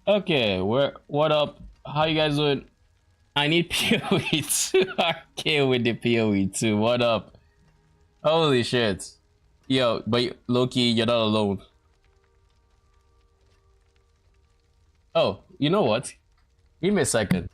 Okay, what up? How you guys doing? I need PoE 2. Okay, with the PoE 2. What up? Holy shit. Yo, but Loki, you're not alone. Oh, you know what? Give me a second.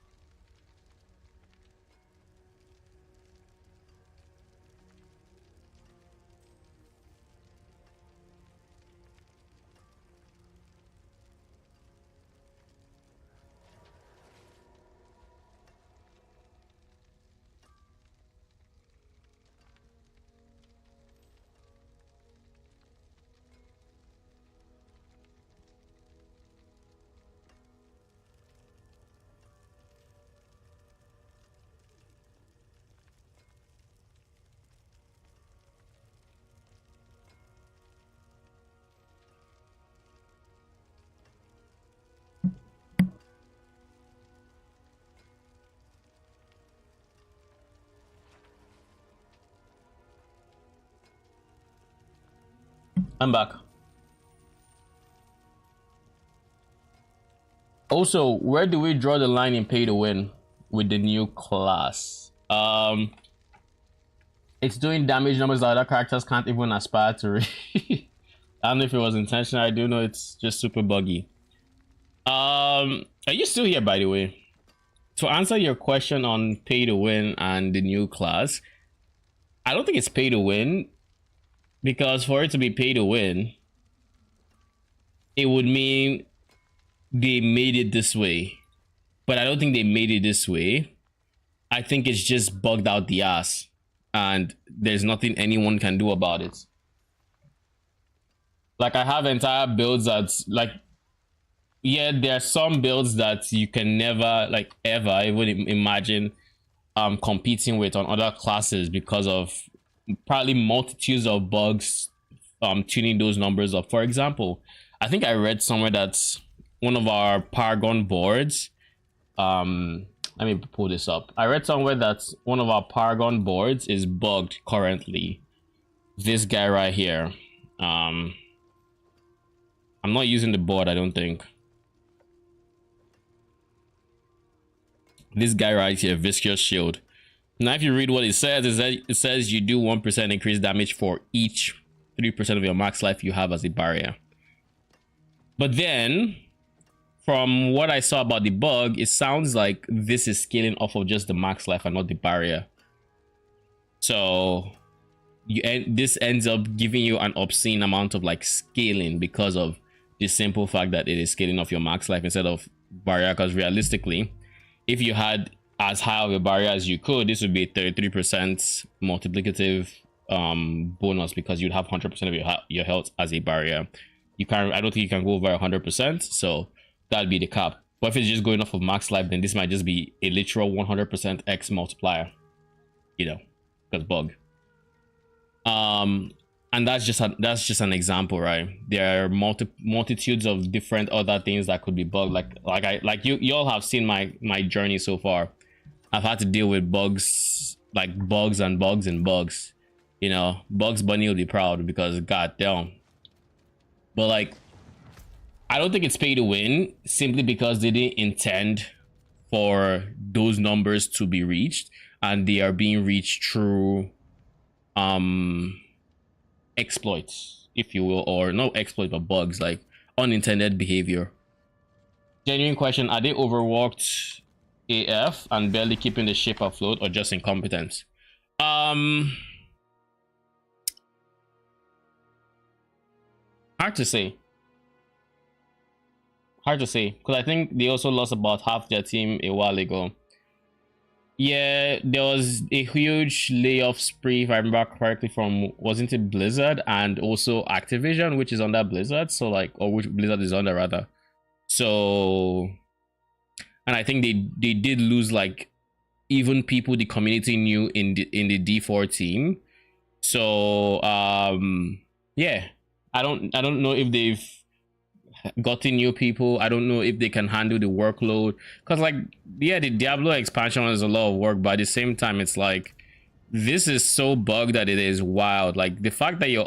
I'm back. Also, where do we draw the line in pay to win with the new class? It's doing damage numbers that other characters can't even aspire to reach. I don't know if it was intentional. I do know it's just super buggy. Are you still here, by the way? To answer your question on pay to win and the new class, I don't think it's pay to win, because for it to be pay to win, it would mean they made it this way. But I don't think they made it this way. I think it's just bugged out the ass, and there's nothing anyone can do about it. Like, I have entire builds that's like, yeah, there are some builds that you can never, like, ever even imagine competing with on other classes because of probably multitudes of bugs tuning those numbers up. For example, I think I read somewhere that one of our Paragon boards, let me pull this up. I read somewhere that one of our Paragon boards is bugged currently. This guy right here. I'm not using the board, I don't think. This guy right here, Viscous Shield. Now, if you read what it says, it says you do 1% increased damage for each 3% of your max life you have as a barrier. But then, from what I saw about the bug, it sounds like this is scaling off of just the max life and not the barrier. So this ends up giving you an obscene amount of like scaling because of the simple fact that it is scaling off your max life instead of barrier. Because realistically, if you had as high of a barrier as you could, this would be 33% multiplicative bonus, because you'd have 100% of your health as a barrier. You can't, I don't think you can go over 100%, so that'd be the cap. But if it's just going off of max life, then this might just be a literal 100% X multiplier, you know, because bug. And that's just an example, right? There are multitudes of different other things that could be bugged. Like you all have seen my journey so far. I've had to deal with bugs, like bugs and bugs and bugs. You know, Bugs Bunny will be proud because goddamn. But like, I don't think it's pay to win simply because they didn't intend for those numbers to be reached, and they are being reached through exploits, if you will, or no exploit but bugs, like unintended behavior. Genuine question: are they overworked AF and barely keeping the ship afloat, or just incompetence? Hard to say. Hard to say, because I think they also lost about half their team a while ago. Yeah, there was a huge layoff spree, if I remember correctly, from, wasn't it Blizzard and also Activision, which is under Blizzard, so like, or which Blizzard is under rather. So, and I think they did lose like even people the community knew in the D4 team. So yeah, I don't know if they've gotten new people. I don't know if they can handle the workload, because like, yeah, the Diablo expansion is a lot of work, but at the same time it's like, this is so bugged that it is wild. Like the fact that your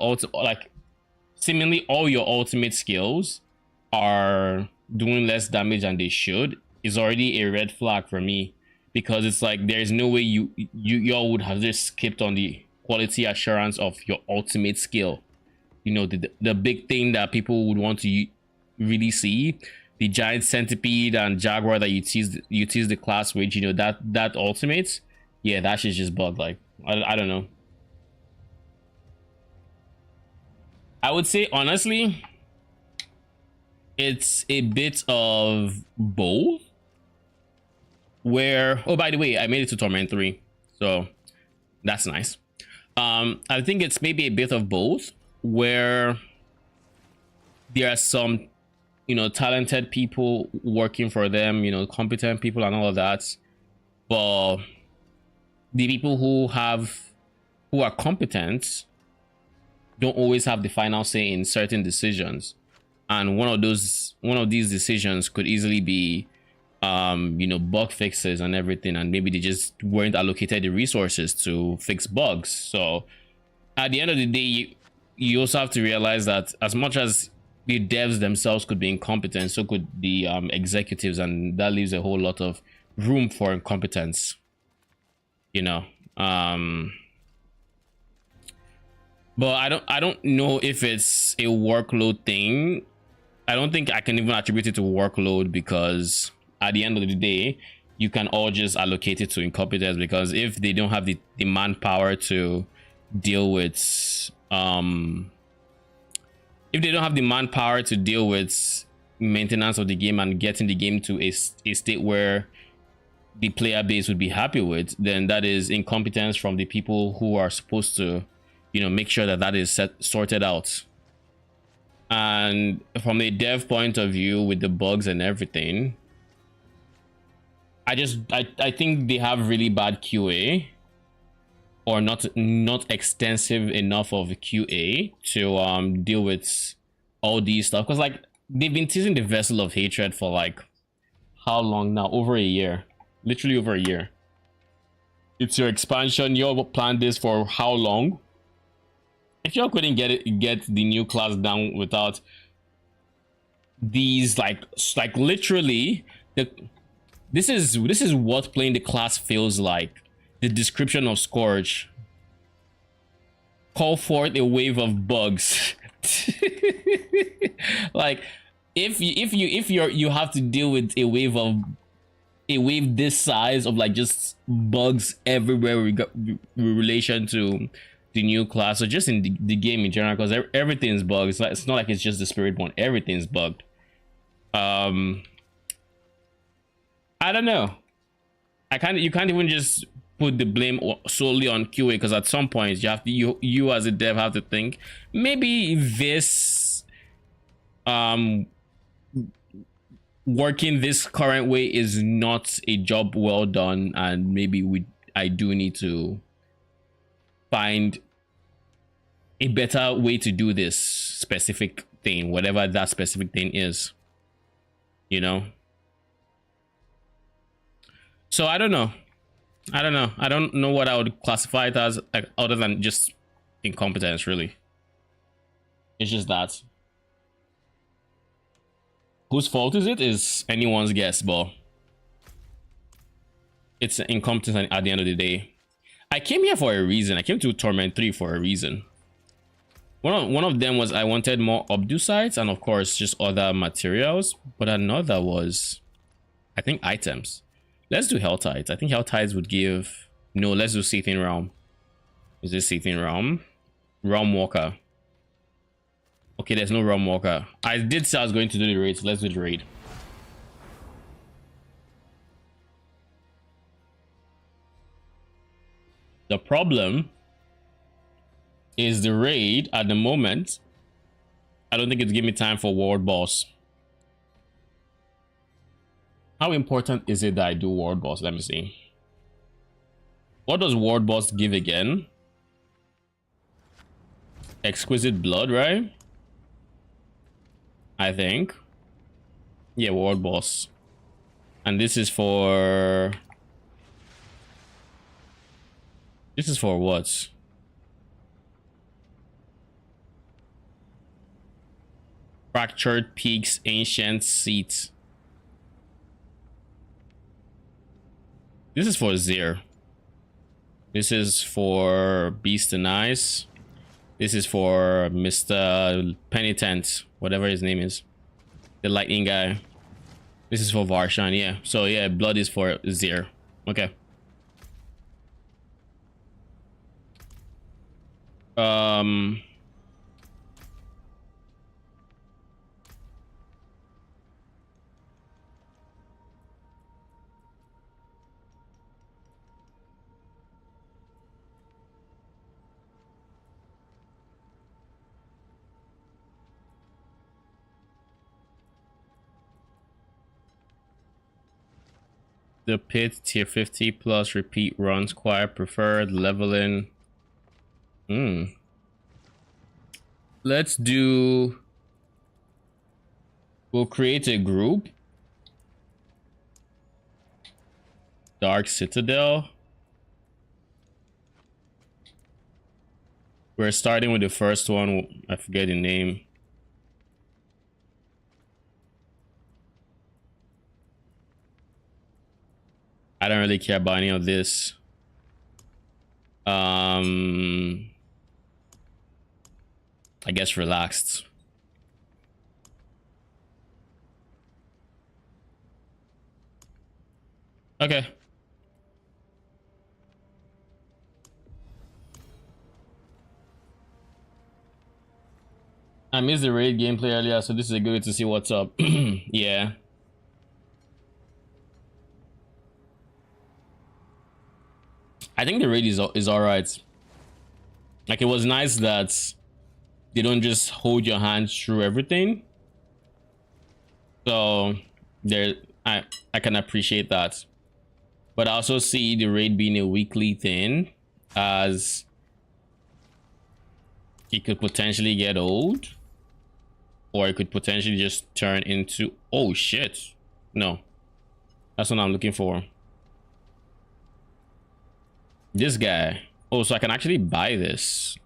seemingly all your ultimate skills are doing less damage than they should is already a red flag for me, because it's like there's no way y'all would have just skipped on the quality assurance of your ultimate skill. You know, the big thing that people would want to really see, the giant centipede and jaguar that you tease the class with, you know, that ultimate, yeah, that shit's just bugged. Like, I don't know. I would say honestly, it's a bit of both. Where, oh, by the way, I made it to Torment 3, so that's nice. I think it's maybe a bit of both, where there are some, you know, talented people working for them, you know, competent people and all of that, but the people who are competent don't always have the final say in certain decisions, and one of these decisions could easily be you know, bug fixes and everything, and maybe they just weren't allocated the resources to fix bugs. So at the end of the day, you also have to realize that as much as the devs themselves could be incompetent, so could the executives, and that leaves a whole lot of room for incompetence, you know. But I don't know if it's a workload thing. I don't think I can even attribute it to workload, because at the end of the day, you can all just allocate it to incompetence, because if they don't have the manpower to deal with if they don't have the manpower to deal with maintenance of the game and getting the game to a state where the player base would be happy with, then that is incompetence from the people who are supposed to, you know, make sure that is sorted out. And from a dev point of view, with the bugs and everything, I think they have really bad QA, or not extensive enough of QA to deal with all these stuff. Because like they've been teasing the Vessel of Hatred for like how long now? Over a year, literally over a year. It's your expansion. You planned this for how long? If y'all couldn't get the new class down without these like literally this is what playing the class feels like. The description of Scourge: call forth a wave of bugs. Like if you have to deal with a wave this size of like just bugs everywhere in relation to the new class, or just in the game in general, because everything's bugged. It's not like it's just the Spiritborn. Everything's bugged. I don't know. You can't even just put the blame solely on QA, because at some point you have to you as a dev have to think maybe this working this current way is not a job well done, and maybe I do need to find a better way to do this specific thing, whatever that specific thing is, you know. So I don't know. I don't know what I would classify it as, like, other than just incompetence, really. It's just that. Whose fault is it is anyone's guess, but it's incompetence at the end of the day. I came here for a reason. I came to Torment 3 for a reason. One of them was I wanted more Obdusites, and of course just other materials, but another was, I think, items. Let's do Helltides. I think Helltides would give... No, let's do Seething Realm. Is this Seething Realm? Realm Walker. Okay, there's no Realm Walker. I did say I was going to do the raid, so let's do the raid. The problem is the raid at the moment, I don't think it's giving me time for World Boss. How important is it that I do World Boss? Let me see. What does World Boss give again? Exquisite Blood, right? I think. Yeah, World Boss. And this is for... This is for what? Fractured Peaks Ancient Seat. This is for Zir. This is for Beast and Ice. This is for Mr. Penitent, whatever his name is. The lightning guy. This is for Varshan, yeah. So yeah, blood is for Zir. Okay. The pit tier 50 plus repeat run squire preferred leveling. Let's do, we'll create a group. Dark Citadel. We're starting with the first one. I forget the name. I don't really care about any of this. I guess relaxed. Okay. I missed the raid gameplay earlier, so this is a good way to see what's up. Yeah. I think the raid is all right. Like, it was nice that they don't just hold your hand through everything. So there, I can appreciate that. But I also see the raid being a weekly thing, as it could potentially get old, or it could potentially just turn into, oh shit, no, that's what I'm looking for. This guy. Oh, so I can actually buy this.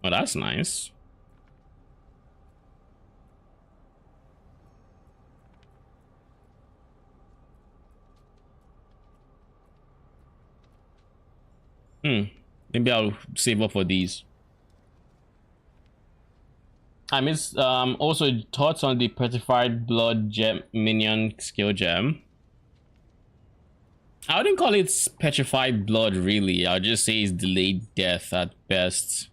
Oh, that's nice. Maybe I'll save up for these. I miss also thoughts on the Petrified Blood gem minion skill gem. I wouldn't call it Petrified Blood, really. I'll just say it's delayed death at best.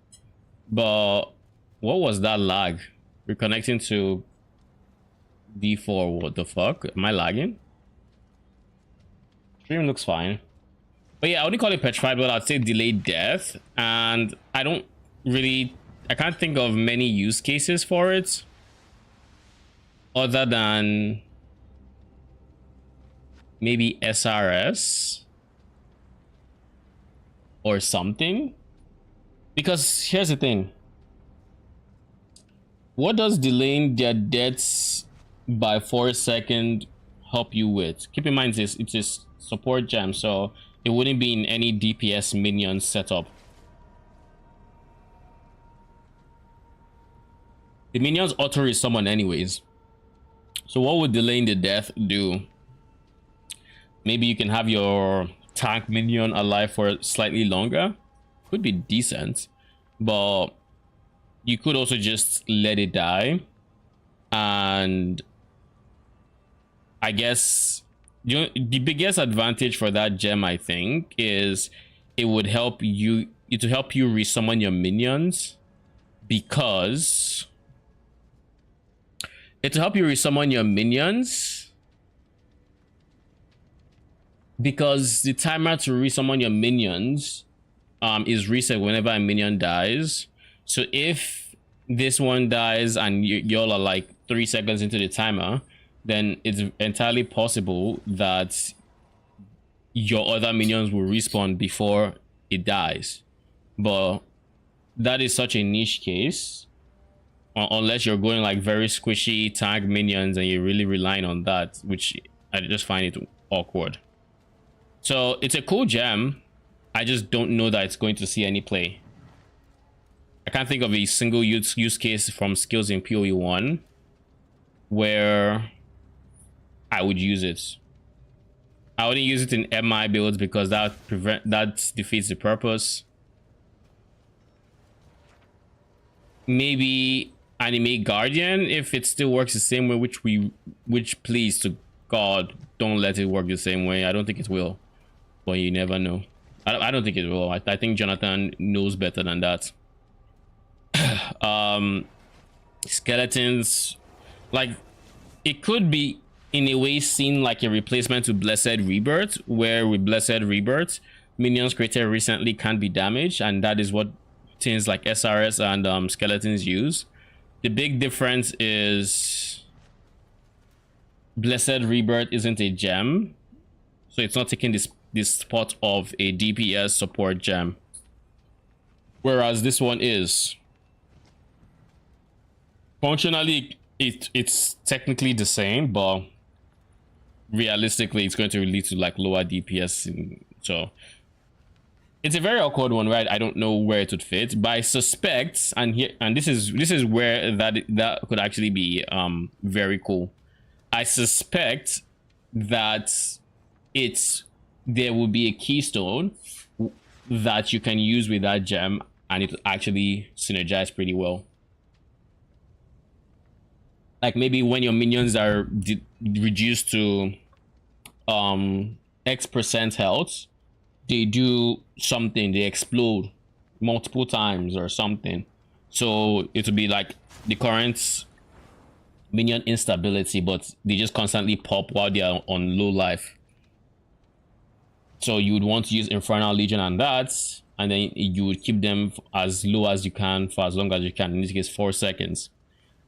But what was that lag? We're connecting to D4. What the fuck? Am I lagging? Stream looks fine. But yeah, I wouldn't call it Petrified Blood. I'd say delayed death. And I can't think of many use cases for it, other than maybe SRS or something. Because here's the thing, what does delaying their deaths by 4 seconds help you with? Keep in mind this, it is support gem, so it wouldn't be in any DPS minion setup. The minions auto resummon anyways, so what would delaying the death do? Maybe you can have your tank minion alive for slightly longer. Could be decent, but you could also just let it die. And I guess the biggest advantage for that gem, I think, is it would help you resummon your minions, because the timer to resummon your minions is reset whenever a minion dies. So if this one dies and y'all are like 3 seconds into the timer, then it's entirely possible that your other minions will respawn before it dies. But that is such a niche case, unless you're going like very squishy tank minions and you're really relying on that, which I just find it awkward. So it's a cool gem. I just don't know that it's going to see any play. I can't think of a single use case from skills in PoE 1 where I would use it. I wouldn't use it in MI builds because that defeats the purpose. Maybe Anime Guardian if it still works the same way, which please to God don't let it work the same way. I don't think it will, but you never know. I don't think it will. I think Jonathan knows better than that. Skeletons, like, it could be in a way seen like a replacement to Blessed Rebirth, where with Blessed Rebirth minions created recently can't be damaged, and that is what things like SRS and skeletons use. The big difference is Blessed Rebirth isn't a gem, so it's not taking this spot of a DPS support gem, whereas this one is. Functionally, it's technically the same, but realistically, it's going to lead to like lower DPS. So it's a very awkward one, right? I don't know where it would fit, but I suspect, and this is where that could actually be very cool. I suspect that there will be a keystone that you can use with that gem, and it actually synergize pretty well. Like maybe when your minions are reduced to X% health, they do something, they explode multiple times or something. So it will be like the current minion instability, but they just constantly pop while they are on low life. So you would want to use Infernal Legion and that, and then you would keep them as low as you can for as long as you can. In this case, 4 seconds.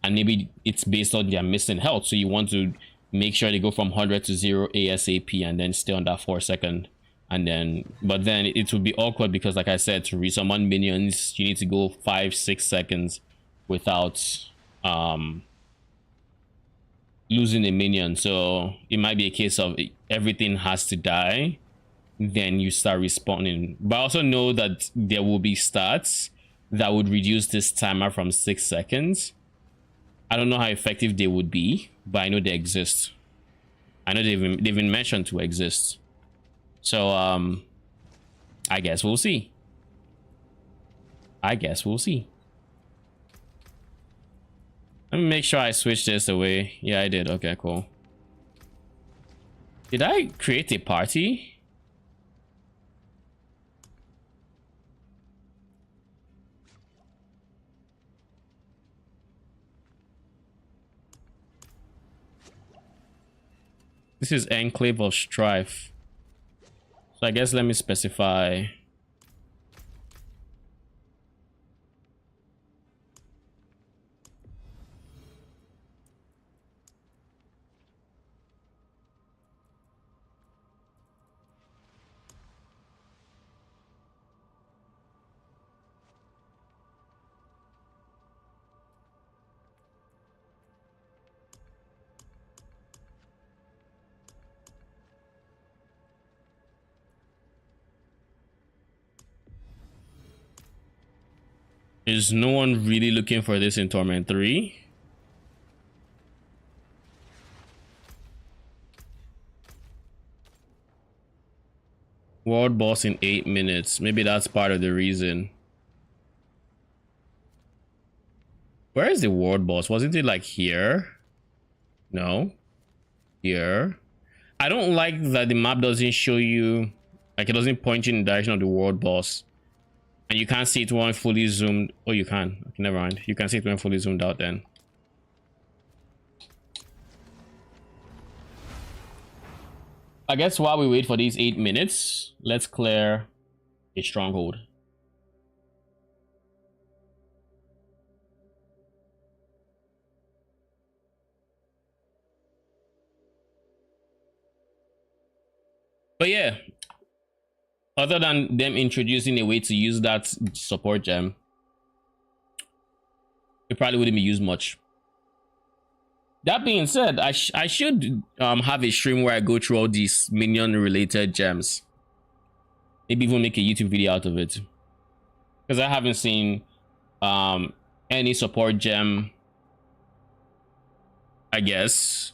And maybe it's based on their missing health, so you want to make sure they go from 100 to 0 ASAP and then stay on that 4 second. And then, but then it would be awkward because, like I said, to resummon minions, you need to go 5-6 seconds without losing a minion. So it might be a case of everything has to die, then you start respawning. But I also know that there will be stats that would reduce this timer from 6 seconds. I don't know how effective they would be, but I know they exist. I know they've been mentioned to exist. So I guess we'll see. Let me make sure I switch this away. Yeah, I did. Okay, cool. Did I create a party? This is Enclave of Strife. So I guess let me specify. Is no one really looking for this in Torment 3? World boss in 8 minutes. Maybe that's part of the reason. Where is the world boss? Wasn't it like here? No. Here. I don't like that the map doesn't show you, like it doesn't point you in the direction of the world boss. And you can't see it when fully zoomed. Oh, you can. Okay, never mind. You can see it when fully zoomed out then. I guess while we wait for these 8 minutes, let's clear a stronghold. But yeah, other than them introducing a way to use that support gem, it probably wouldn't be used much. That being said, I should have a stream where I go through all these minion related gems. Maybe even make a YouTube video out of it, because I haven't seen any support gem. I guess.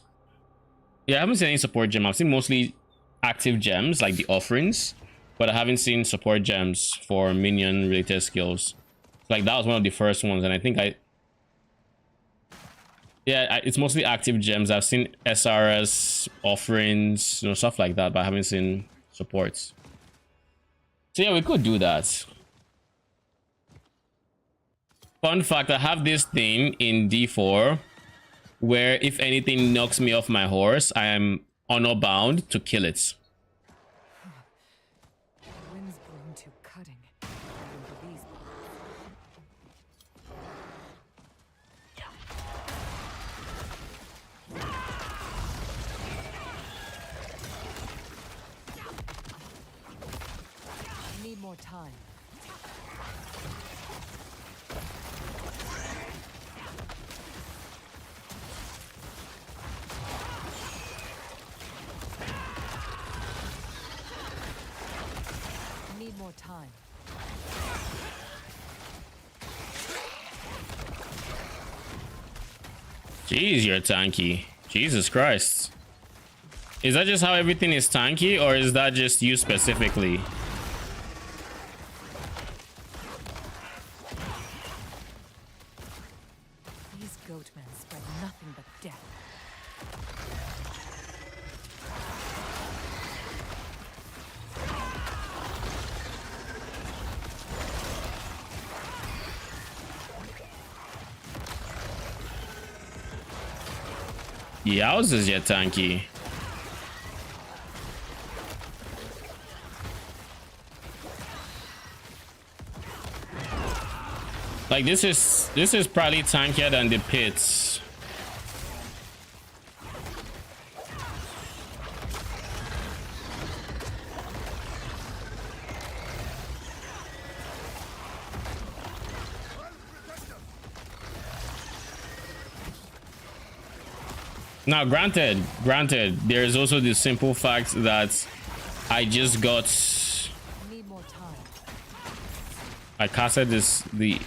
Yeah, I haven't seen any support gem. I've seen mostly active gems like the offerings, but I haven't seen support gems for minion related skills. Like that was one of the first ones, and I think it's mostly active gems. I've seen SRS offerings, stuff like that, but I haven't seen supports. So yeah, we could do that. Fun fact, I have this thing in D4 where if anything knocks me off my horse, I am honor bound to kill it. Wind's blown too cutting. I need more time. More time. Jeez, you're tanky. Jesus Christ. Is that just how everything is tanky, or is that just you specifically? These goatmen spread nothing but death. Yowzers, you're tanky. Like this is probably tankier than the pits. Now, granted, there is also the simple fact that I just got. Need more time. I casted the.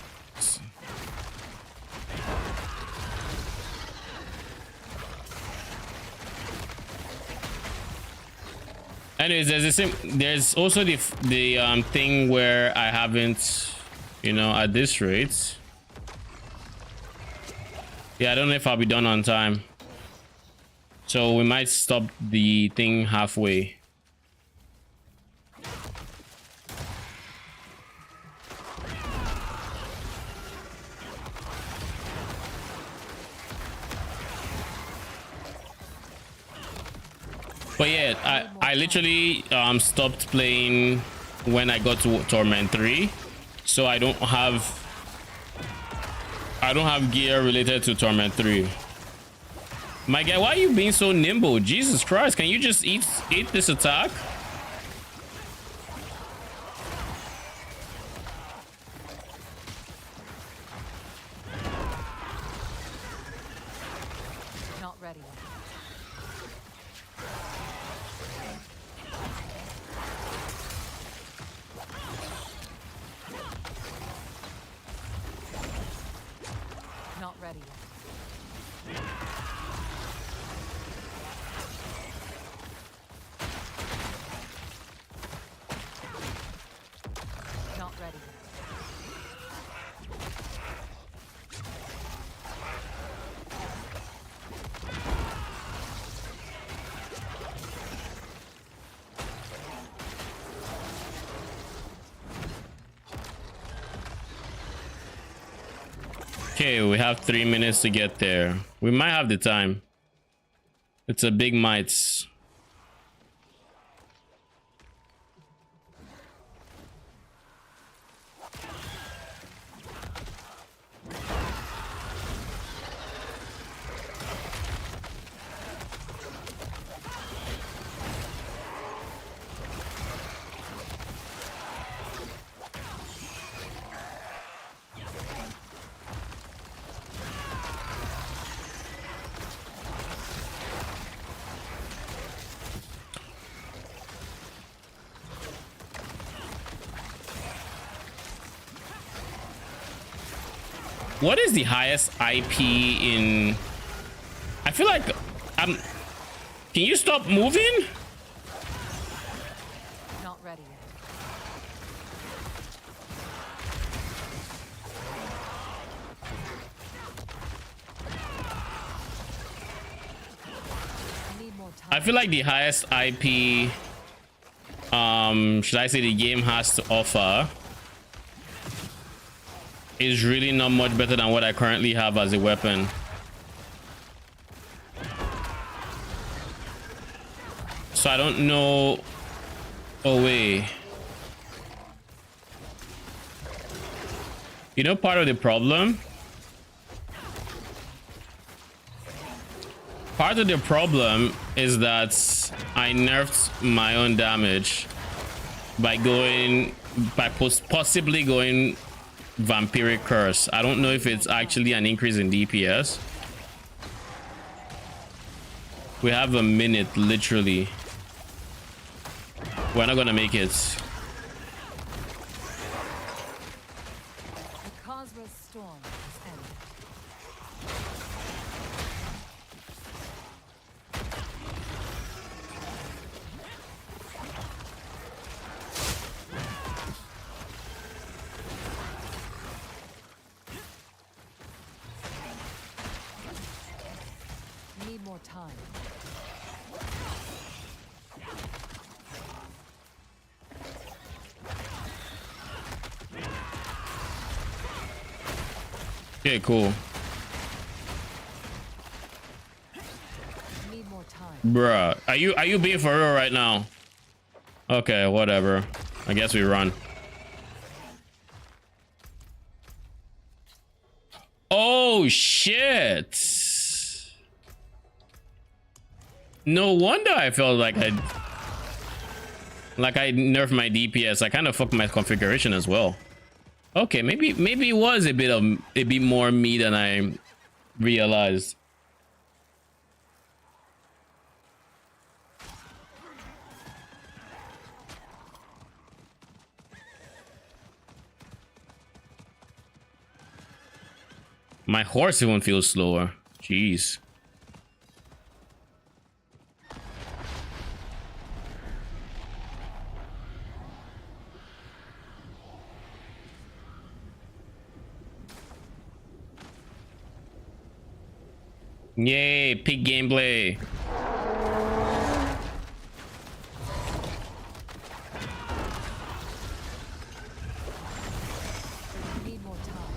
Anyways, there's also the thing where I haven't, at this rate. Yeah, I don't know if I'll be done on time. So we might stop the thing halfway. But yeah, I literally stopped playing when I got to Torment 3. So I don't have gear related to Torment 3. My guy, why are you being so nimble? Jesus Christ, can you just eat this attack? Not ready. Not ready. Not ready. Okay, we have 3 minutes to get there. We might have the time. It's a big mites. What is the highest IP in... I feel like I'm. Can you stop moving? Not ready yet. Need more time. I feel like the highest IP, should I say, the game has to offer is really not much better than what I currently have as a weapon. So I don't know. Oh wait. You know, part of the problem. Part of the problem is that I nerfed my own damage by possibly going Vampiric Curse. I don't know if it's actually an increase in DPS. We have a minute, literally. We're not gonna make it. The Cosmos storm has ended. Need more time. Okay, cool. Need more time. Bruh, are you being for real right now? Okay, whatever. I guess we run. Oh shit. No wonder I felt like I nerfed my DPS. I kind of fucked my configuration as well. Okay, maybe it was a bit more me than I realized. My horse even feels slower. Jeez. Yay, pig gameplay. Need more time.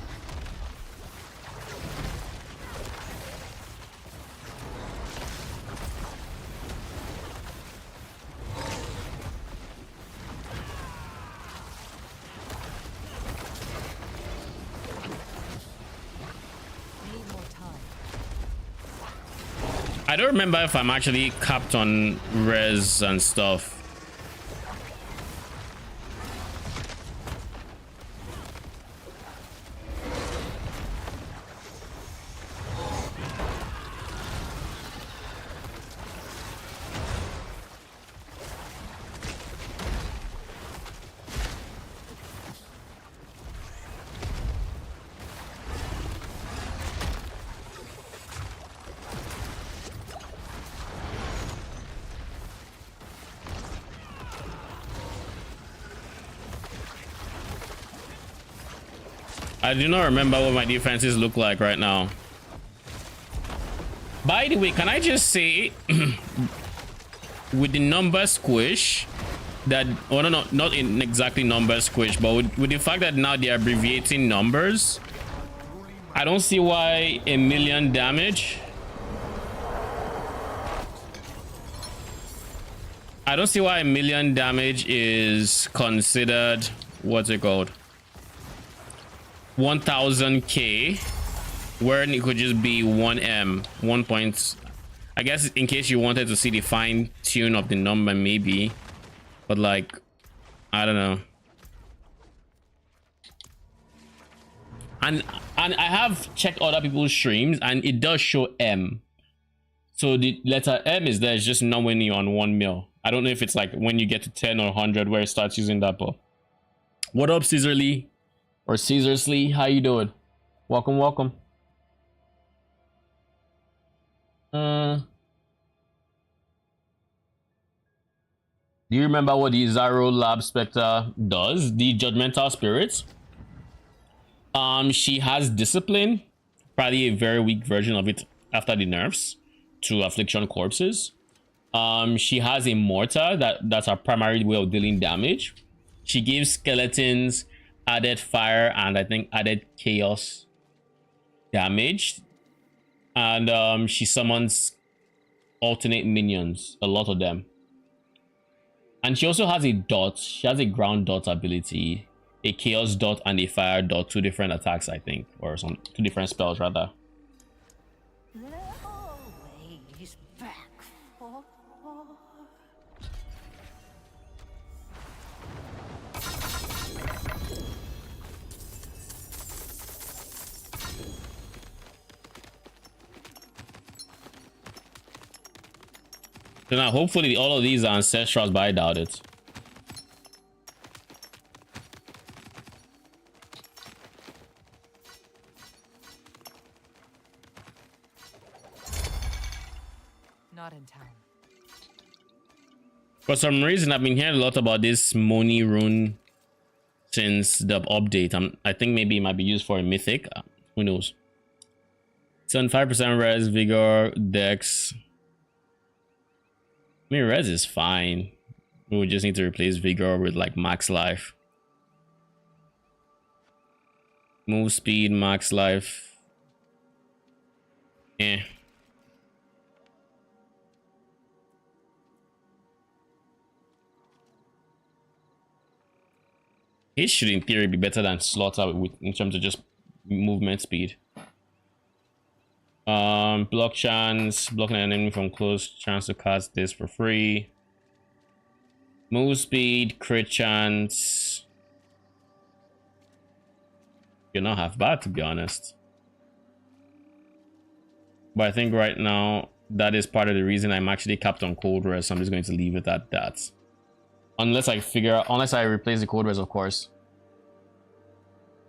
Need more time. I don't remember if I'm actually capped on res and stuff. I do not remember what my defenses look like right now. By the way, can I just say, with the number squish, that, oh no, not in exactly number squish, but with the fact that now they are abbreviating numbers, I don't see why 1,000,000 damage. I don't see why 1,000,000 damage is considered, what's it called? 1000k, where it could just be 1M, 1 point. I guess in case you wanted to see the fine tune of the number, maybe, but like, I don't know. And I have checked other people's streams, and it does show M. So the letter M is there. It's just not when you're on 1 mil. I don't know if it's like when you get to 10 or 100 where it starts using that. But what up, Caesar Lee? Or Caesar's Lee, how you doing? Welcome, welcome. Do you remember what the Zaro Lab Spectre does? The Judgmental Spirits. She has Discipline, probably a very weak version of it after the nerfs to Affliction Corpses. She has a Mortar that's her primary way of dealing damage. She gives skeletons added fire and I think added chaos damage. And she summons alternate minions, a lot of them. And she also has a dot. She has a ground dot ability, a chaos dot and a fire dot, 2 different attacks, I think, or 2 different spells rather. Always back for. So now hopefully all of these are ancestrals, but I doubt it. Not in town. For some reason, I've been hearing a lot about this Moni rune since the update. I think maybe it might be used for a mythic. Who knows? 75% res, vigor, dex. I mean, res is fine. We would just need to replace vigor with like max life. Move speed, max life. Eh. It should in theory be better than Slaughter in terms of just movement speed. Block chance, blocking an enemy from close, chance to cast this for free. Move speed, crit chance. You're not half bad, to be honest. But I think right now that is part of the reason I'm actually capped on cold rest. So I'm just going to leave it at that. Unless I replace the cold res, of course.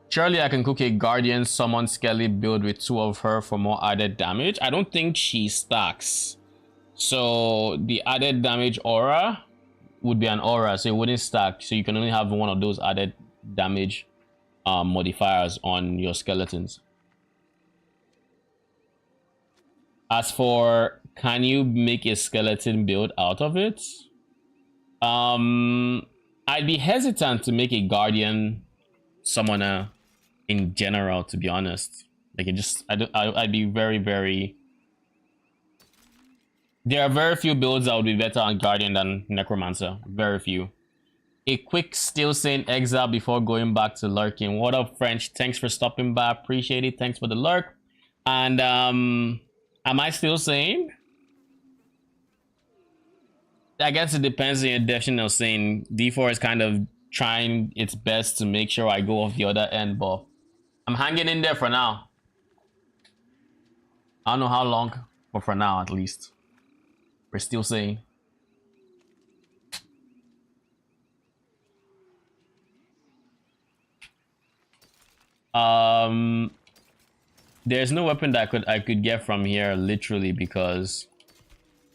Surely I can cook a Guardian Summon Skelly build with 2 of her for more added damage. I don't think she stacks. So the added damage aura would be an aura, so it wouldn't stack. So you can only have one of those added damage modifiers on your skeletons. As for, can you make a skeleton build out of it? I'd be hesitant to make a Guardian Summoner in general, to be honest. Like, I'd be very. There are very few builds that would be better on Guardian than Necromancer. Very few. A quick Still Sane exile before going back to lurking. What up, French? Thanks for stopping by. Appreciate it. Thanks for the lurk. And am I still sane? I guess it depends on your definition of sane. D4 is kind of trying its best to make sure I go off the other end, but I'm hanging in there for now. I don't know how long, but for now at least. We're still sane. There's no weapon that I could get from here literally because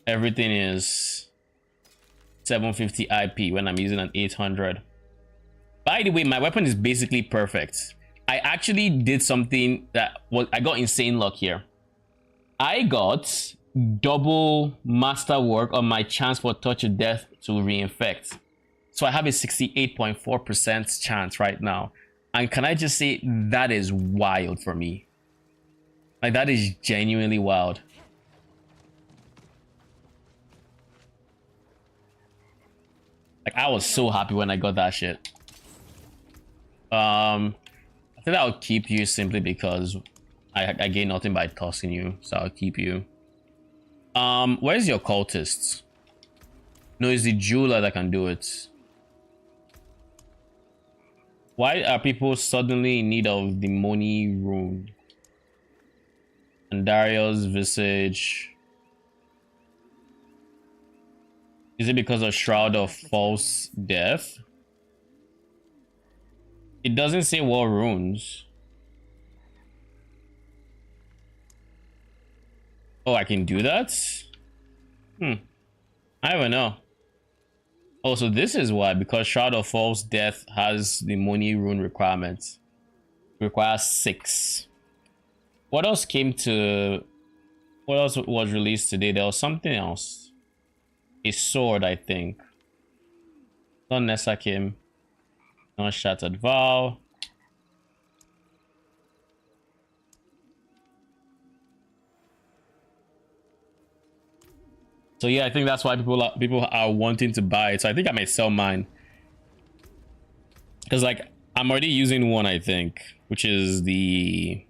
everything is 750 IP when I'm using an 800. By the way, my weapon is basically perfect. I actually did something that I got insane luck here. I got double masterwork on my chance for Touch of Death to reinfect. So I have a 68.4% chance right now. And can I just say that is wild for me? Like, that is genuinely wild. Like, I was so happy when I got that shit. I think I'll keep you simply because I gain nothing by tossing you, so I'll keep you. Where's your cultists? No, it's the jeweler that can do it. Why are people suddenly in need of the Moni rune? And Dario's visage. Is it because of Shroud of False Death? It doesn't say what runes. Oh, I can do that? I don't know. Oh, so this is why, because Shroud of False Death has the money rune requirement. Requires 6. What else came to... What else was released today? There was something else. A sword, I think. Not Nessa came. Not Shattered Vow. So yeah, I think that's why people are wanting to buy it. So I think I might sell mine. Because like I'm already using one, I think, which is the...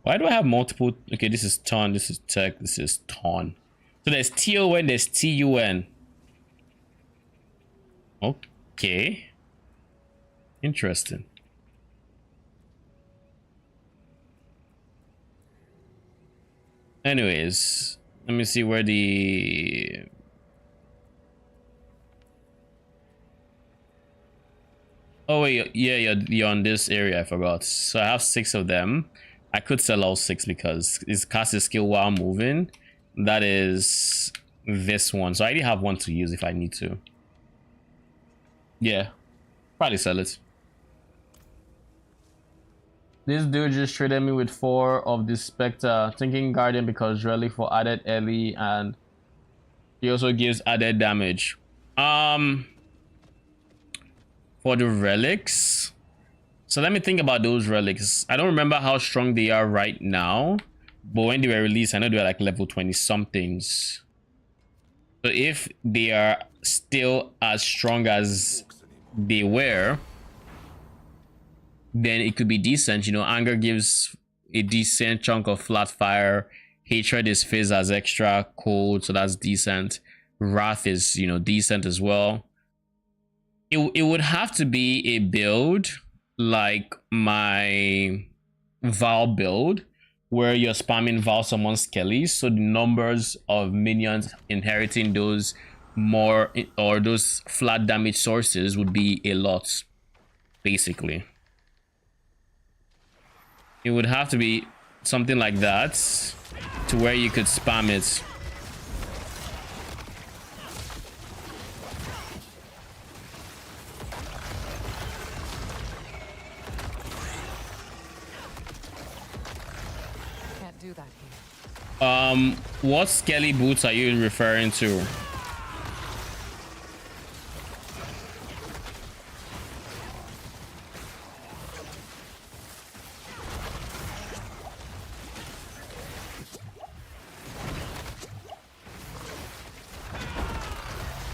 Why do I have multiple? Okay, this is ton, this is tech, this is ton. So there's TON, there's TUN. Okay. Interesting. Anyways, let me see where the... Oh wait, yeah, you're on this area, I forgot. So I have 6 of them. I could sell all 6 because it's cast a skill while moving. That is this one. So I already have one to use if I need to. Yeah, probably sell it. This dude just traded me with 4 of the Spectre, thinking Guardian because relic for added early, and he also gives added damage. For the relics, so let me think about those relics. I don't remember how strong they are right now, but when they were released, I know they were like level 20 somethings. So if they are still as strong as they were, then it could be decent. You know, anger gives a decent chunk of flat fire. Hatred is fizz as extra cold, so that's decent. Wrath is, you know, decent as well. It would have to be a build like my Val build, where you're spamming Val summon Skelly, so the numbers of minions inheriting those more or those flat damage sources would be a lot, basically. It would have to be something like that to where you could spam it. Can't do that here. What Skelly boots are you referring to?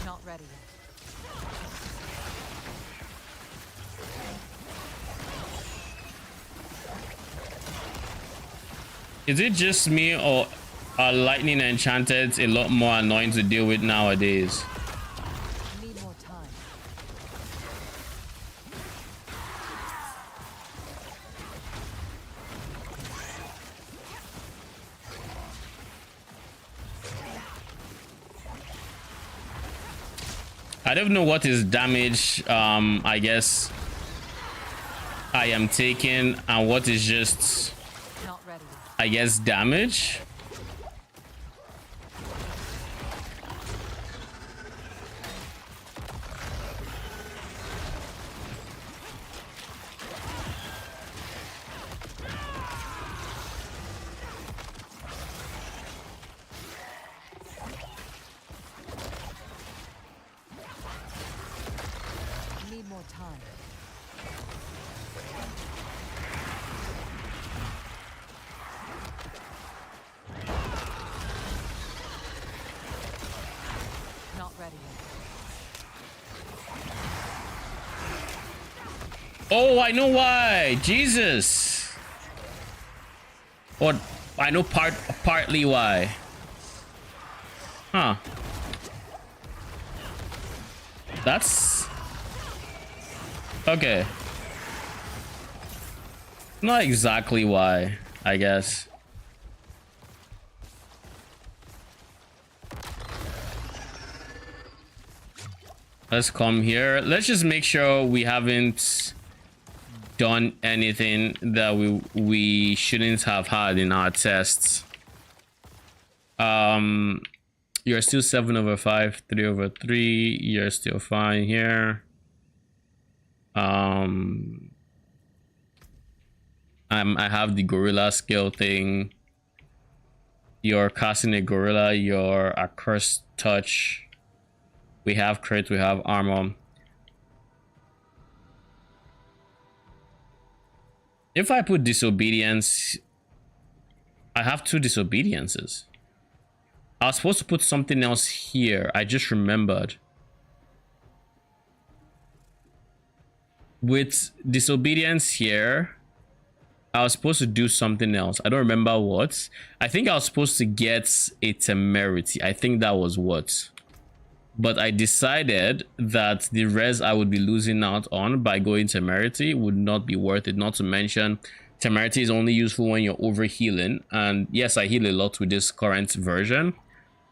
Not ready yet. Is it just me, or are lightning enchanted a lot more annoying to deal with nowadays? Need more time. I don't know what is damage I guess I am taking and what is just, Not ready yet. I guess, damage. Need more time. Not ready yet. Oh, I know why. Jesus. Or I know partly why. Huh. That's okay. Not exactly why, I guess. Let's come here. Let's just make sure we haven't done anything that we shouldn't have had in our tests. You're still 7/5, 3/3. You're still fine here. I have the gorilla skill thing. You're casting a gorilla. You're a cursed touch. We have crit. We have armor. If I put disobedience, I have 2 disobediences. I was supposed to put something else here. I just remembered. With disobedience here, I was supposed to do something else. I don't remember what. I think I was supposed to get a temerity. I think that was what. But I decided that the res I would be losing out on by going temerity would not be worth it. Not to mention, temerity is only useful when you're over healing. And yes, I heal a lot with this current version,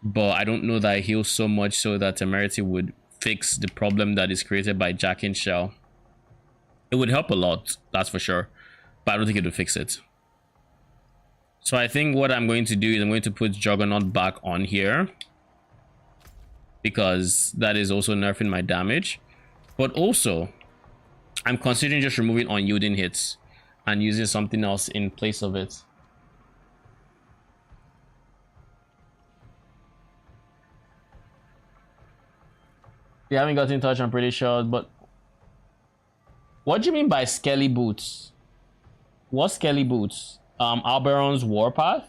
but I don't know that I heal so much so that temerity would fix the problem that is created by Jack and Shell. It would help a lot, that's for sure, but I don't think it would fix it. So I think what I'm going to do is I'm going to put Juggernaut back on here, because that is also nerfing my damage. But also, I'm considering just removing unyielding hits and using something else in place of it. We haven't got in touch, I'm pretty sure, but what do you mean by Skelly Boots? What Skelly Boots? Alberon's Warpath?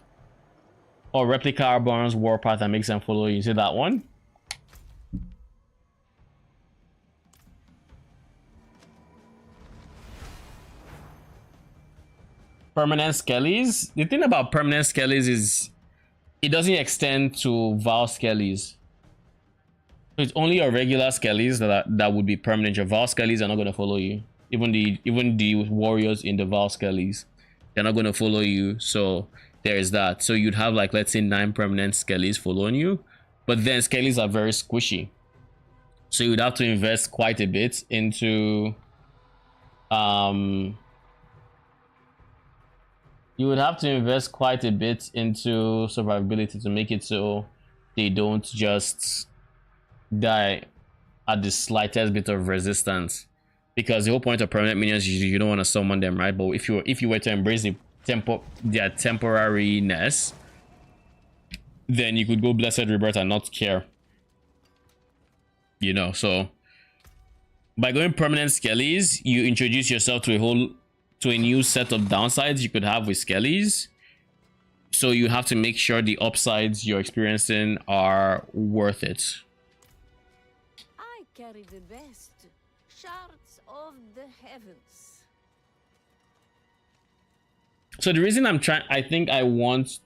Or Replica Alberon's Warpath that makes them follow you? Is it that one? Permanent Skellies? The thing about permanent Skellies is it doesn't extend to Val Skellies. It's only your regular Skellies that would be permanent. Your Val Skellies are not going to follow you. Even the warriors in the Val Skellies, they're not going to follow you. So there's that. So you'd have, like, let's say 9 permanent Skellies following you. But then Skellies are very squishy. So you'd have to invest quite a bit into survivability to make it so they don't just die at the slightest bit of resistance, because the whole point of permanent minions is you don't want to summon them, right? But if you were to embrace their temporariness, then you could go Blessed Rebirth and not care, you know. So by going permanent Skellies, you introduce yourself to a new set of downsides you could have with Skellies. So you have to make sure the upsides you're experiencing are worth it. I carry the best shards of the heavens. So the reason I think I want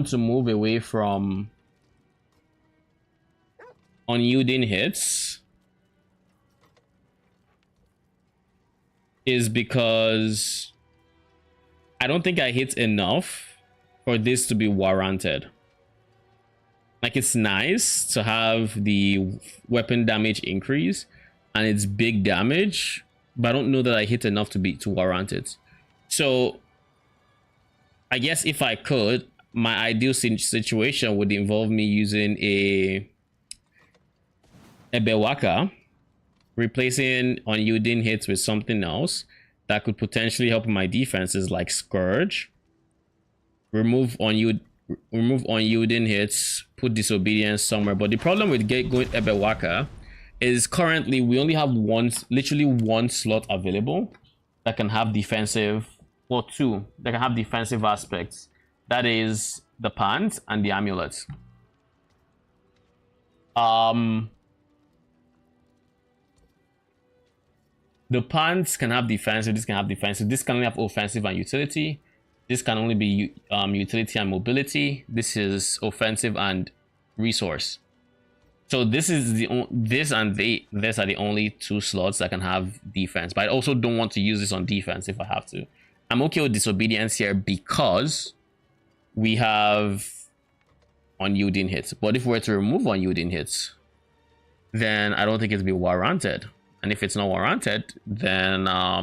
to move away from unyielding hits is because I don't think I hit enough for this to be warranted. Like, it's nice to have the weapon damage increase and it's big damage, but I don't know that I hit enough to warrant it. So I guess if I could, my ideal situation would involve me using a Bewaka, replacing unyielding hits with something else that could potentially help my defenses, like Scourge. Remove unyielding hits, put disobedience somewhere. But the problem with going Ebewaka is currently we only have literally one slot available that can have defensive, or 2 that can have defensive aspects. That is the pants and the amulets. The pants can have defensive, this can have defensive, this can only have offensive and utility. This can only be utility and mobility. This is offensive and resource. So this are the only 2 slots that can have defense. But I also don't want to use this on defense if I have to. I'm okay with disobedience here because we have unyielding hits. But if we were to remove unyielding hits, then I don't think it'd be warranted. And if it's not warranted, then I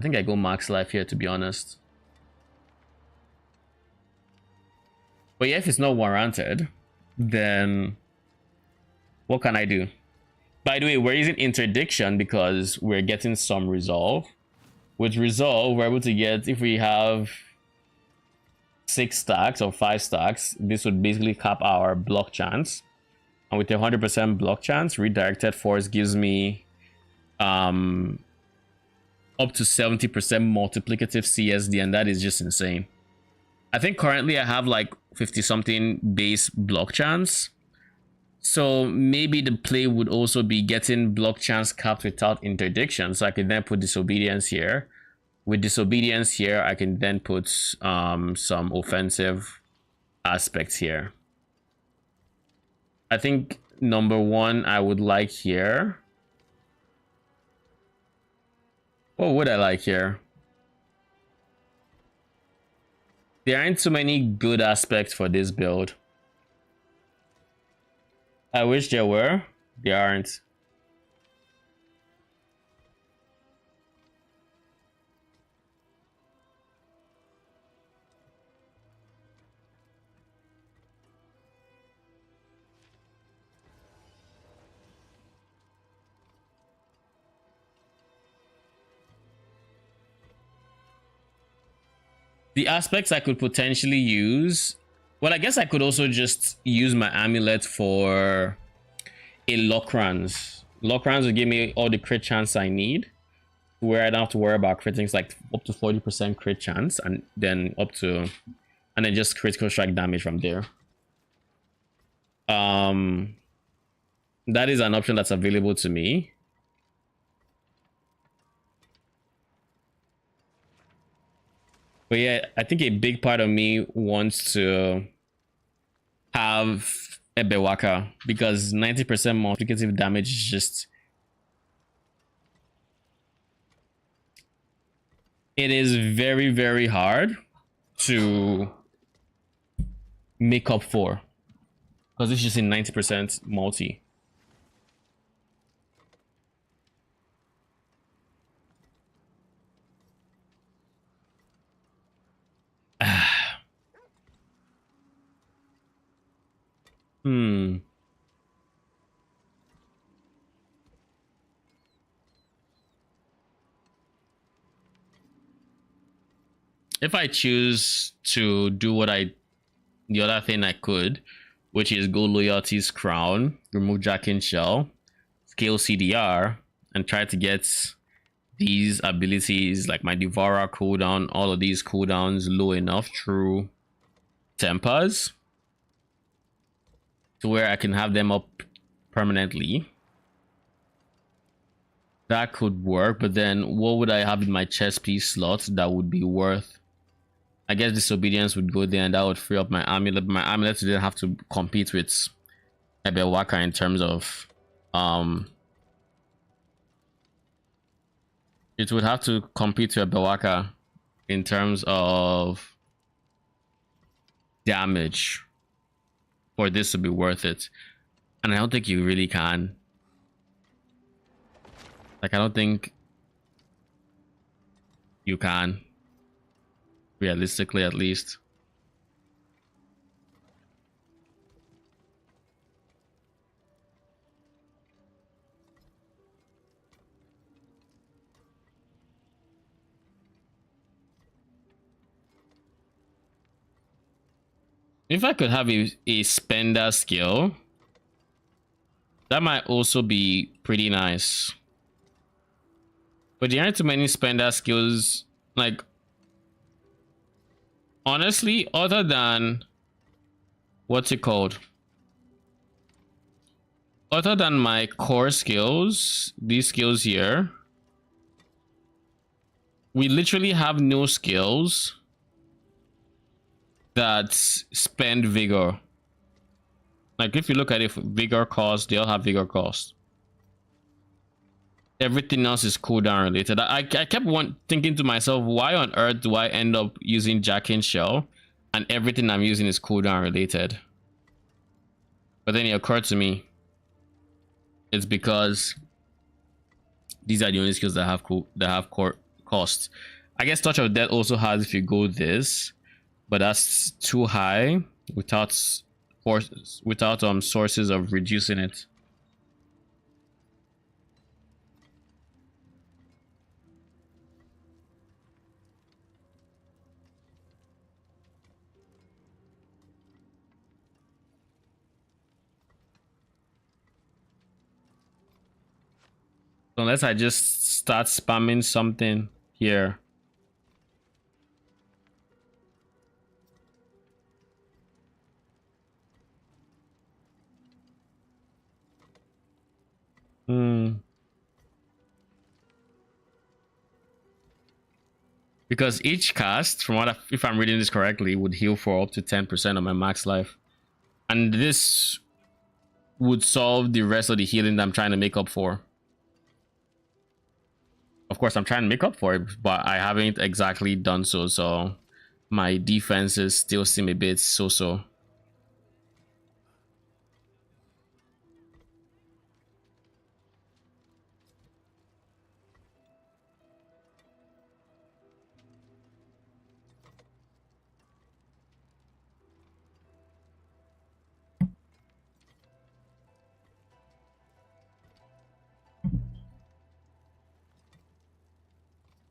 think I go max life here, to be honest. But yeah, if it's not warranted, then what can I do? By the way, we're using interdiction because we're getting some resolve. With resolve, we're able to get, if we have 6 stacks or 5 stacks, this would basically cap our block chance. And with a 100% block chance, redirected force gives me up to 70% multiplicative CSD, and that is just insane. I think currently I have like 50 something base block chance. So maybe the play would also be getting block chance capped without interdiction. So I could then put disobedience here. With disobedience here, I can then put some offensive aspects here. I think number 1 I would like here. What would I like here? There aren't too many good aspects for this build. I wish there were. There aren't. The aspects I could potentially use, well, I guess I could also just use my amulet for a Lockrans. Lockrans will give me all the crit chance I need, where I don't have to worry about crit things like up to 40% crit chance, and then just critical strike damage from there. That is an option that's available to me. But yeah, I think a big part of me wants to have a Bewaka because 90% multiplicative damage is just... It is very, very hard to make up for because it's just in 90% multi. If I choose to do the other thing I could, which is go Loyalty's Crown, remove Jack and Shell, scale CDR, and try to get these abilities like my Devourer cooldown, all of these cooldowns low enough through Tempers to where I can have them up permanently. That could work, but then what would I have in my chest piece slot that would be worth? I guess disobedience would go there and that would free up my amulet. My amulet didn't have to compete with Ebewaka in terms of it would have to compete with Ebewaka in terms of damage for this to be worth it. And I don't think you really can. Like, I don't think you can. Realistically, at least. If I could have a spender skill, that might also be pretty nice. But there aren't too many spender skills, like, honestly, other than what's it called? Other than my core skills, these skills here, we literally have no skills that spend vigor. Like, if you look at it, vigor cost, they all have vigor cost. Everything else is cooldown related. I kept thinking to myself, why on earth do I end up using Jack and Shell and everything I'm using is cooldown related? But then it occurred to me, it's because these are the only skills that have core costs. I guess Touch of Death also has if you go this, but that's too high without sources of reducing it. So unless I just start spamming something here. Because each cast, from what if I'm reading this correctly, would heal for up to 10% of my max life. And this would solve the rest of the healing that I'm trying to make up for. Of course, I'm trying to make up for it, but I haven't exactly done so, so my defenses still seem a bit so-so.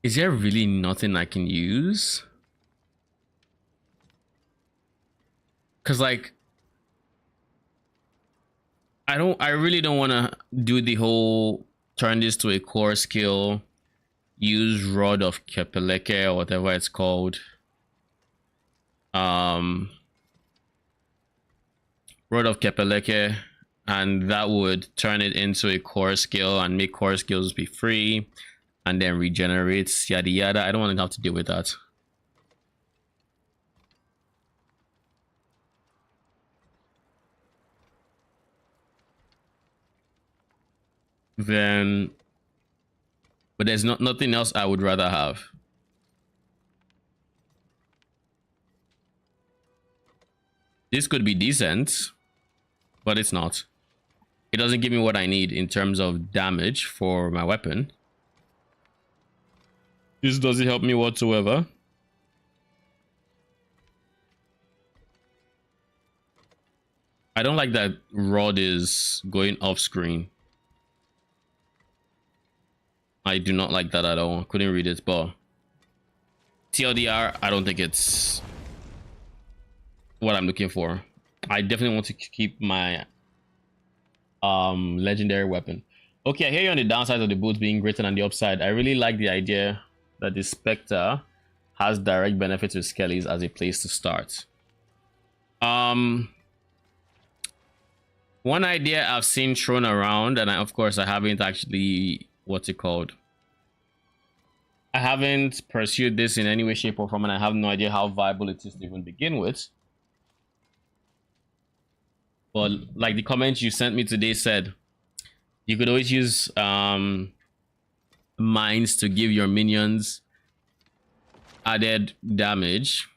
Is there really nothing I can use? Because like I really don't want to do the whole turn this to a core skill, use Rod of Kepeleke or whatever it's called. Rod of Kepeleke, and that would turn it into a core skill and make core skills be free and then regenerates yada yada. I don't want to have to deal with that. Then, but there's nothing else I would rather have. This could be decent, but it's not. It doesn't give me what I need in terms of damage for my weapon. This doesn't help me whatsoever. I don't like that Rod is going off screen. I do not like that at all. Couldn't read it, but TLDR, I don't think it's what I'm looking for. I definitely want to keep my legendary weapon. Okay, I hear you on the downside of the boots being greater than the upside. I really like the idea that the Spectre has direct benefit to Skellies as a place to start. One idea I've seen thrown around, and of course I haven't actually, what's it called? I haven't pursued this in any way, shape, or form, and I have no idea how viable it is to even begin with. But like the comment you sent me today said, you could always use mines to give your minions added damage,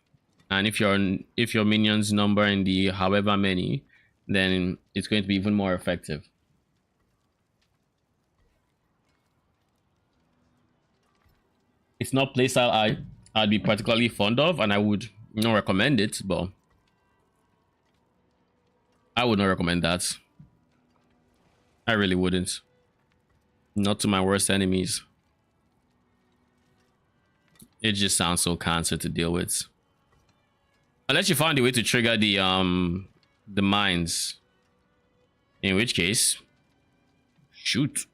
and if your minions number in the however many, then it's going to be even more effective. It's not playstyle I'd be particularly fond of, and I would not recommend it, but I would not recommend that. I really wouldn't. Not to my worst enemies. It just sounds so cancer to deal with. Unless you found a way to trigger the mines. In which case, shoot.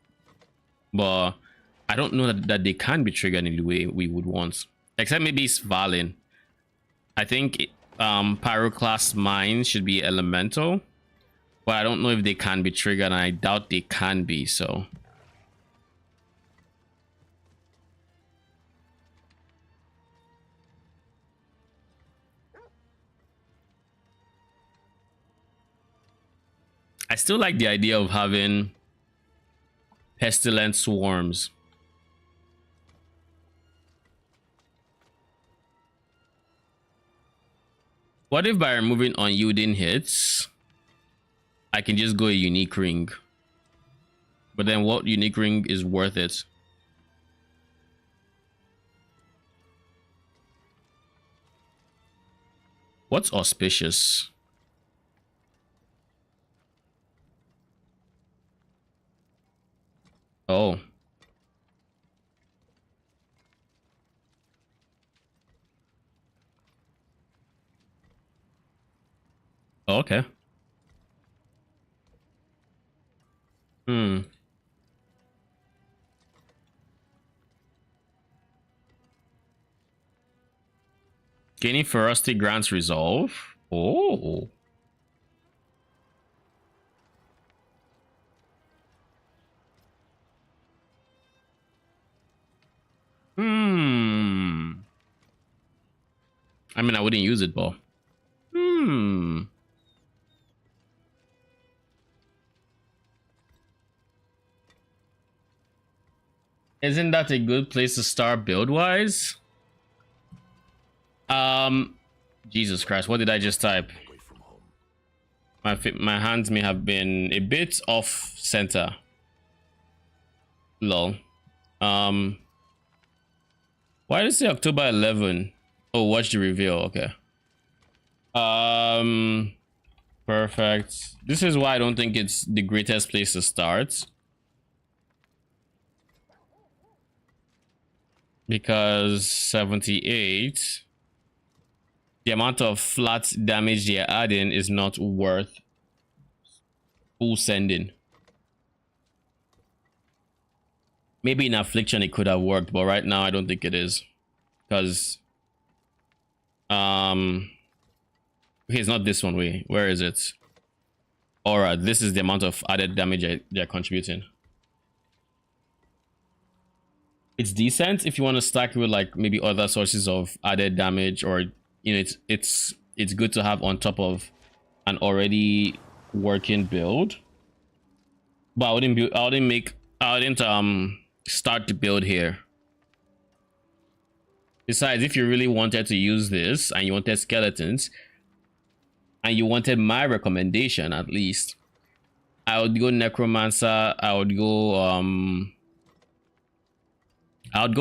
But I don't know that they can be triggered in the way we would want. Except maybe it's Valin. I think Pyroclast mines should be elemental. But I don't know if they can be triggered, and I doubt they can be, so. I still like the idea of having pestilent swarms. What if by removing unyielding hits, I can just go a unique ring? But then what unique ring is worth it? What's auspicious? Oh. Okay. Hmm. Gaining ferocity grants resolve. Oh. Hmm. I mean, I wouldn't use it, but. Hmm. Isn't that a good place to start build-wise? Jesus Christ, what did I just type? My hands may have been a bit off center. Lol. Why did it say October 11? Oh, watch the reveal. Okay. Perfect. This is why I don't think it's the greatest place to start. Because 78, the amount of flat damage they're adding is not worth full sending. Maybe in affliction it could have worked, but right now I don't think it is. Because okay, it's not this one. Way, where is it? All right, this is the amount of added damage they're contributing. It's decent if you want to stack with like maybe other sources of added damage, or you know, it's good to have on top of an already working build. But I wouldn't start the build here. Besides, if you really wanted to use this and you wanted skeletons and you wanted my recommendation, at least, I would go necromancer. I would go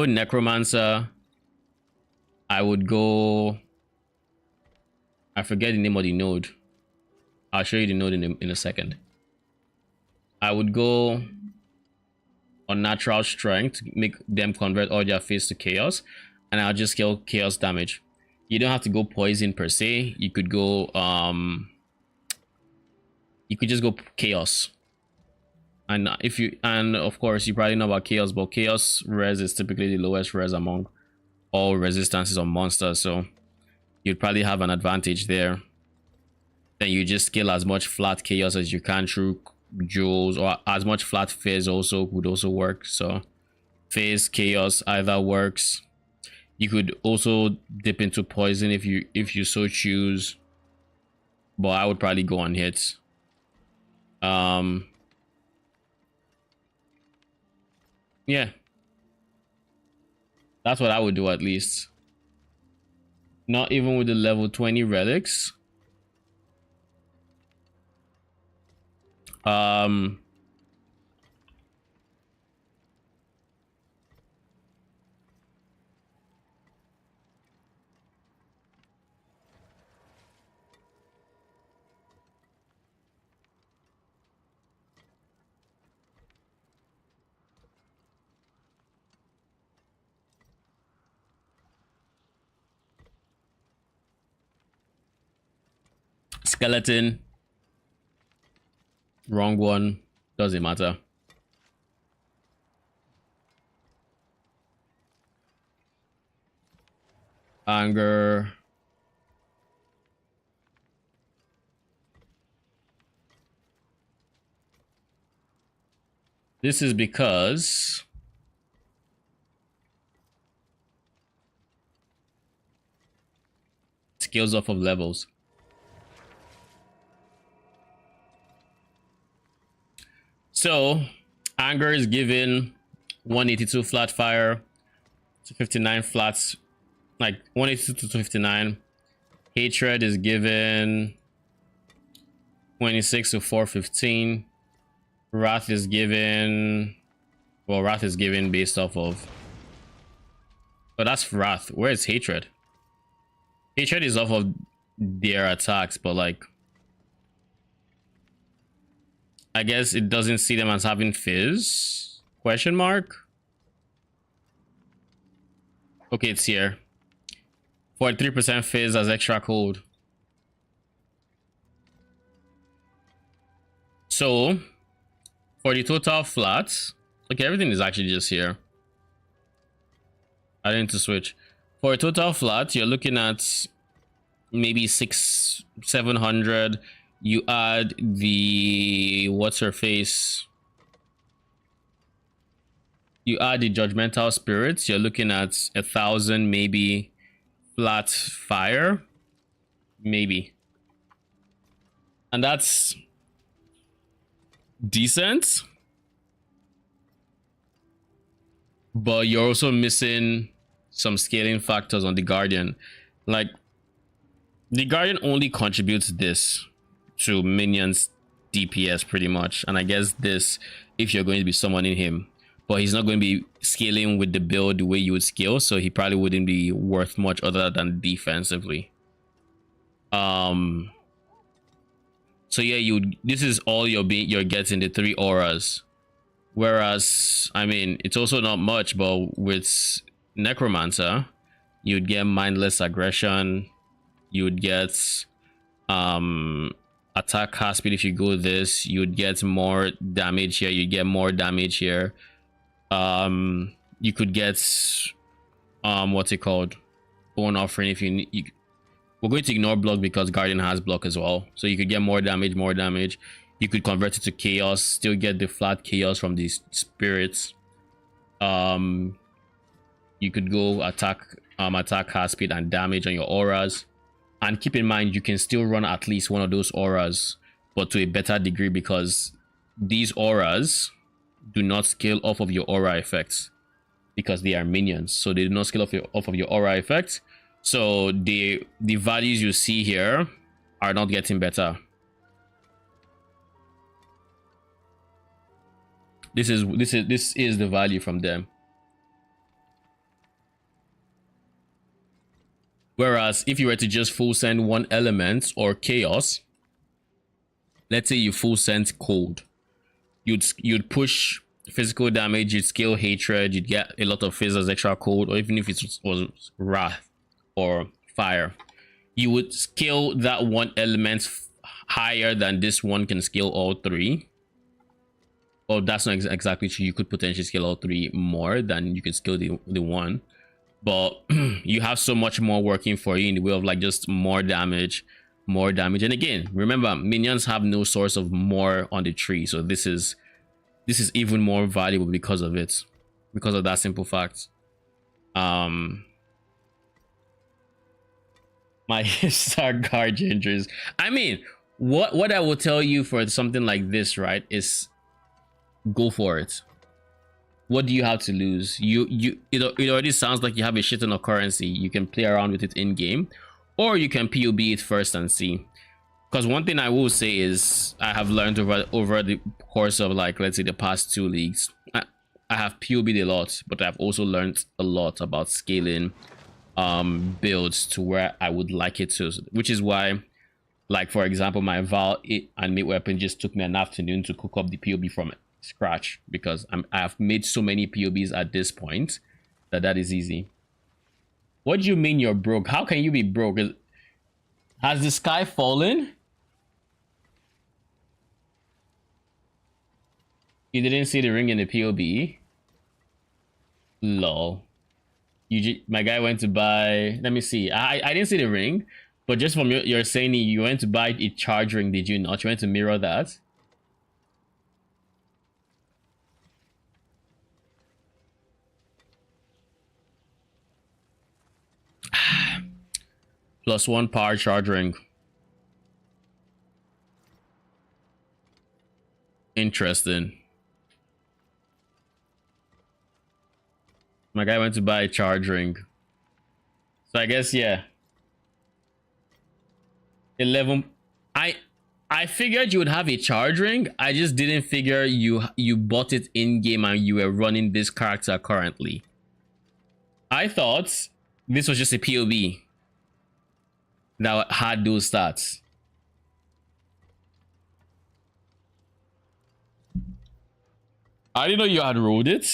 necromancer. I would go, I forget the name of the node. I'll show you the node in a second. I would go unnatural strength, make them convert all their face to chaos, and I'll just kill chaos damage. You don't have to go poison per se. You could go you could just go chaos. And of course you probably know about chaos, but chaos res is typically the lowest res among all resistances on monsters, so you'd probably have an advantage there. Then you just kill as much flat chaos as you can through jewels, or as much flat phase also would also work. So phase, chaos, either works. You could also dip into poison if you so choose, but I would probably go on hits. Yeah, that's what I would do, at least. Not even with the level 20 relics. Skeleton. Wrong one. Doesn't matter. Anger. This is because scales off of levels. So anger is given 182 flat fire to 59 flats, like 182 to 59. Hatred is given 26 to 415. Wrath is given. Well, Wrath is given based off of. But that's Wrath. Where is Hatred? Hatred is off of their attacks, but like, I guess it doesn't see them as having Fizz? Question mark? Okay, it's here. 43% Fizz as extra code. So, for the total flats, okay, everything is actually just here. I need to switch. For a total flat, you're looking at maybe 700. You add the what's her face? You add the judgmental spirits. You're looking at 1,000, maybe flat fire, maybe, and that's decent. But you're also missing some scaling factors on the Guardian. Like, the Guardian only contributes this to minions DPS pretty much, and I guess this if you're going to be summoning him, but he's not going to be scaling with the build the way you would scale, so he probably wouldn't be worth much other than defensively. So yeah, this is all you're getting, the 3 auras. Whereas, I mean, it's also not much, but with Necromancer, you'd get mindless aggression, you'd get attack cast speed. If you go this, you'd get more damage here, you get more damage here. You could get what's it called, Bone Offering. If you we're going to ignore block because Guardian has block as well, so you could get more damage. You could convert it to chaos, still get the flat chaos from these spirits. You could go attack cast speed and damage on your auras, and keep in mind you can still run at least one of those auras, but to a better degree, because these auras do not scale off of your aura effects because they are minions, so they do not scale off of your aura effects. So the values you see here are not getting better. This is the value from them. Whereas if you were to just full send one element or chaos, let's say you full send cold, you'd push physical damage, you'd scale hatred, you'd get a lot of fizz as extra cold, or even if it was wrath or fire, you would scale that one element higher than this one can scale all 3. Well, that's not exactly true. You could potentially scale all 3 more than you can scale the one, but you have so much more working for you in the way of like just more damage. And again, remember, minions have no source of more on the tree, so this is even more valuable because of it, because of that simple fact. My star guard gingers. I mean, what I will tell you for something like this, right, is go for it. What do you have to lose? It already sounds like you have a shit ton of currency. You can play around with it in game, or you can POB it first and see. Because one thing I will say is I have learned over the course of, like, let's say the past 2 leagues, I have POB'd a lot, but I've also learned a lot about scaling builds to where I would like it to, which is why, like, for example, my Val and mid weapon just took me an afternoon to cook up the POB from scratch, because I have made so many POBs at this point that is easy. What do you mean you're broke? How can you be broke? Has the sky fallen? You didn't see the ring in the POB? Lol. My guy went to buy, let me see, I didn't see the ring, but just from you're saying you went to buy a charge ring, did you not? You went to mirror that? +1 power charge ring. Interesting. My guy went to buy a charge ring. So I guess, yeah. 11. I figured you would have a charge ring. I just didn't figure you bought it in game and you were running this character currently. I thought this was just a POB that had those stats. I didn't know you had rolled it.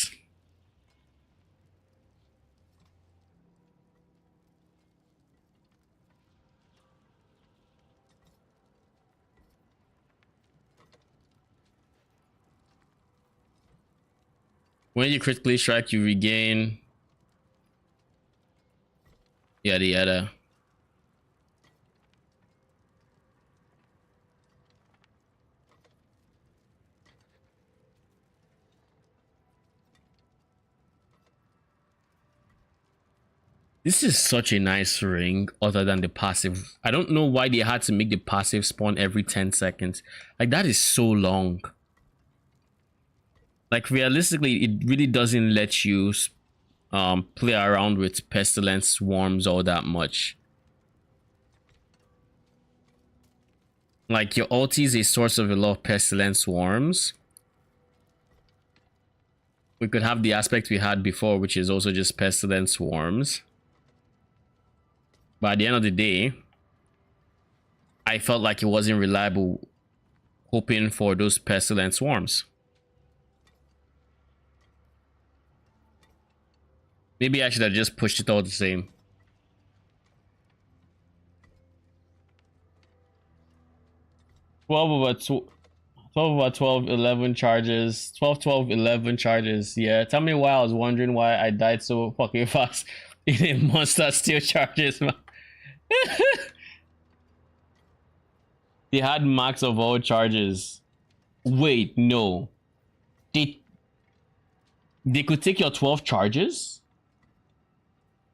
When you critically strike, you regain yada yada. This is such a nice ring other than the passive. I don't know why they had to make the passive spawn every 10 seconds. Like, that is so long. Like, realistically, it really doesn't let you play around with pestilence swarms all that much. Like, your ulti is a source of a lot of pestilence swarms. We could have the aspect we had before, which is also just pestilence swarms. But at the end of the day, I felt like it wasn't reliable hoping for those pestilence swarms. Maybe I should have just pushed it all the same. Twelve over 12, 11 charges. 12, 12, 11 charges. Yeah, tell me why I was wondering why I died so fucking fast in a monster steal charges, man. They had max of all charges. Wait, no. They could take your 12 charges?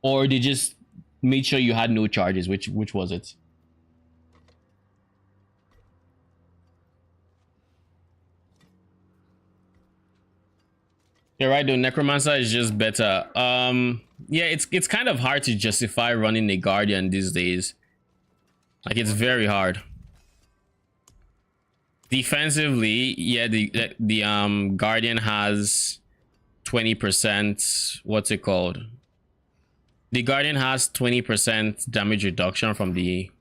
Or they just made sure you had no charges? Which was it? You're right though, Necromancer is just better. Yeah, it's kind of hard to justify running a Guardian these days. Like, it's very hard. Defensively, yeah, the Guardian has 20%, what's it called? The Guardian has 20% damage reduction from the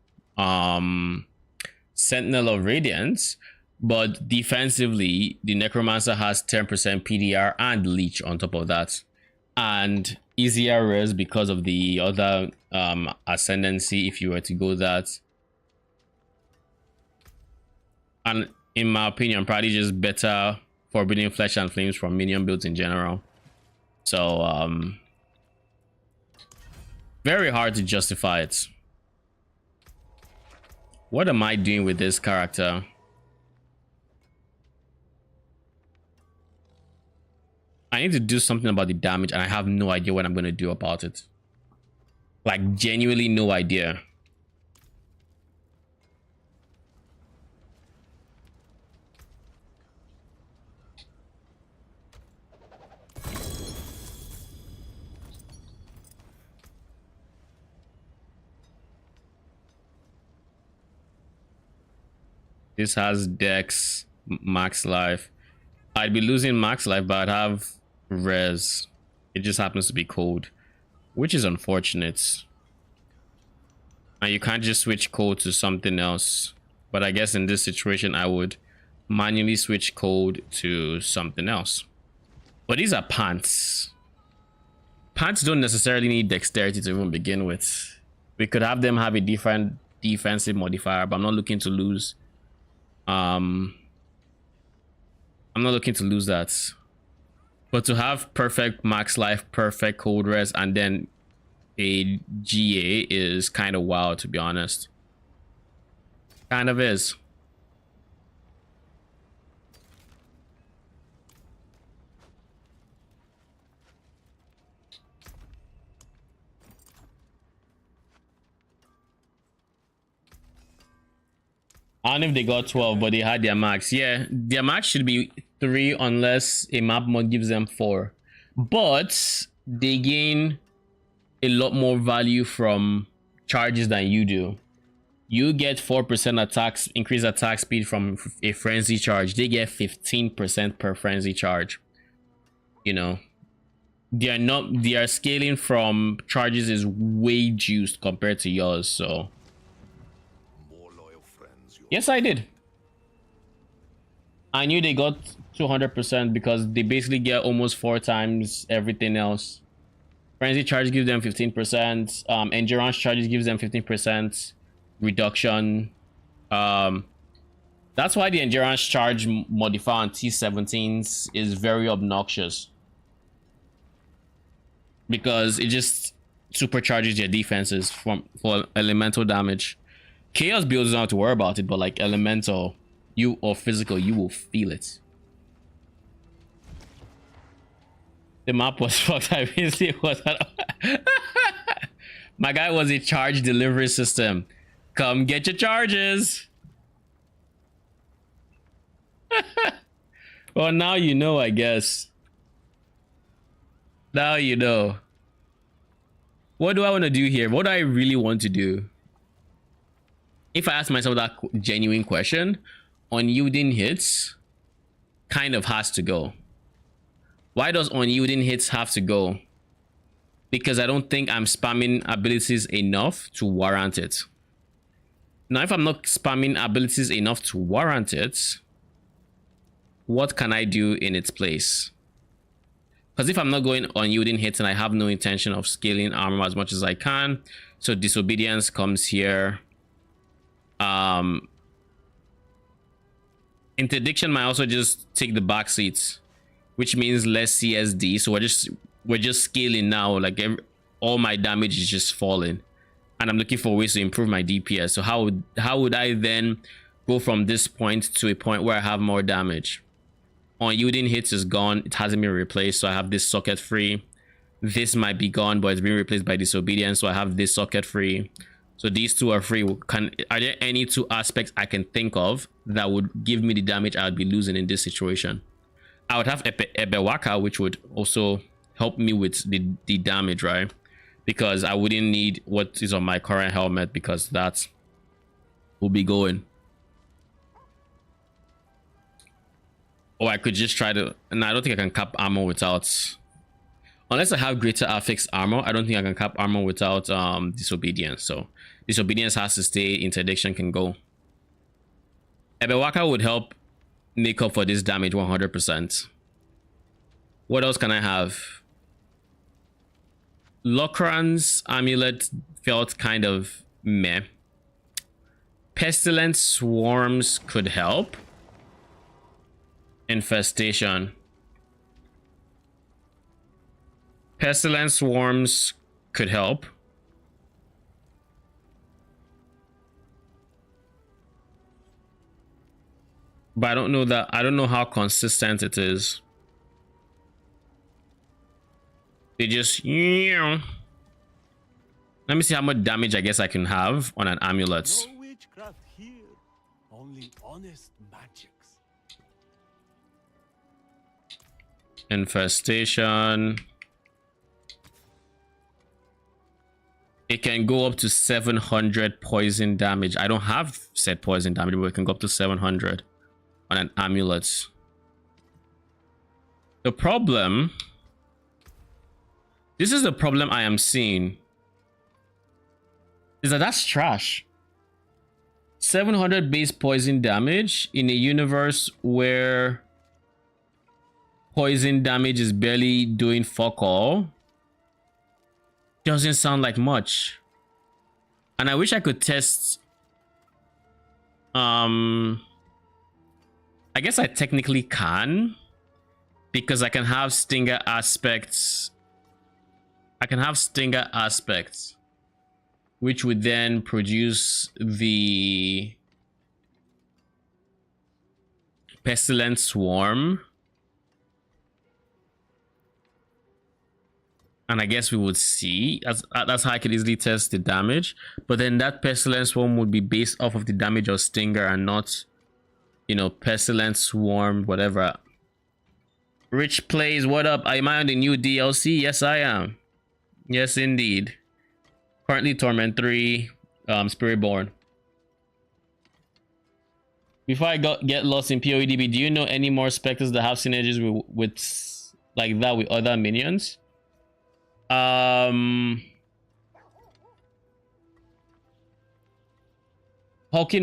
Sentinel of Radiance, but defensively, the Necromancer has 10% PDR and Leech on top of that. And easier res because of the other ascendancy if you were to go that. And in my opinion, probably just better Forbidden Flesh and Flames from minion builds in general. So very hard to justify it. What am I doing with this character? I need to do something about the damage and I have no idea what I'm going to do about it. Like, genuinely no idea. This has Dex, max life. I'd be losing max life, but I'd have res. It just happens to be cold, which is unfortunate. And you can't just switch code to something else. But I guess in this situation, I would manually switch code to something else. But these are pants. Pants don't necessarily need dexterity to even begin with. We could have them have a different defensive modifier, but I'm not looking to lose. I'm not looking to lose that. But to have perfect max life, perfect cold res, and then a GA is kind of wild, to be honest. Kind of is. I don't know if they got 12, but they had their max. Yeah, their max should be 3 unless a map mod gives them 4. But they gain a lot more value from charges than you do. You get 4% attacks, increased attack speed from a frenzy charge. They get 15% per frenzy charge. You know, their scaling from charges is way juiced compared to yours. So More loyal friends. yes, I did. I knew they got 200% because they basically get almost 4 times everything else. Frenzy charge gives them 15%. Endurance charges gives them 15% reduction. That's why the endurance charge modifier on T17s is very obnoxious, because it just supercharges your defenses for elemental damage. Chaos builds don't have to worry about it, but like elemental, you or physical, you will feel it. The map was fucked. I really was. My guy was a charge delivery system. Come get your charges. Well, now you know, I guess. Now you know. What do I want to do here? What do I really want to do? If I ask myself that genuine question, unyielding hits kind of has to go. Why does unyielding hits have to go? Because I don't think I'm spamming abilities enough to warrant it. Now, if I'm not spamming abilities enough to warrant it, what can I do in its place? Because if I'm not going unyielding hits and I have no intention of scaling armor as much as I can, so disobedience comes here. Interdiction might also just take the back seats, which means less CSD. So we're just scaling now. Like all my damage is just falling, and I'm looking for ways to improve my DPS. So how would I then go from this point to a point where I have more damage? Unyielding hits is gone. It hasn't been replaced, so I have this socket free. This might be gone, but it's been replaced by disobedience, so I have this socket free. So these two are free. Are there any 2 aspects I can think of that would give me the damage I would be losing in this situation? I would have Ebewaka, which would also help me with the damage, right? Because I wouldn't need what is on my current helmet, because that will be going. Or I could just try to... And I don't think I can cap armor without... Unless I have greater affix armor, I don't think I can cap armor without disobedience. So disobedience has to stay, interdiction can go. Ebewaka would help make up for this damage 100%. What else can I have? Lokran's amulet felt kind of meh. Pestilent swarms could help. Infestation. Pestilent swarms could help. But I don't know how consistent it is. They just, let me see how much damage I guess I can have on an amulet. No witchcraft here, only honest magics. Infestation. It can go up to 700 poison damage. I don't have set poison damage, but it can go up to 700 on an amulet. The problem... This is the problem I am seeing. Is that's trash. 700 base poison damage in a universe where poison damage is barely doing fuck all. Doesn't sound like much. And I wish I could test... I guess I technically can. Because I can have stinger aspects... I can have stinger aspects, which would then produce the pestilent swarm. And I guess we would see. That's how I could easily test the damage. But then that pestilent swarm would be based off of the damage of stinger and not, you know, pestilent swarm, whatever. Rich Plays, what up? Am I on the new DLC? Yes, I am. Yes, indeed. Currently Torment 3, Spiritborn. Before I get lost in PoEDB, do you know any more specters that have synergies with like that with other minions? Hawking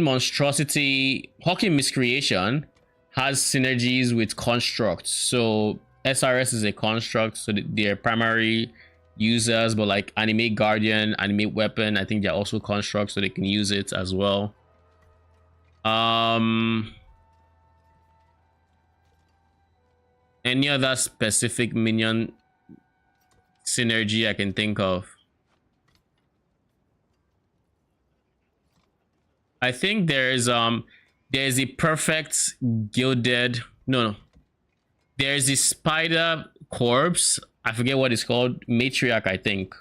Monstrosity, Hawking Miscreation has synergies with constructs. So SRS is a construct, so they're primary users, but like Animate Guardian, Animate Weapon, I think they're also constructs, so they can use it as well. Any other specific minion synergy I can think of? I think there's a perfect gilded there's a spider corpse, I forget what it's called, matriarch I think,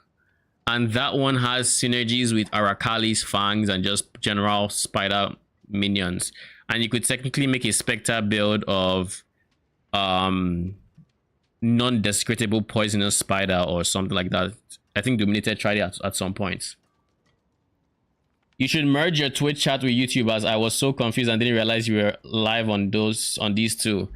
and that one has synergies with Arakali's fangs and just general spider minions, and you could technically make a spectre build of non-desecratable poisonous spider or something like that. I think Dominated tried it at some points. You should merge your Twitch chat with YouTube, as I was so confused and didn't realize you were live on these two.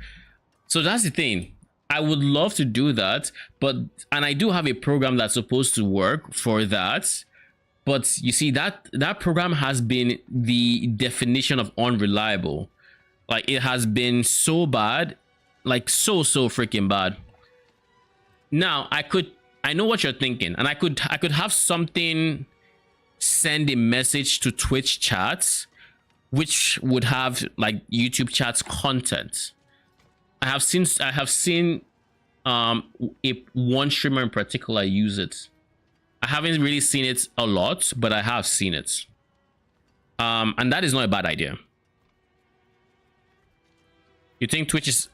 So that's the thing. I would love to do that, and I do have a program that's supposed to work for that. But you see, that program has been the definition of unreliable. Like, it has been so bad, like so freaking bad. Now I know what you're thinking, and I could have something send a message to Twitch chats, which would have like YouTube chats content. I have seen one streamer in particular use it. I haven't really seen it a lot, but I have seen it. And that is not a bad idea. You think Twitch is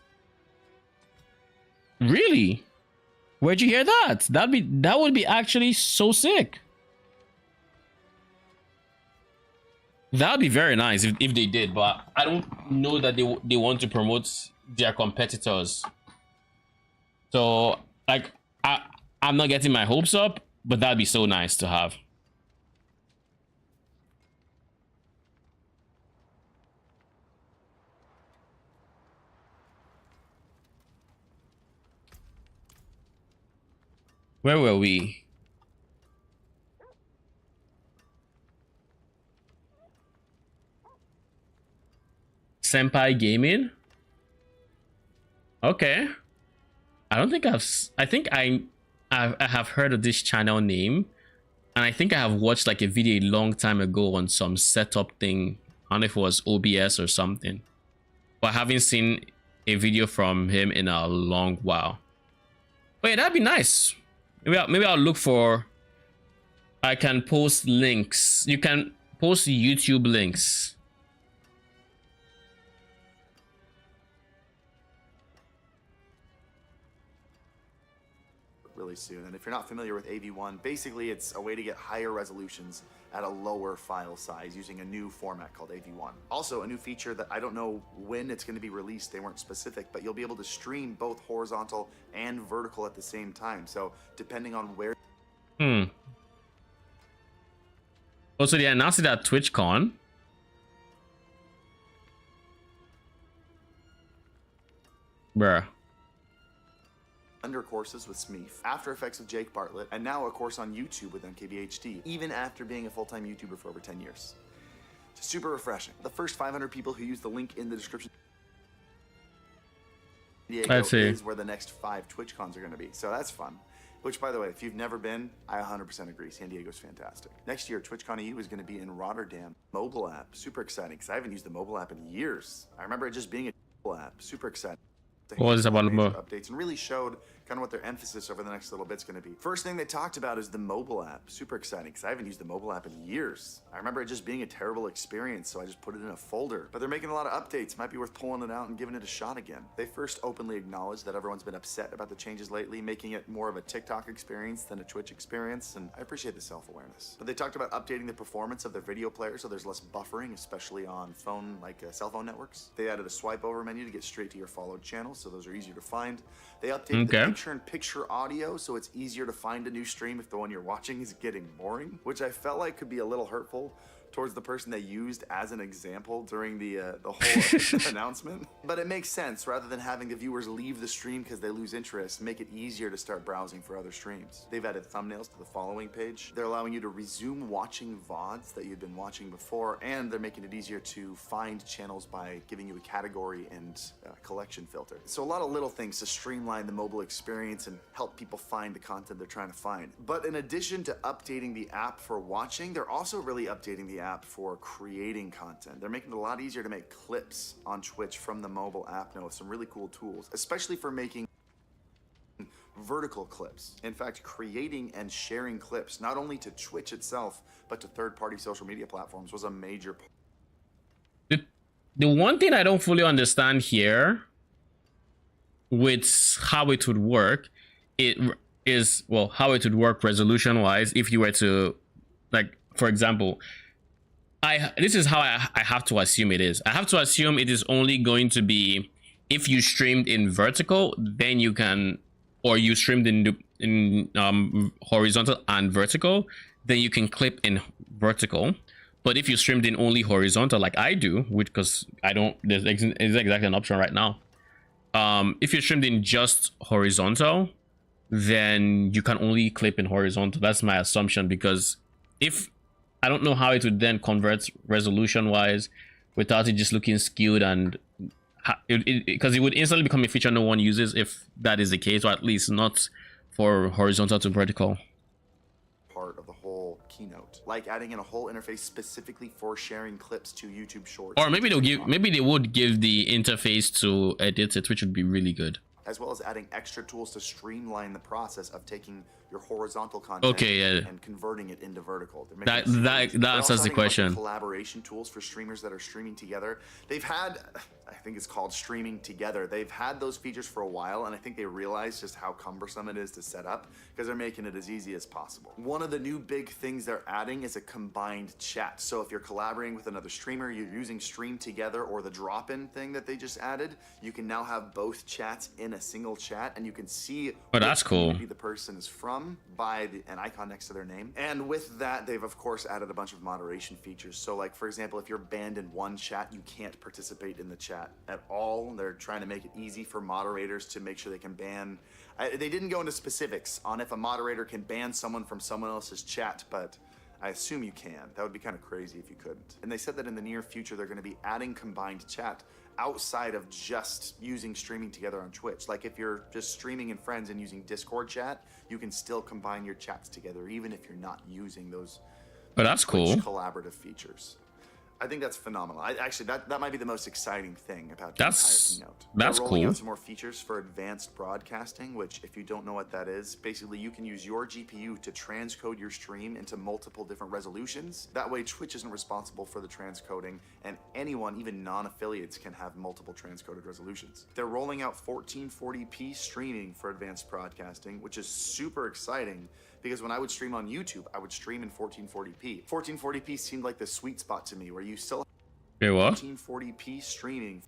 really? Where'd you hear that? That would be actually so sick. That would be very nice if they did, but I don't know that they want to promote their competitors. So like I'm not getting my hopes up, but that'd be so nice to have. Where were we? Senpai Gaming? Okay. I don't think I have heard of this channel name, and I think I have watched like a video a long time ago on some setup thing. I don't know if it was OBS or something, but I haven't seen a video from him in a long while. But yeah, that'd be nice. Maybe I'll look for. I can post links. You can post YouTube links. Really soon. And if you're not familiar with AV1, basically it's a way to get higher resolutions at a lower file size using a new format called AV1. Also, a new feature that I don't know when it's going to be released, they weren't specific, but you'll be able to stream both horizontal and vertical at the same time. So depending on where... Also, they announced it at TwitchCon. Bruh. Under courses with Smeef, After Effects with Jake Bartlett, and now a course on YouTube with MKBHD, even after being a full-time YouTuber for over 10 years. It's super refreshing. The first 500 people who use the link in the description is where the next 5 TwitchCons are going to be, so that's fun. Which, by the way, if you've never been, I 100% agree. San Diego's fantastic. Next year, TwitchCon EU is going to be in Rotterdam. Mobile app, super exciting, because I haven't used the mobile app in years. I remember it just being a mobile app, super exciting. What is about updates and really showed kind of what their emphasis over the next little bit's going to be. First thing they talked about is the mobile app. Super exciting because I haven't used the mobile app in years. I remember it just being a terrible experience, so I just put it in a folder. But they're making a lot of updates. Might be worth pulling it out and giving it a shot again. They first openly acknowledged that everyone's been upset about the changes lately, making it more of a TikTok experience than a Twitch experience, and I appreciate the self-awareness. But they talked about updating the performance of their video player so there's less buffering, especially on phone, like cell phone networks. They added a swipe over menu to get straight to your followed channels, so those are easier to find. They updated the turn picture audio so it's easier to find a new stream if the one you're watching is getting boring, which I felt like could be a little hurtful towards the person they used as an example during the whole announcement. But it makes sense. Rather than having the viewers leave the stream because they lose interest, make it easier to start browsing for other streams. They've added thumbnails to the following page. They're allowing you to resume watching VODs that you'd been watching before, and they're making it easier to find channels by giving you a category and collection filter. So a lot of little things to streamline the mobile experience and help people find the content they're trying to find. But in addition to updating the app for watching, they're also really updating the app for creating content. They're making it a lot easier to make clips on Twitch from the mobile app now with some really cool tools, especially for making vertical clips. In fact, creating and sharing clips, not only to Twitch itself, but to third-party social media platforms was a major part. The one thing I don't fully understand here with how it would work, how it would work resolution-wise if you were to, like, for example, this is how I have to assume it is. I have to assume it is only going to be if you streamed in vertical, then you can, or you streamed in horizontal and vertical, then you can clip in vertical. But if you streamed in only horizontal, like I do, which because I don't, there's exactly an option right now. If you streamed in just horizontal, then you can only clip in horizontal. That's my assumption, because if I don't know how it would then convert resolution wise without it just looking skewed, and because it would instantly become a feature no one uses if that is the case, or at least not for horizontal to vertical. Part of the whole keynote, like adding in a whole interface specifically for sharing clips to YouTube Shorts. Or maybe they would give the interface to edit it, which would be really good. As well as adding extra tools to streamline the process of taking your horizontal content and converting it into vertical. That answers the question. Collaboration tools for streamers that are streaming together. They've had, I think it's called streaming together. They've had those features for a while, and I think they realize just how cumbersome it is to set up because they're making it as easy as possible. One of the new big things they're adding is a combined chat. So if you're collaborating with another streamer, you're using Stream Together or the drop-in thing that they just added, you can now have both chats in a single chat, and you can see that's cool. The person is from by an icon next to their name. And with that, they've of course added a bunch of moderation features. So like, for example, if you're banned in one chat, you can't participate in the chat at all. They're trying to make it easy for moderators to make sure they can ban. They didn't go into specifics on if a moderator can ban someone from someone else's chat, but I assume you can. That would be kind of crazy if you couldn't. And they said that in the near future, they're going to be adding combined chat outside of just using streaming together on Twitch. Like if you're just streaming in friends and using Discord chat, you can still combine your chats together, even if you're not using those that's cool collaborative features. I think that's phenomenal. Actually, that might be the most exciting thing about the entire keynote. That's rolling cool. out some more features for advanced broadcasting, which, if you don't know what that is, basically you can use your GPU to transcode your stream into multiple different resolutions. That way, Twitch isn't responsible for the transcoding, and anyone, even non-affiliates, can have multiple transcoded resolutions. They're rolling out 1440p streaming for advanced broadcasting, which is super exciting. Because when I would stream on YouTube, I would stream in 1440p. 1440p seemed like the sweet spot to me, where you still have 1440p streaming.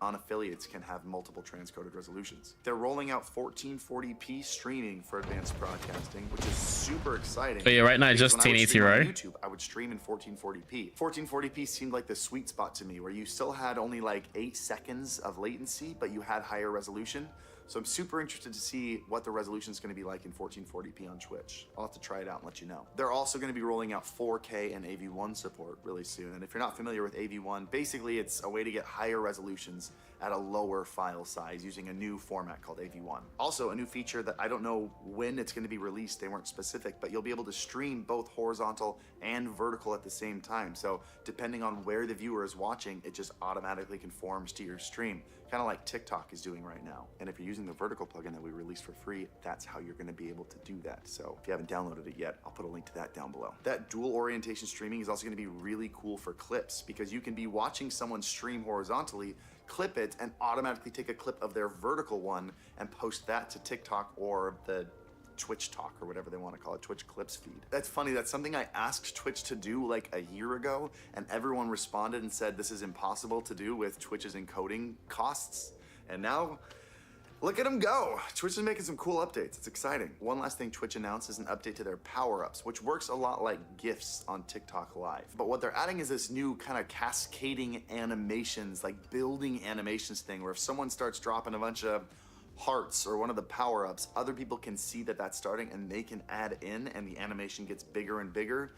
Non-affiliates can have multiple transcoded resolutions. They're rolling out 1440p streaming for advanced broadcasting, which is super exciting. So yeah, right now it's just 1080, right? YouTube, I would stream in 1440p. 1440p seemed like the sweet spot to me, where you still had only like 8 seconds of latency, but you had higher resolution. So I'm super interested to see what the resolution is going to be like in 1440p on Twitch. I'll have to try it out and let you know. They're also going to be rolling out 4K and AV1 support really soon. And if you're not familiar with AV1, basically it's a way to get higher resolutions at a lower file size using a new format called AV1. Also, a new feature that I don't know when it's going to be released, they weren't specific, but you'll be able to stream both horizontal and vertical at the same time. So depending on where the viewer is watching, it just automatically conforms to your stream. Kind of like TikTok is doing right now. And if you're using the vertical plugin that we released for free, that's how you're going to be able to do that. So if you haven't downloaded it yet, I'll put a link to that down below. That dual orientation streaming is also going to be really cool for clips, because you can be watching someone stream horizontally, clip it, and automatically take a clip of their vertical one and post that to TikTok or the Twitch Talk or whatever they want to call it, Twitch Clips feed. That's funny. That's something I asked Twitch to do like a year ago, and everyone responded and said this is impossible to do with Twitch's encoding costs. And now Look at them go. Twitch is making some cool updates. It's exciting. One last thing Twitch announced is an update to their power-ups, which works a lot like GIFs on TikTok Live. But what they're adding is this new kind of cascading animations, like building animations thing, where if someone starts dropping a bunch of hearts or one of the power-ups, other people can see that that's starting and they can add in and the animation gets bigger and bigger.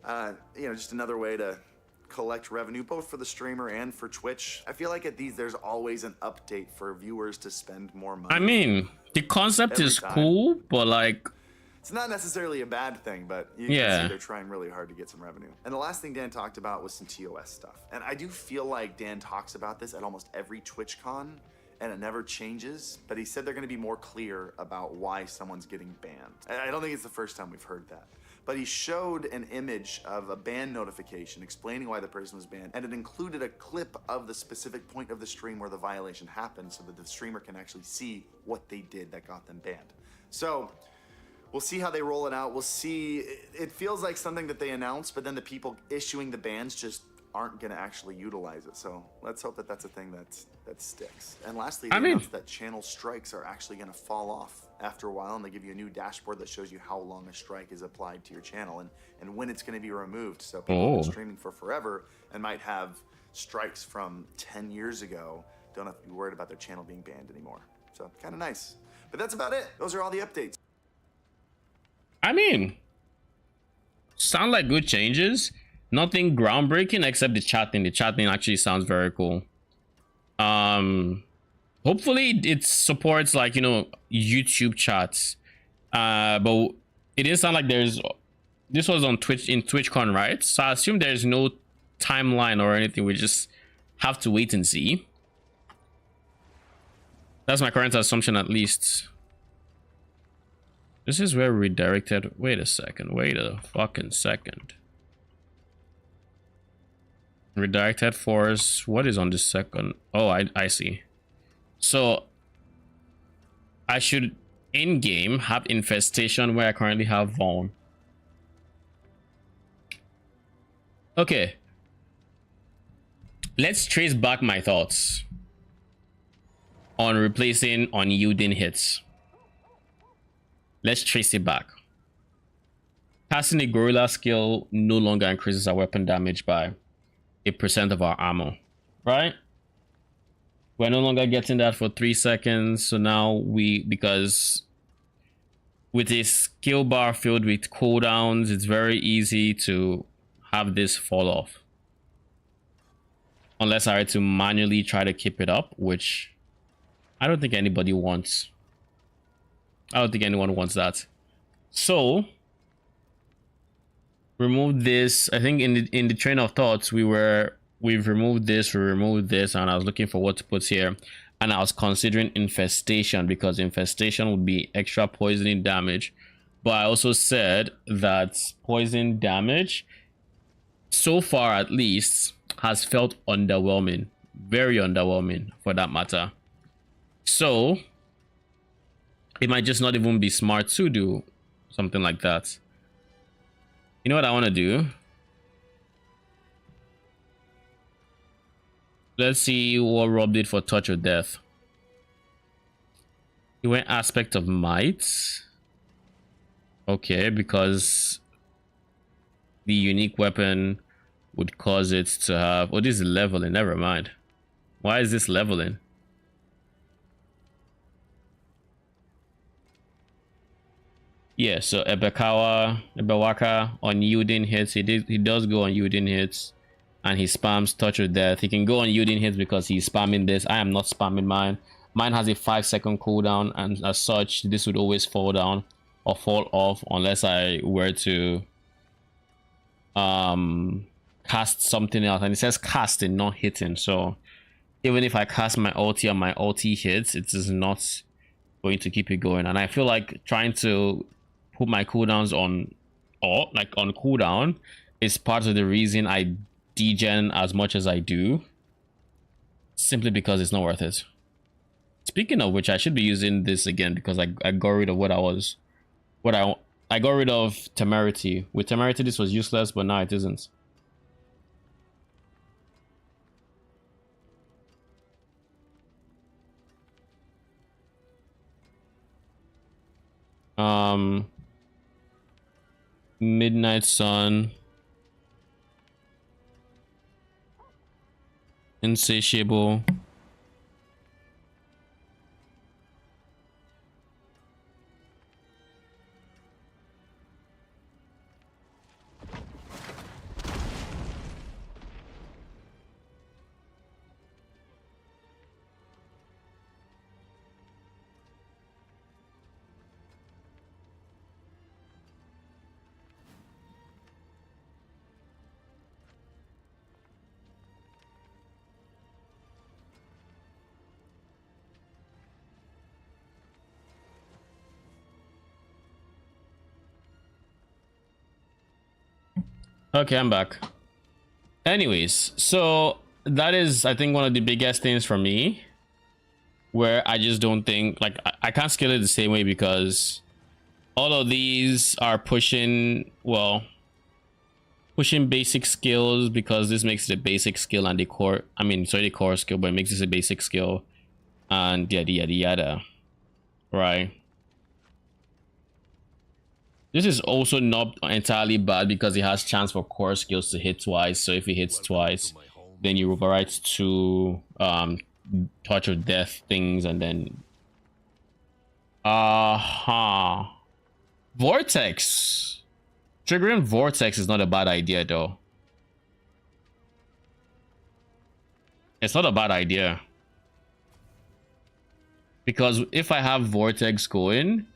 You know, just another way to collect revenue both for the streamer and for Twitch. I feel like at these there's always an update for viewers to spend more money. I mean, the concept Every is time. cool, but like, It's not necessarily a bad thing, but you Yeah. can see they're trying really hard to get some revenue. And the last thing Dan talked about was some TOS stuff. And I do feel like Dan talks about this at almost every TwitchCon, and it never changes, but he said they're gonna be more clear about why someone's getting banned. I don't think it's the first time we've heard that. But he showed an image of a ban notification explaining why the person was banned, and it included a clip of the specific point of the stream where the violation happened so that the streamer can actually see what they did that got them banned. So we'll see how they roll it out. We'll see. It feels like something that they announced, but then the people issuing the bans just aren't going to actually utilize it. So let's hope that that's a thing that sticks. And lastly, they announced that channel strikes are actually going to fall off after a while, and they give you a new dashboard that shows you how long a strike is applied to your channel and when it's going to be removed. So people who've been streaming for forever and might have strikes from 10 years ago don't have to be worried about their channel being banned anymore. So kind of nice. But that's about it. Those are all the updates. I mean, sound like good changes. Nothing groundbreaking except the chat thing. The chat thing actually sounds very cool. Hopefully it supports, like, you know, YouTube chats. But it didn't sound like there's. This was on Twitch, in TwitchCon, right? So I assume there's no timeline or anything. We just have to wait and see. That's my current assumption, at least. This is where we redirected. Wait a second. Wait a fucking second. Redirected force. What is on this second? Oh, I see. So I should in game have infestation where I currently have Vaughn. Okay. Let's trace back my thoughts on replacing unyielding hits. Let's trace it back. Casting a gorilla skill no longer increases our weapon damage by 8% of our ammo, right? We're no longer getting that for 3 seconds. So now because with a skill bar filled with cooldowns, it's very easy to have this fall off. Unless I were to manually try to keep it up, which I don't think anybody wants. I don't think anyone wants that. So remove this. I think in the train of thoughts we've removed this, and I was looking for what to put here, and I was considering infestation because infestation would be extra poisoning damage. But I also said that poison damage so far at least has felt underwhelming, very underwhelming for that matter. So it might just not even be smart to do something like that. You know what I want to do? Let's see what Rob did for Touch of Death. He went Aspect of Might. Okay, because the unique weapon would cause it to have... Oh, this is leveling. Never mind. Why is this leveling? Yeah, so Ebewaka unyielding hits. He does go unyielding hits, and he spams Touch of Death. He can go unyielding hits because he's spamming this. I am not spamming mine. Mine has a 5-second cooldown, and as such, this would always fall down or fall off unless I were to cast something else. And it says casting, not hitting. So even if I cast my ulti and my ulti hits, it is not going to keep it going. And I feel like trying to put my cooldowns on cooldown is part of the reason I degen as much as I do, simply because it's not worth it. Speaking of which, I should be using this again because I got rid of I got rid of Temerity. With Temerity this was useless, but now it isn't. Midnight Sun, Insatiable. Okay, I'm back. Anyways, so that is, I think, one of the biggest things for me, where I just don't think, like, I can't scale it the same way, because all of these are pushing, well, pushing basic skills, because this makes it a basic skill, and the core, I mean, sorry, the core skill, but it makes this a basic skill, and yada yada yada, right? This is also not entirely bad, because it has chance for core skills to hit twice. So if it hits twice, then you overwrite two touch of death things, and then Vortex. Triggering Vortex is not a bad idea, though. It's not a bad idea, because if I have Vortex going,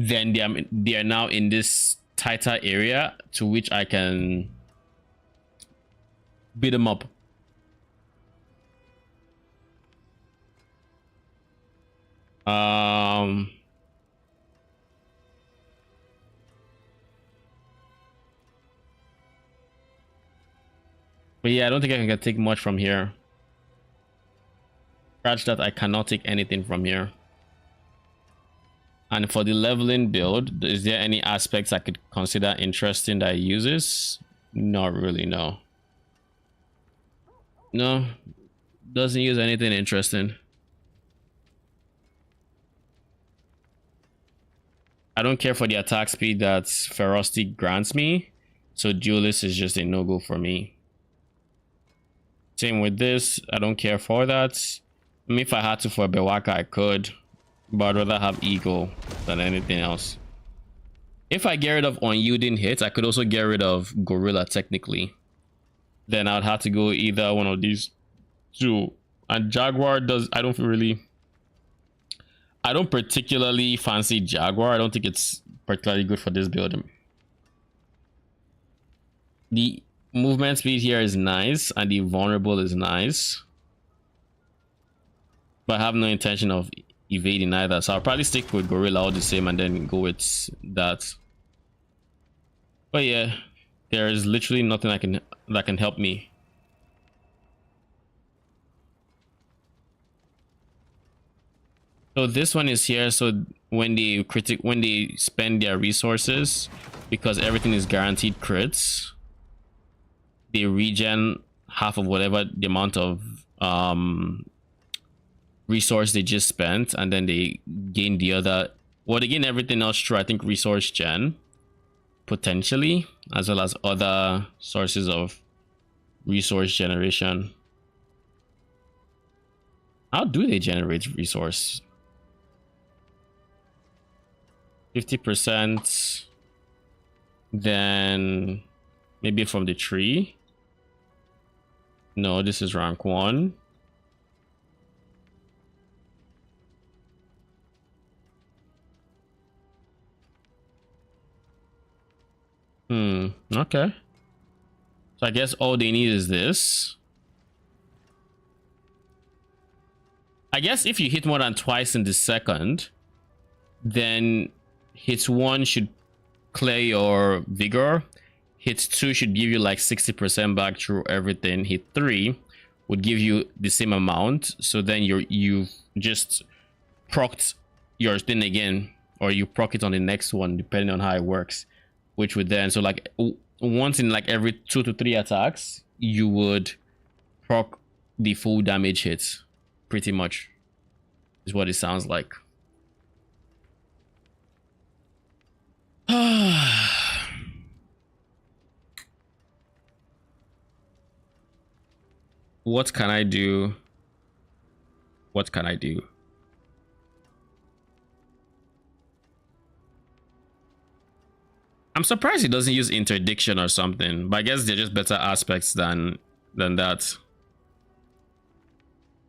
then they are now in this tighter area to which I can beat them up. But yeah, I don't think I can take much from here. Scratch that, I cannot take anything from here. And for the leveling build, is there any aspects I could consider interesting that it uses? Not really, no. No, doesn't use anything interesting. I don't care for the attack speed that Ferocity grants me, so Duelist is just a no-go for me. Same with this, I don't care for that. I mean, if I had to for Bewaka, I could, but I'd rather have Ego than anything else. If I get rid of unyielding hits, I could also get rid of Gorilla technically. Then I'd have to go either one of these two. And Jaguar does, I don't particularly fancy Jaguar. I don't think it's particularly good for this build. The movement speed here is nice, and the vulnerable is nice, but I have no intention of evading either, so I'll probably stick with Gorilla all the same and then go with that. But yeah, there is literally nothing that can help me. So this one is here, so when they spend their resources, because everything is guaranteed crits, they regen half of whatever the amount of resource they just spent, and then they gain the other, well, they gain everything else through, I think, resource gen potentially, as well as other sources of resource generation. How do they generate resource? 50%, then maybe from the tree. No, this is rank 1. Okay. So I guess all they need is this. I guess if you hit more than twice in the second, then hit 1 should clear your vigor. Hit 2 should give you like 60% back through everything. Hit 3 would give you the same amount. So then you've just procced your thing again, or you proc it on the next one, depending on how it works. Which would then, so like once in like every 2 to 3 attacks, you would proc the full damage hits, pretty much, is what it sounds like. What can I do? What can I do? I'm surprised he doesn't use interdiction or something, but I guess they're just better aspects than that.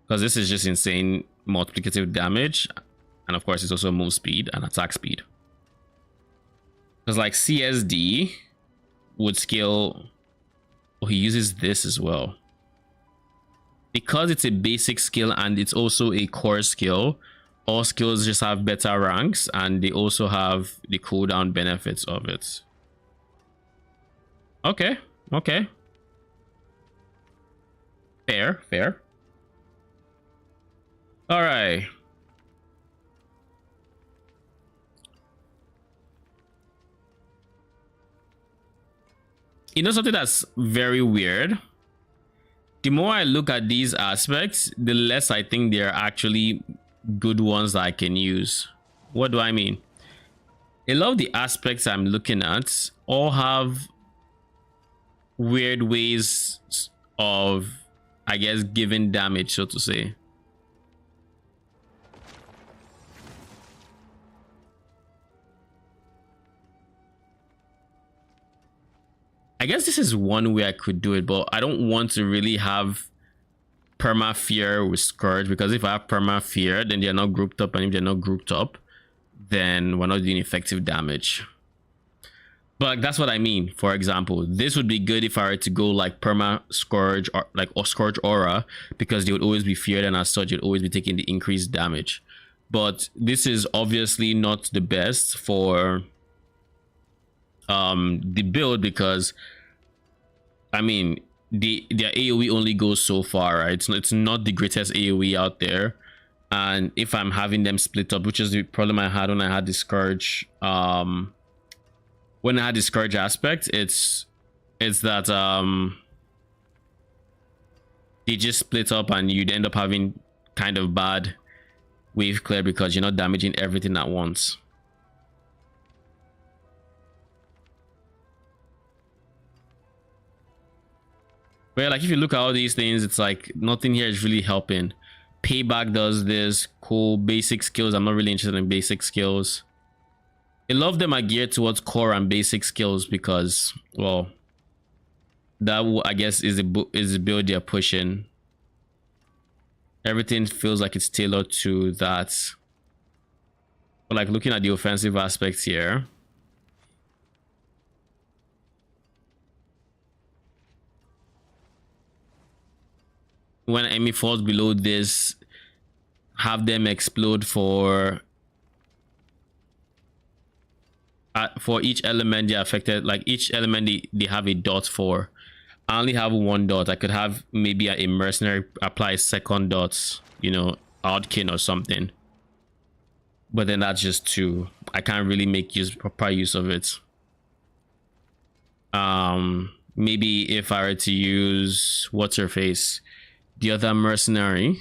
Because this is just insane multiplicative damage, and of course it's also move speed and attack speed. Because like CSD would scale. Oh, he uses this as well. Because it's a basic skill and it's also a core skill, all skills just have better ranks and they also have the cooldown benefits of it. Okay, okay. Fair, fair. All right. You know something that's very weird? The more I look at these aspects, the less I think they're actually good ones that I can use. What do I mean? A lot of the aspects I'm looking at all have weird ways of, I guess, giving damage, so to say. I guess this is one way I could do it, but I don't want to really have perma fear with Scourge, because if I have perma fear, then they're not grouped up, and if they're not grouped up, then we're not doing effective damage. But that's what I mean. For example, this would be good if I were to go like perma Scourge or like Scourge aura, because they would always be feared, and as such you'd always be taking the increased damage. But this is obviously not the best for the build, because I mean their AoE only goes so far, right? It's not the greatest AoE out there, and if I'm having them split up, which is the problem I had when I had the Scourge aspect, it's that they just split up and you'd end up having kind of bad wave clear because you're not damaging everything at once. But yeah, like if you look at all these things, it's like nothing here is really helping. Payback does this, cool. Basic skills, I'm not really interested in basic skills. A lot of them are geared towards core and basic skills because, well, that I guess is the build they're pushing. Everything feels like it's tailored to that. But like looking at the offensive aspects here, when enemy falls below this, have them explode for each element they affected. Like each element they have a dot for. I only have one dot. I could have maybe a mercenary apply second dots, you know, Oddkin or something, but then that's just two. I can't really make proper use of it. Maybe if I were to use what's her face, the other mercenary,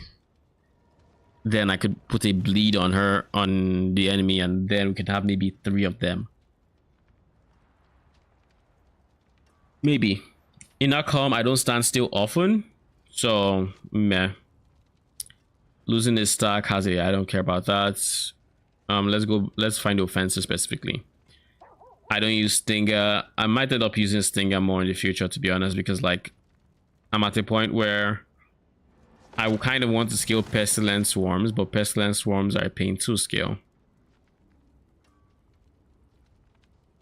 then I could put a bleed on her, on the enemy, and then we could have maybe 3 of them. Maybe. In our calm, I don't stand still often, so meh. Losing this stack has a, I don't care about that. Let's find the offensive specifically. I don't use Stinger. I might end up using Stinger more in the future, to be honest, because like I'm at a point where I kind of want to scale Pestilence Swarms, but Pestilence Swarms are a pain to scale.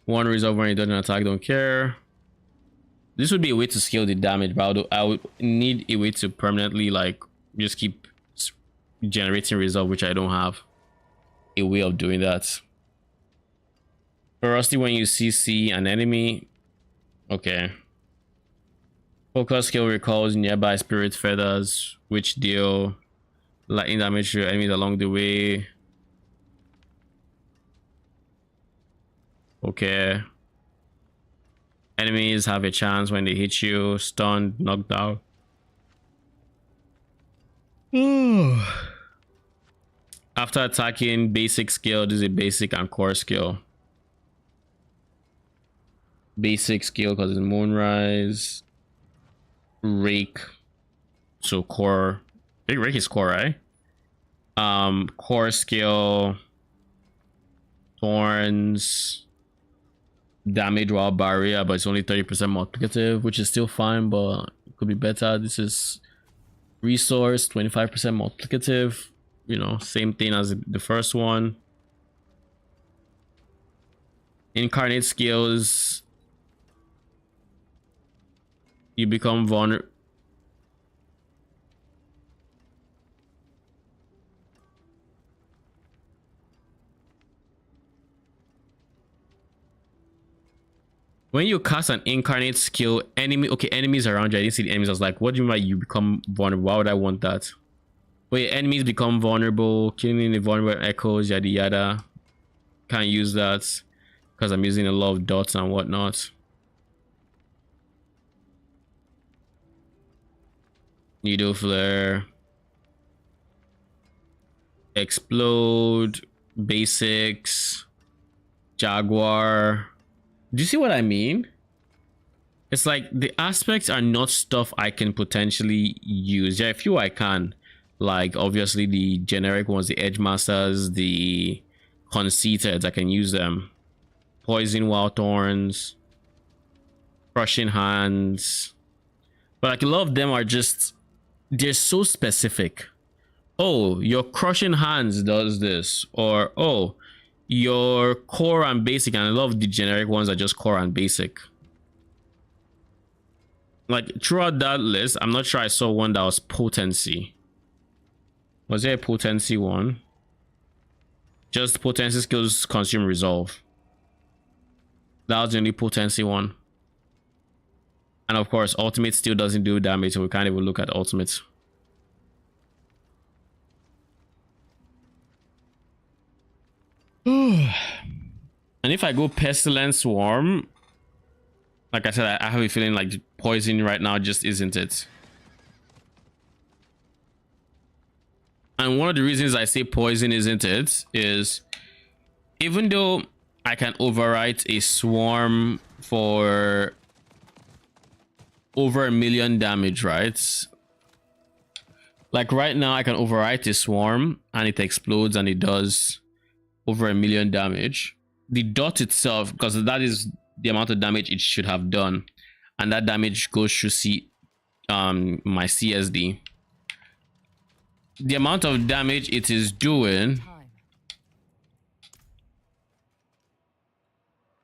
1 resolve when you don't attack, don't care. This would be a way to scale the damage, but I would need a way to permanently like just keep generating resolve, which I don't have a way of doing that. Ferocity when you CC an enemy. Okay. Focus skill recalls nearby spirit feathers, which deal lightning damage to enemies along the way. Okay. Enemies have a chance when they hit you, stunned, knocked out. After attacking, basic skill. This is a basic and core skill. Basic skill because it's Moonrise. Rake. So core. Big Rake is core, right? Core skill. Thorns. Damage while barrier, but it's only 30% multiplicative, which is still fine, but it could be better. This is resource, 25% multiplicative. You know, same thing as the first one. Incarnate skills. You become vulnerable. When you cast an incarnate skill, enemies around you. I didn't see the enemies. I was like, what do you mean by you become vulnerable? Why would I want that? Wait, enemies become vulnerable, killing the vulnerable echoes, yada yada. Can't use that because I'm using a lot of dots and whatnot. Needle flare. Explode. Basics. Jaguar. Do you see what I mean? It's like the aspects are not stuff I can potentially use. There are a few I can. Like obviously the generic ones, the Edge Masters, the Conceited, I can use them. Poison Wild Thorns. Crushing Hands. But like a lot of them are just, they're so specific. Oh, your Crushing Hands does this. Or, oh, your core and basic, and I love the generic ones are just core and basic. Like throughout that list, I'm not sure I saw one that was potency. Was there a potency one? Just potency skills consume resolve. That was the only potency one. And of course, ultimate still doesn't do damage, so we can't even look at ultimate. And if I go Pestilence Swarm, like I said, I have a feeling like poison right now just isn't it. And one of the reasons I say poison isn't it is even though I can overwrite a swarm for over 1 million damage, right? Like right now I can overwrite a swarm and it explodes and it does over 1 million damage. The dot itself, because that is the amount of damage it should have done, and that damage goes through my CSD. The amount of damage it is doing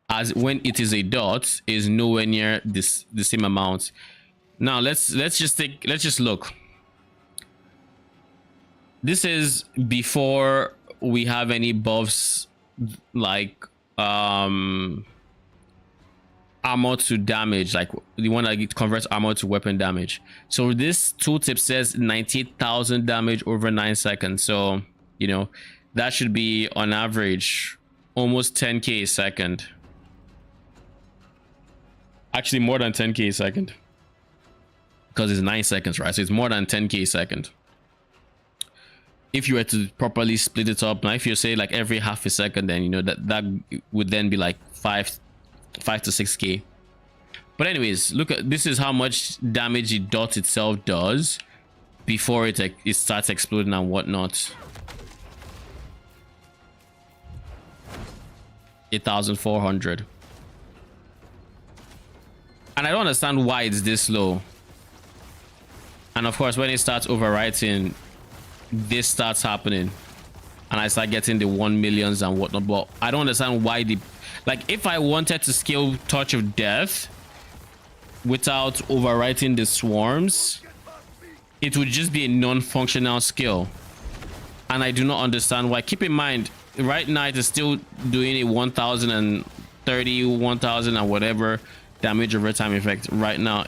as when it is a dot is nowhere near the same amount. Now let's just look. This is before we have any buffs like armor to damage, like the one that converts armor to weapon damage. So this tooltip says 98,000 damage over 9 seconds. So you know that should be on average almost 10k a second. Actually more than 10k a second, because it's 9 seconds, right? So it's more than 10k a second. If you were to properly split it up, now if you say like every half a second, then you know that would then be like 5 to 6k. But anyways, look at this is how much damage the dot itself does before it starts exploding and whatnot. 8,400. And I don't understand why it's this low. And of course when it starts overwriting, this starts happening and I start getting the 1 millions and whatnot. But I don't understand why like if I wanted to scale Touch of Death without overwriting the swarms, it would just be a non-functional skill, and I do not understand why. Keep in mind right now it is still doing a 1030 1000 and whatever damage over time effect right now,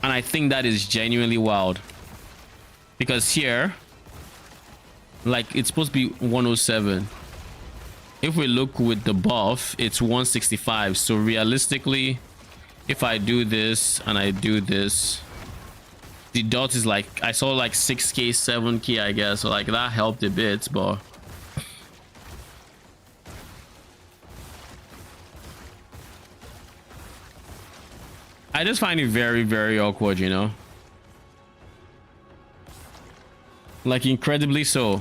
and I think that is genuinely wild. Because here, like it's supposed to be 107. If we look with the buff, it's 165. So realistically, if I do this and I do this, the dot is like, I saw like 6k, 7k, I guess. So like that helped a bit, but I just find it very, very awkward, you know? Like incredibly so.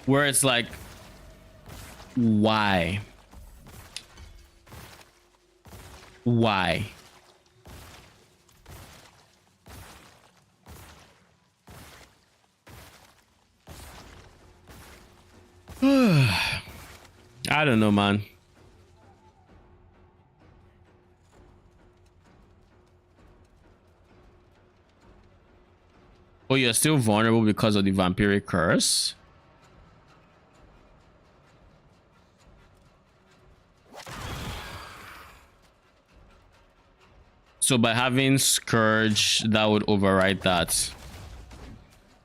Where it's like, why? Why? I don't know, man. Oh, you're still vulnerable because of the vampiric curse? So by having Scourge, that would override that.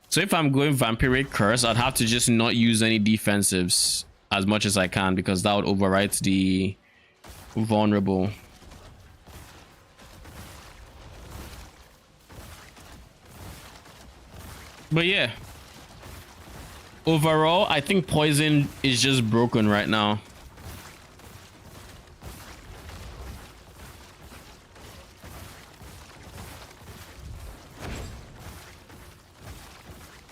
So if I'm going vampiric curse, I'd have to just not use any defensives as much as I can, because that would overwrite the vulnerable. But yeah, overall, I think poison is just broken right now.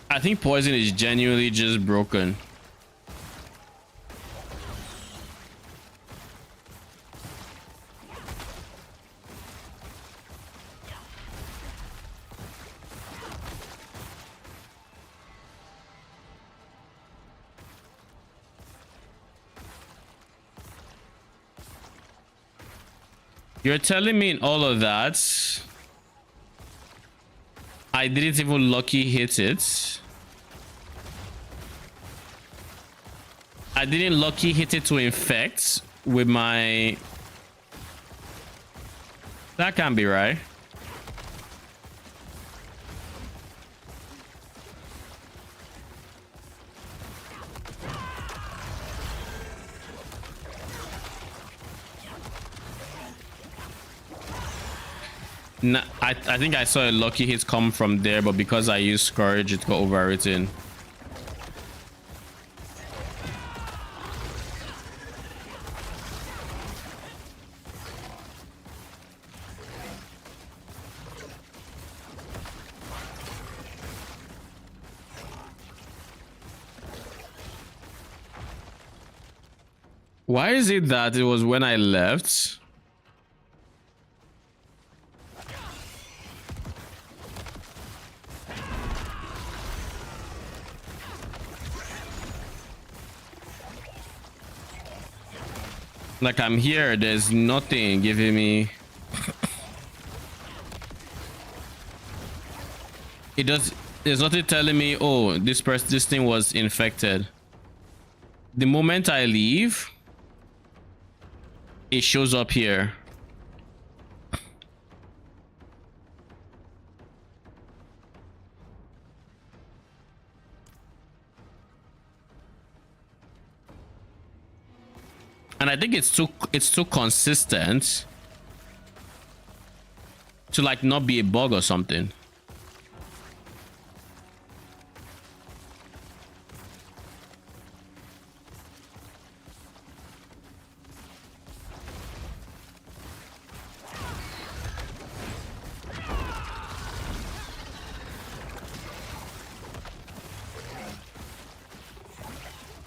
I think poison is genuinely just broken. You're telling me in all of that, I didn't even lucky hit it? I didn't lucky hit it to infect with my... That can't be right. No, I think I saw a lucky hit come from there, but because I used Scourge, it got overwritten. Why is it that it was when I left? Like I'm here, there's nothing giving me... It does... There's nothing telling me, oh, this thing was infected. The moment I leave, it shows up here. And I think it's too consistent to like not be a bug or something.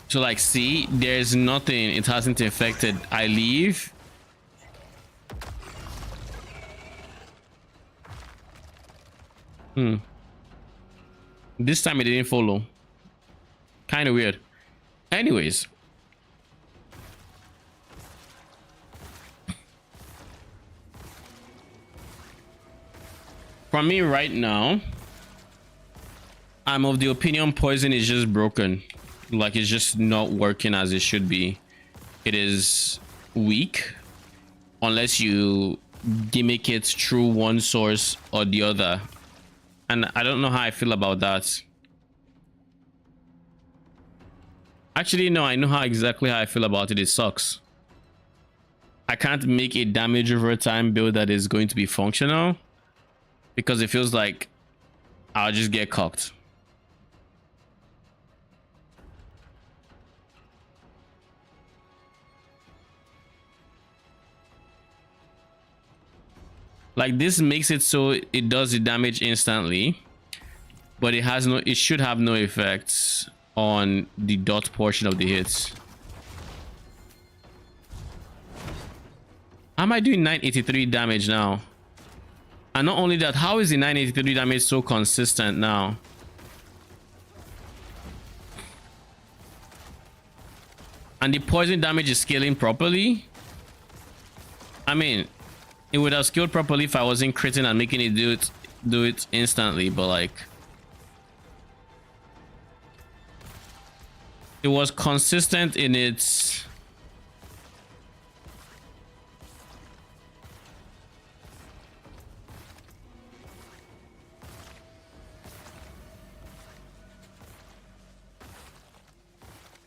So like, see, there's nothing, it hasn't infected. I leave. This time it didn't follow. Kind of weird. Anyways. For me right now, I'm of the opinion poison is just broken. Like it's just not working as it should be. It is weak unless you gimmick it through one source or the other, and I don't know how I feel about that. Actually, no, I know exactly how I feel about it. It sucks. I can't make a damage over time build that is going to be functional because it feels like I'll just get cocked. Like this makes it so it does the damage instantly, but it should have no effects on the dot portion of the hits. How am I doing 983 damage now? And not only that, how is the 983 damage so consistent now? And the poison damage is scaling properly? I mean, it would have scaled properly if I wasn't critting and making it do it instantly, but like it was consistent in its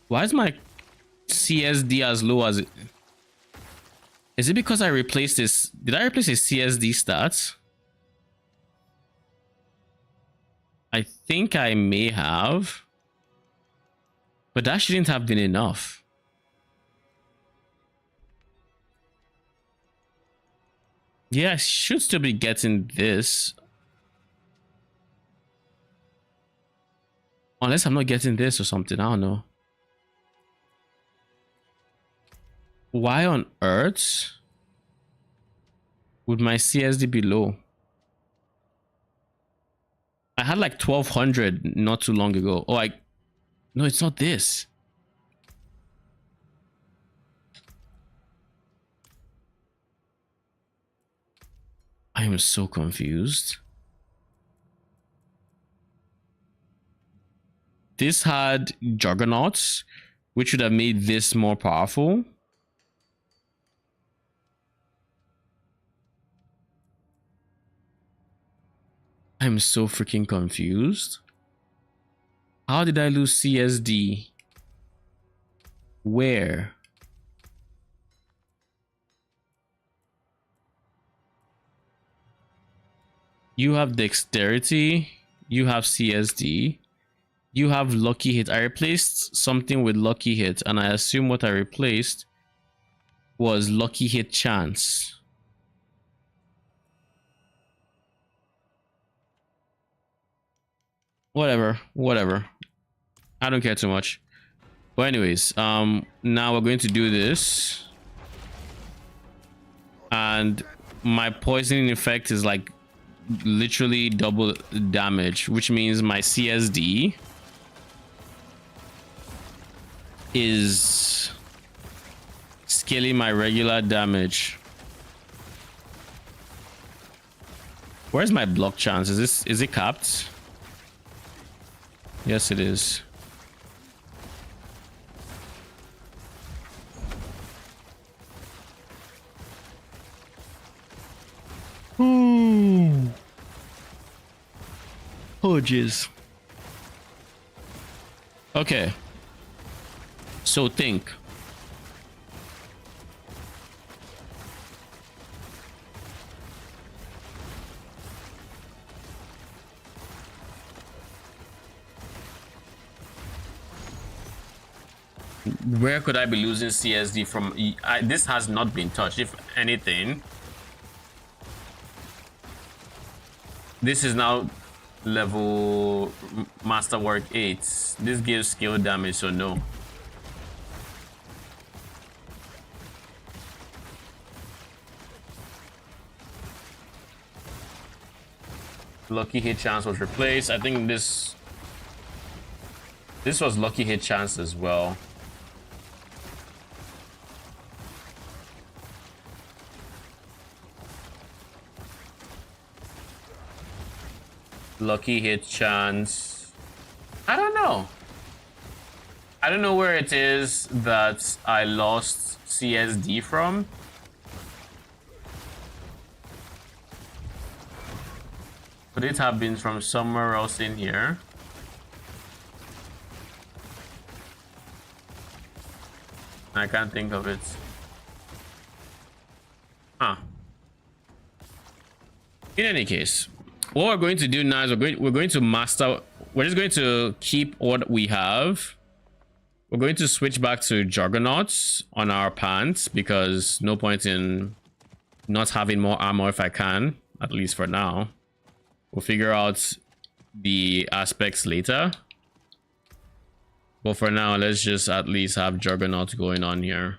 why is my CSD as low as it? Is it because I replaced this? Did I replace his CSD stats? I think I may have. But that shouldn't have been enough. Yeah, I should still be getting this. Unless I'm not getting this or something, I don't know. Why on earth would my CSD be low? I had like 1200 not too long ago. Oh, no, it's not this. I am so confused. This had Juggernauts, which would have made this more powerful. I'm so freaking confused. How did I lose CSD? Where? You have dexterity. You have CSD. You have lucky hit. I replaced something with lucky hit, and I assume what I replaced was lucky hit chance. Whatever. I don't care too much. But anyways, now we're going to do this. And my poisoning effect is like literally double damage, which means my CSD is scaling my regular damage. Where's my block chance? Is it capped? Yes, it is. Ooh. Oh, jeez. Okay. So think. Where could I be losing CSD from? This has not been touched. If anything, this is now level Masterwork 8. This gives skill damage, so no. Lucky hit chance was replaced. I think this was lucky hit chance as well. Lucky hit chance. I don't know. I don't know where it is that I lost CSD from. Could it have been from somewhere else in here? I can't think of it. Huh. In any case, what we're going to do now is we're going to master. We're just going to keep what we have. We're going to switch back to Juggernauts on our pants because no point in not having more armor if I can, at least for now. We'll figure out the aspects later. But for now, let's just at least have Juggernaut going on here.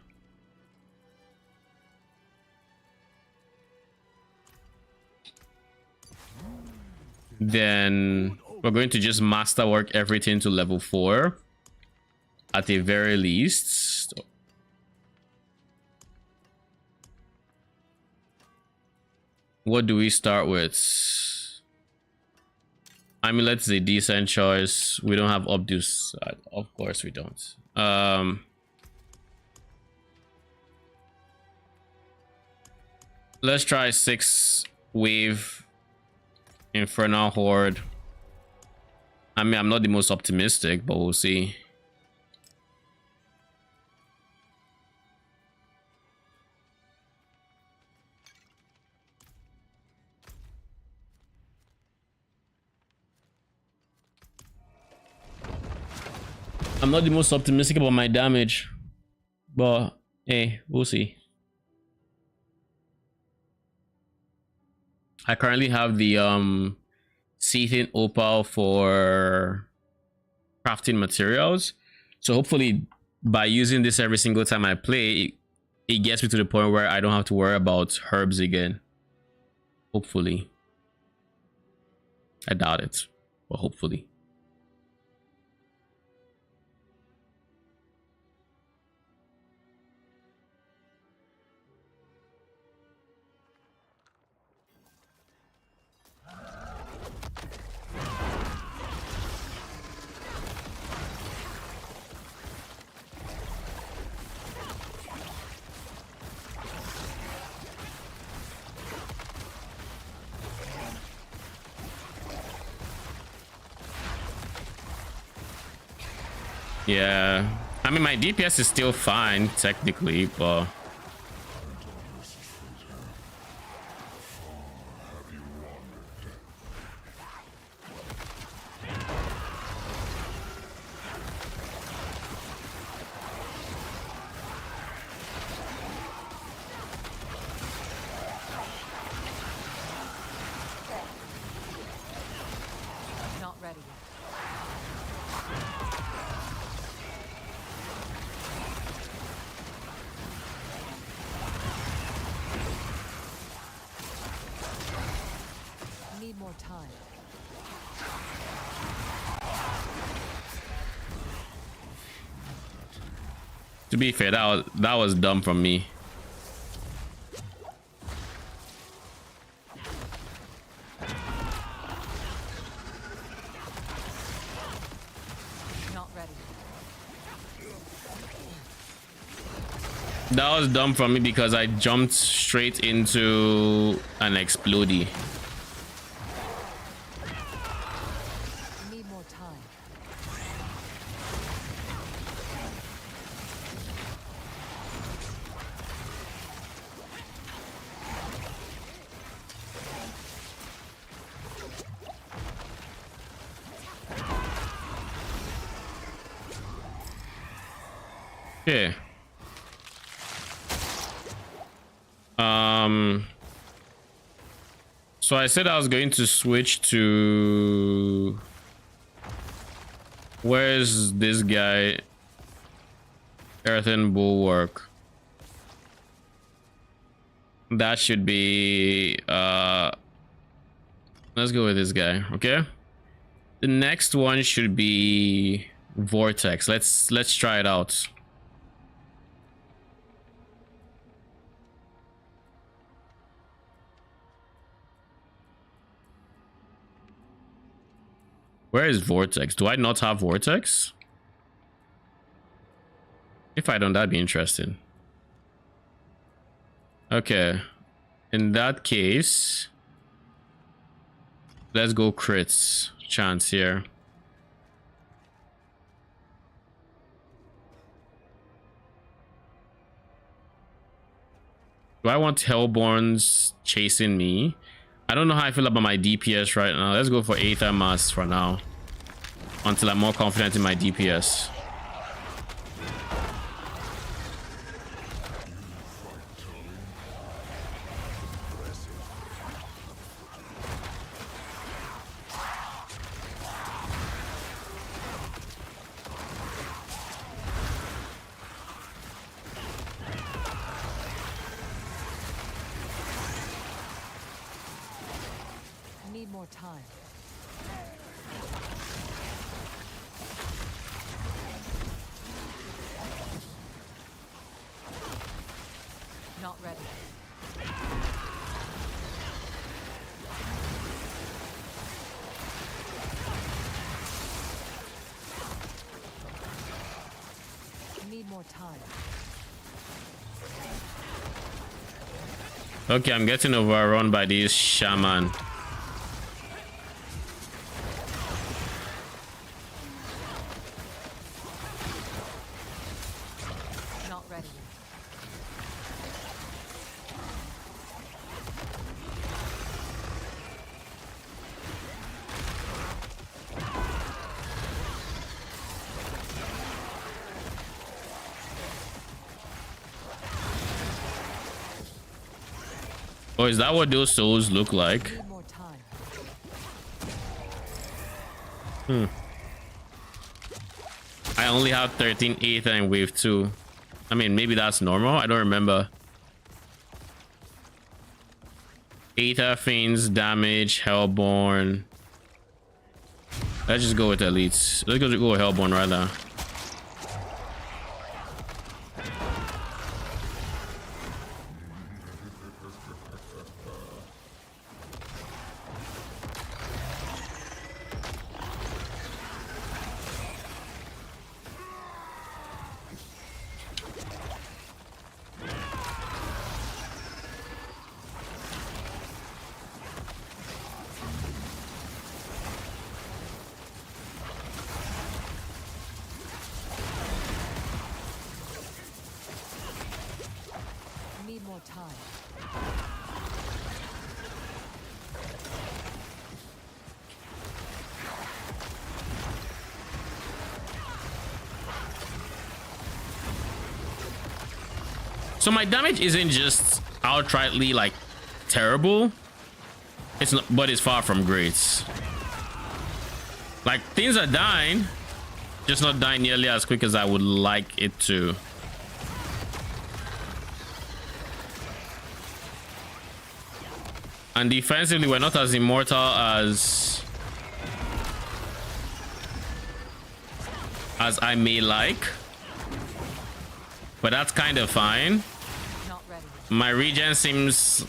Then we're going to just masterwork everything to level 4 at the very least. What do we start with? Amulet's a decent choice. We don't have obtuse. Of course we don't. Let's try 6 wave Infernal Horde. I mean, I'm not the most optimistic, but we'll see. I'm not the most optimistic about my damage, but hey, we'll see. I currently have the seething opal for crafting materials, so hopefully by using this every single time I play, it gets me to the point where I don't have to worry about herbs again. Hopefully. I doubt it, but hopefully. Yeah, I mean, my DPS is still fine technically, but Not ready yet. Need more time. to be fair, that was dumb from me. Not ready. That was dumb from me because I jumped straight into an explodey. Need more time. Okay. So I said I was going to switch to, where's this guy? Earthen Bulwark. That should be let's go with this guy. Okay, the next one should be Vortex. Let's try it out. Where is Vortex? Do I not have Vortex? If I don't, that'd be interesting. Okay. In that case, let's go crits chance here. Do I want Hellborns chasing me? I don't know how I feel about my DPS right now. Let's go for Aether Mass for now, until I'm more confident in my DPS. more time. Not ready. Need more time. Okay, I'm getting overrun by this shaman. Not ready. Oh, is that what those souls look like? Need more time. I only have 13 Aether and wave 2. I mean, maybe that's normal. I don't remember. Aether, Fiends, damage, Hellborn. Let's just go with elites. Let's go with Hellborn rather. Need more time. So my damage isn't just outrightly like terrible. It's not, but it's far from great. Like things are dying, just not dying nearly as quick as I would like it to. And defensively, we're not as immortal as I may like, but that's kind of fine. Not ready. My regen seems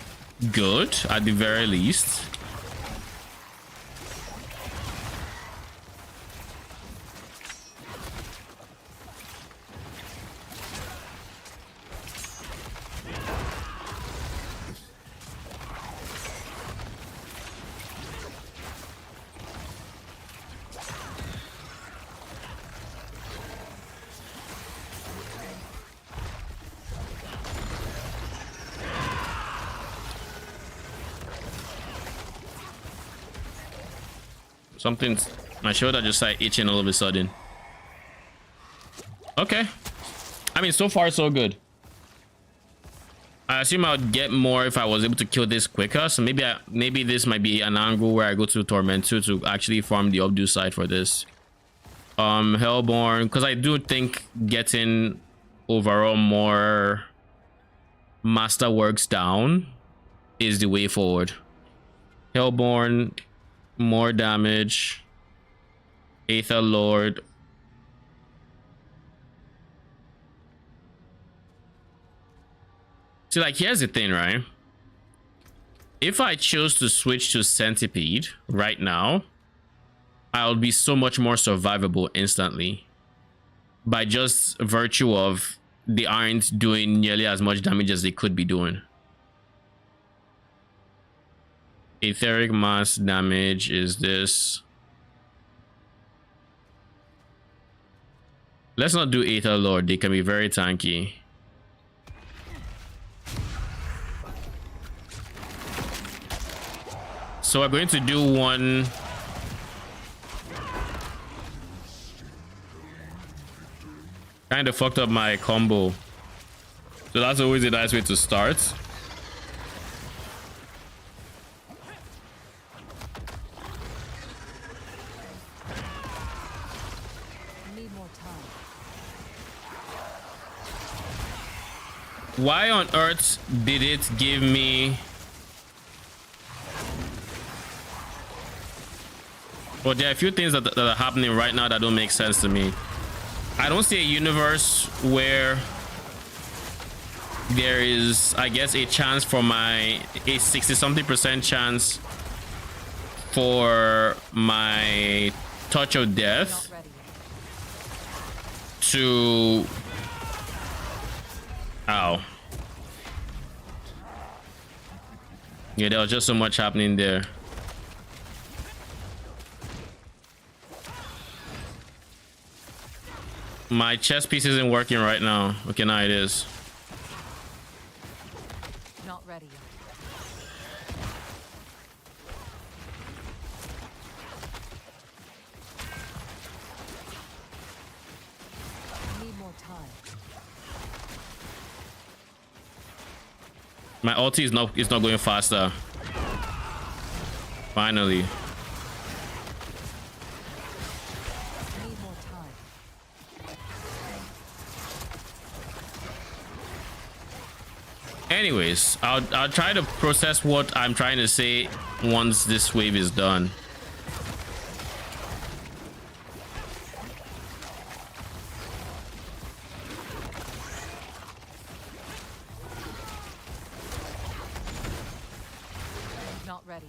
good at the very least. Something's, my shoulder just started itching all of a sudden. Okay. I mean, so far so good. I assume I would get more if I was able to kill this quicker. So maybe this might be an angle where I go to Torment 2 to actually farm the Obdu side for this. Hellborn, because I do think getting overall more masterworks down is the way forward. Hellborn, more damage. Aether Lord. See, like, here's the thing, right? If I chose to switch to Centipede right now, I'll be so much more survivable instantly by just virtue of they aren't doing nearly as much damage as they could be doing. Etheric mass damage is this. Let's not do Aether Lord. They can be very tanky. So we're going to do one. Kind of fucked up my combo. So that's always a nice way to start. Need more time. Why on earth did it give me But there are a few things that are happening right now that don't make sense to me. I don't see a universe where there is, I guess, a chance for a 60-something% chance for my touch of death Not ready. to... Ow. Yeah, there was just so much happening there. My chest piece isn't working right now. Okay, now it is. Not ready yet. Need more time. My ulti is not going faster. Finally. Need more time. Anyways, I'll try to process what I'm trying to say once this wave is done. Not ready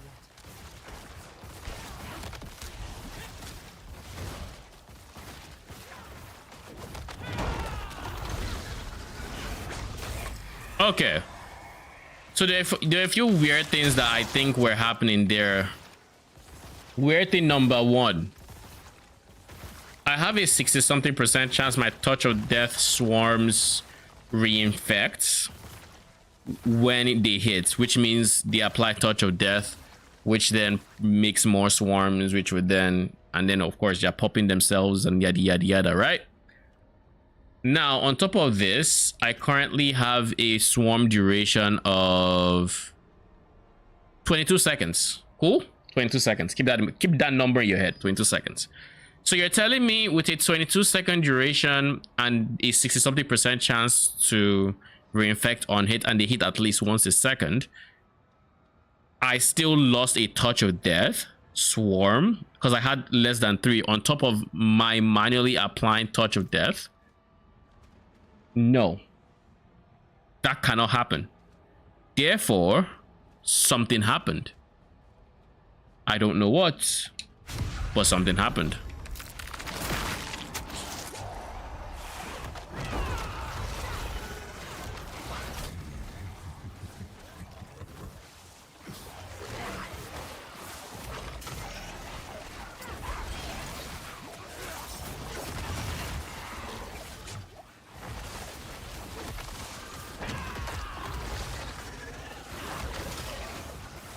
yet. Okay. So there are a few weird things that I think were happening there. Weird thing number one. I have a 60-something% chance my touch of death swarms reinfects when they hit, which means they apply touch of death, which then makes more swarms, which would then, and then of course they're popping themselves and yada yada yada, right? Now, on top of this, I currently have a swarm duration of 22 seconds. Cool? 22 seconds. Keep that number in your head. 22 seconds. So you're telling me with a 22-second duration and a 60-something% chance to reinfect on hit, and they hit at least once a second, I still lost a touch of death swarm because I had less than 3 on top of my manually applying touch of death. No, that cannot happen. Therefore, something happened. I don't know what, but something happened.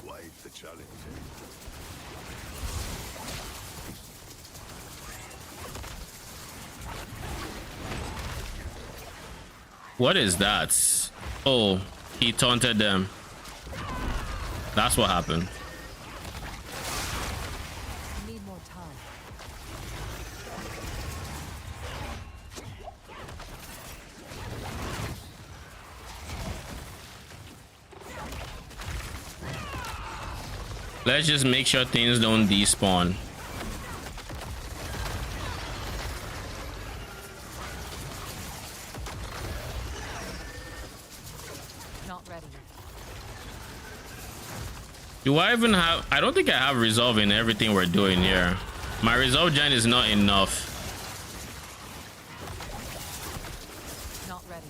Quite the challenge. What is that? Oh, he taunted them. That's what happened. Need more time. Let's just make sure things don't despawn. Not ready yet. Do I even have... I don't think I have resolve in everything we're doing here. My resolve gen is not enough. Not ready.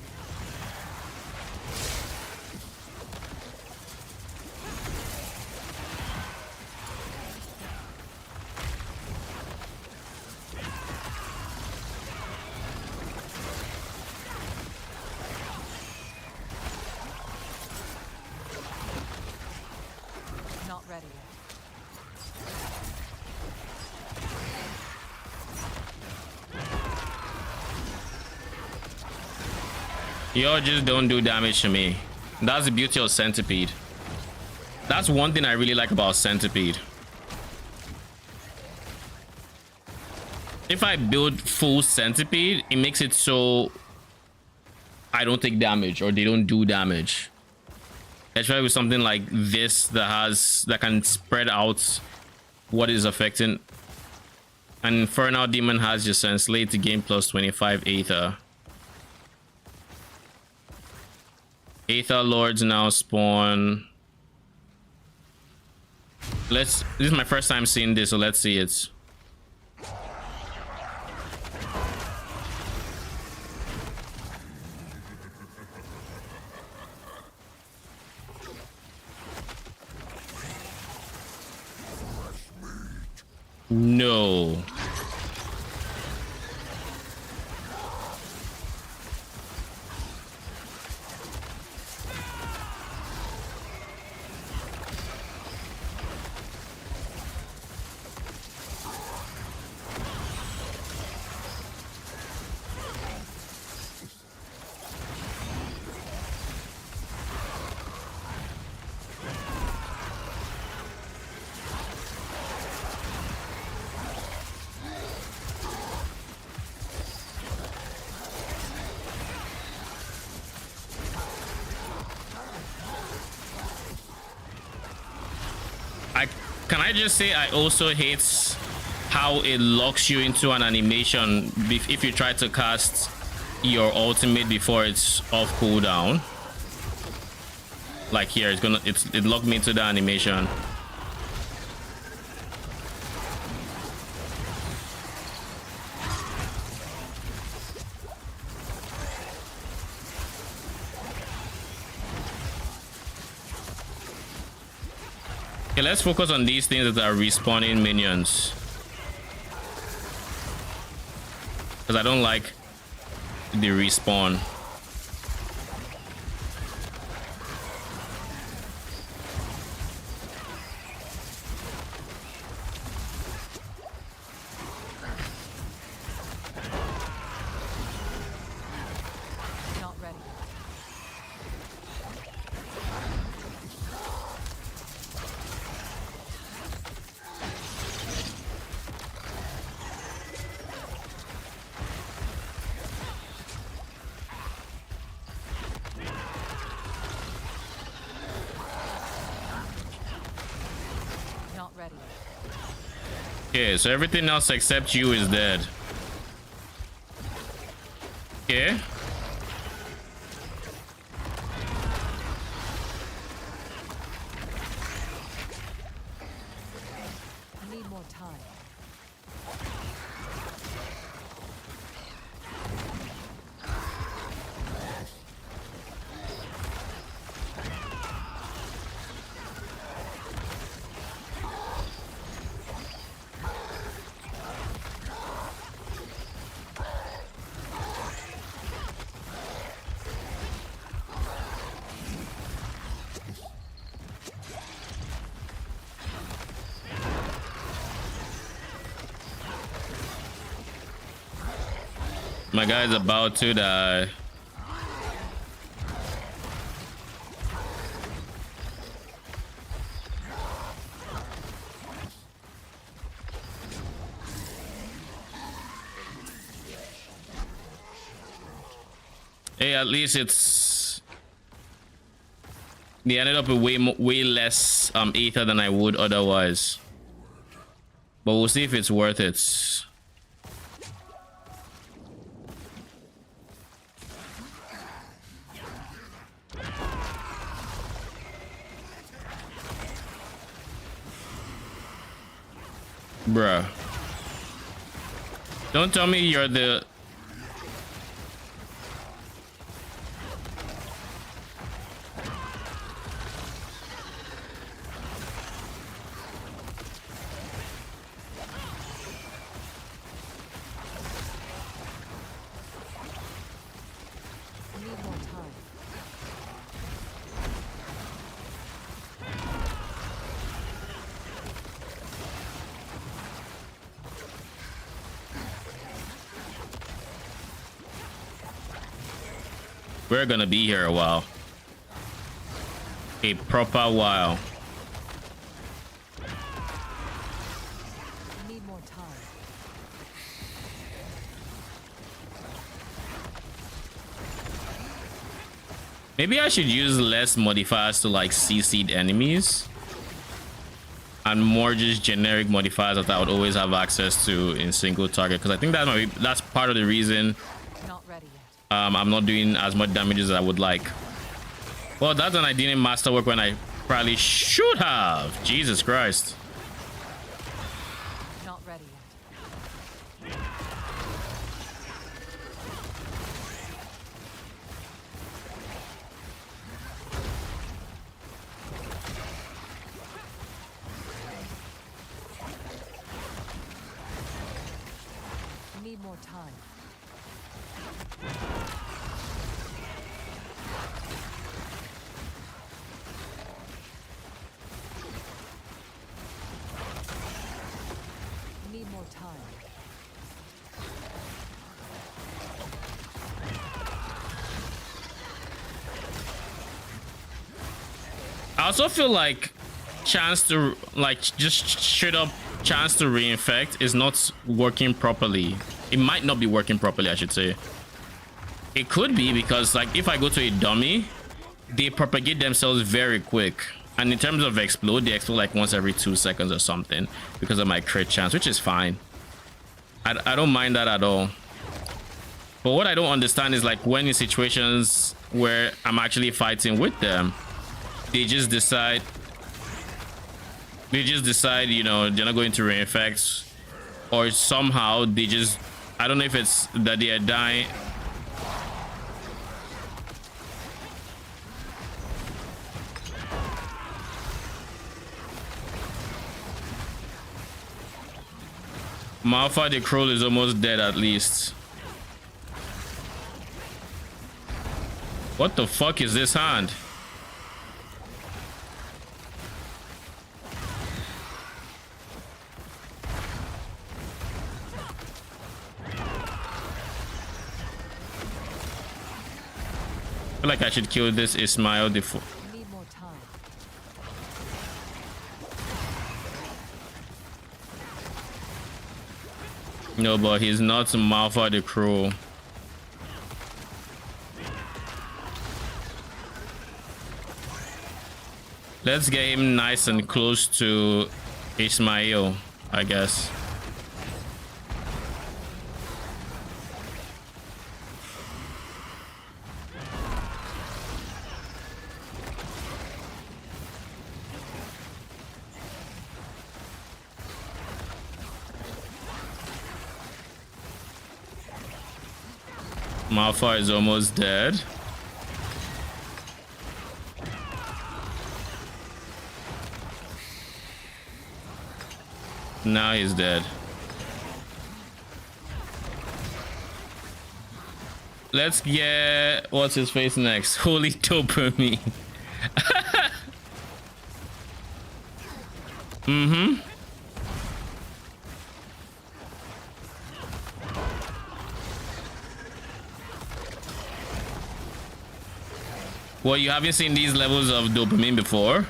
Not ready yet. Y'all just don't do damage to me. That's the beauty of Centipede. That's one thing I really like about Centipede. If I build full Centipede, it makes it so I don't take damage or they don't do damage. Especially with something like this that can spread out what is affecting. An Infernal Demon has just translate to gain plus 25 Aether. Aether Lords now spawn. This is my first time seeing this, so let's see it. No. Can I just say I also hate how it locks you into an animation if you try to cast your ultimate before it's off cooldown. Like here, it locked me into the animation. Okay, let's focus on these things that are respawning minions. Because I don't like the respawn. Not ready. Not ready. Okay, so everything else except you is dead. Okay. I need more time. My guy's about to die. Hey, at least it's... They ended up with way less ether than I would otherwise. But we'll see if it's worth it. Bruh. Don't tell me you're the... I need more time. We're gonna be here a while. A proper while. I need more time. Maybe I should use less modifiers to like CC'd enemies. and more just generic modifiers that I would always have access to in single target, because I think that's part of the reason Not ready yet. I'm not doing as much damage as I would like. Well, that's when I didn't masterwork when I probably should have. Jesus Christ. Not ready yet. Need more time. Need more time. I also feel like chance to, like, just straight up chance to reinfect is not working properly. It might not be working properly, I should say. It could be because, like, if I go to a dummy, they propagate themselves very quick. And in terms of explode, they explode like once every 2 seconds or something because of my crit chance, which is fine. I don't mind that at all. But what I don't understand is, like, when in situations where I'm actually fighting with them, they just decide, you know, they're not going to reinfect, or somehow they just, I don't know if it's that they are dying. Malphite the Crow is almost dead at least. What the fuck is this hand? I feel like I should kill this Ismail before. Need more time. No, but he's not Malphite the Crow. Let's get him nice and close to Ismail, I guess. Malphite is almost dead. Now he's dead. Let's get what's his face next. Holy dopamine. Mm-hmm. Well, you haven't seen these levels of dopamine before.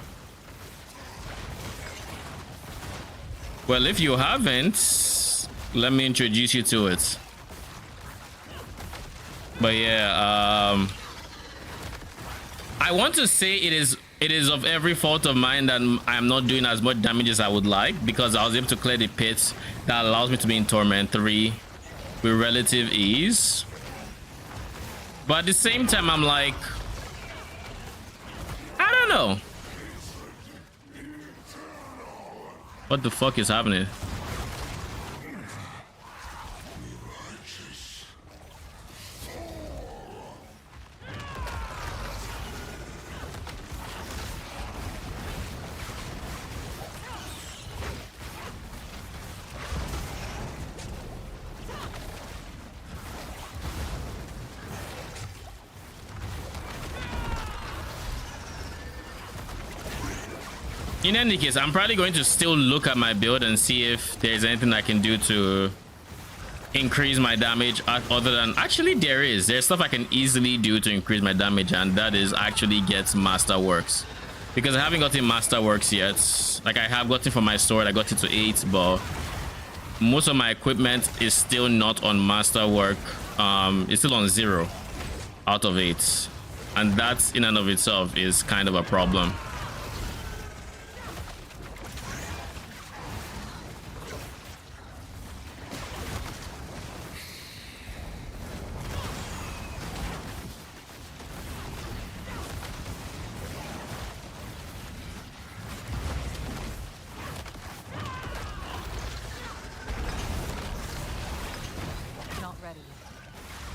Well, if you haven't, let me introduce you to it. But yeah, I want to say it is of every fault of mine that I'm not doing as much damage as I would like, because I was able to clear the pits that allows me to be in Torment 3 with relative ease. But at the same time, I'm like, I don't know. What the fuck is happening? In any case, I'm probably going to still look at my build and see if there's anything I can do to increase my damage other than, actually there's stuff I can easily do to increase my damage, and that is actually get Masterworks, because I haven't gotten Masterworks yet. Like, I have gotten for my sword, I got it to 8, but most of my equipment is still not on Masterwork. It's still on 0 out of 8, and that in and of itself is kind of a problem.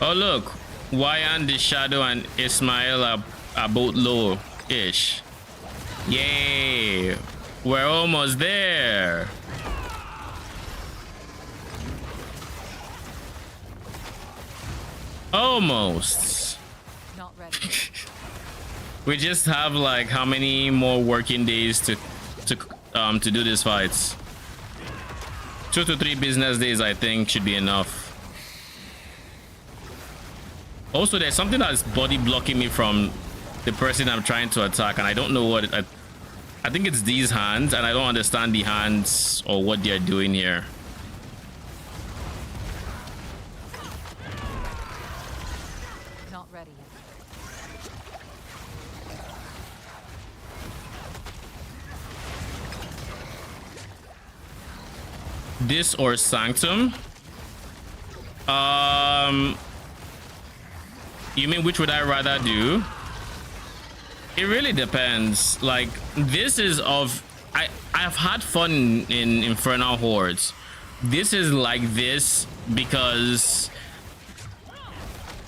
Oh look, Wayan the Shadow and Ismail are both low-ish. Yay! We're almost there. Almost. Not ready. We just have like how many more working days to do these fights? 2 to 3 business days, I think, should be enough. Also, there's something that's body blocking me from the person I'm trying to attack, and I don't know what I think it's these hands, and I don't understand the hands or what they're doing here. Not ready yet. This or Sanctum? You mean which would I rather do? It really depends. Like, this is of I've had fun in Infernal Hordes. This is like this because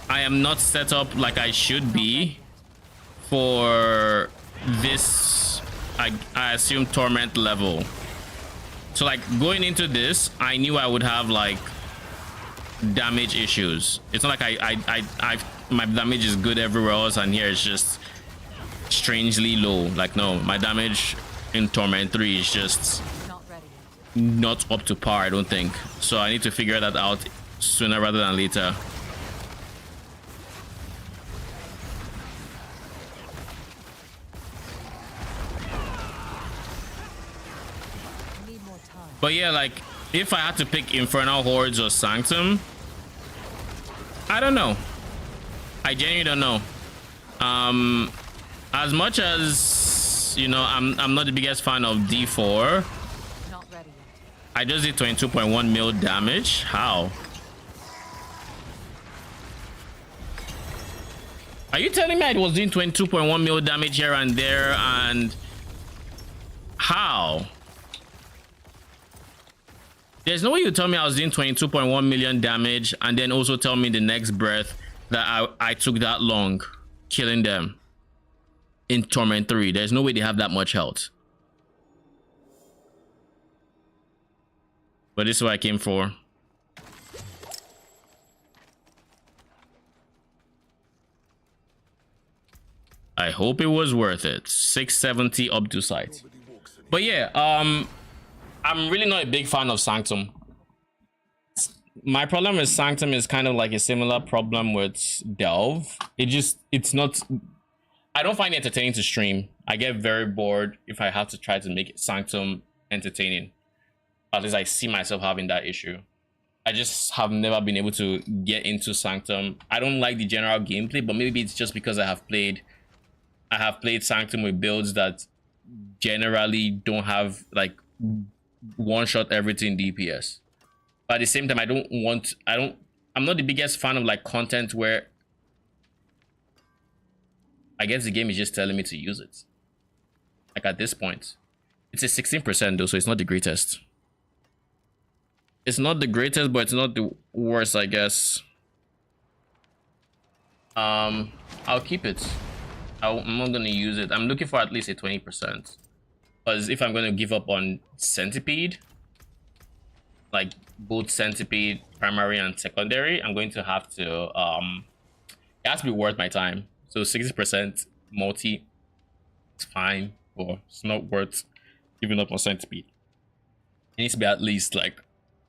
I am not set up like I should be for this, I assume, torment level. So like going into this, I knew I would have like damage issues. It's not like my damage is good everywhere else, and here it's just strangely low. Like, no, my damage in Torment 3 is just Not ready yet. not up to par, I don't think. So I need to figure that out sooner rather than later. Need more time. But yeah, like, if I had to pick Infernal Hordes or Sanctum, I don't know. I genuinely don't know. As much as, you know, I'm not the biggest fan of D4. Not ready yet. I just did 22.1 mil damage. How? Are you telling me I was doing 22.1 mil damage here and there, and how? There's no way you tell me I was doing 22.1 million damage and then also tell me the next breath that I took that long killing them in Torment 3. There's no way they have that much health. But this is what I came for. I hope it was worth it. 670 up to sight. But yeah, I'm really not a big fan of Sanctum. My problem with Sanctum is kind of like a similar problem with Delve. It's not, I don't find it entertaining to stream. I get very bored if I have to try to make Sanctum entertaining. At least I see myself having that issue. I just have never been able to get into Sanctum. I don't like the general gameplay, but maybe it's just because I have played Sanctum with builds that generally don't have like one-shot everything DPS. But at the same time, I'm not the biggest fan of like content where I guess the game is just telling me to use it. Like at this point, it's a 16% though, so it's not the greatest. It's not the greatest, but it's not the worst, I guess. I'll keep it. I'm not gonna use it. I'm looking for at least a 20%. Because if I'm going to give up on Centipede, like both Centipede primary and secondary, I'm going to have to, it has to be worth my time. So 60% multi, it's fine, but it's not worth giving up on Centipede. It needs to be at least like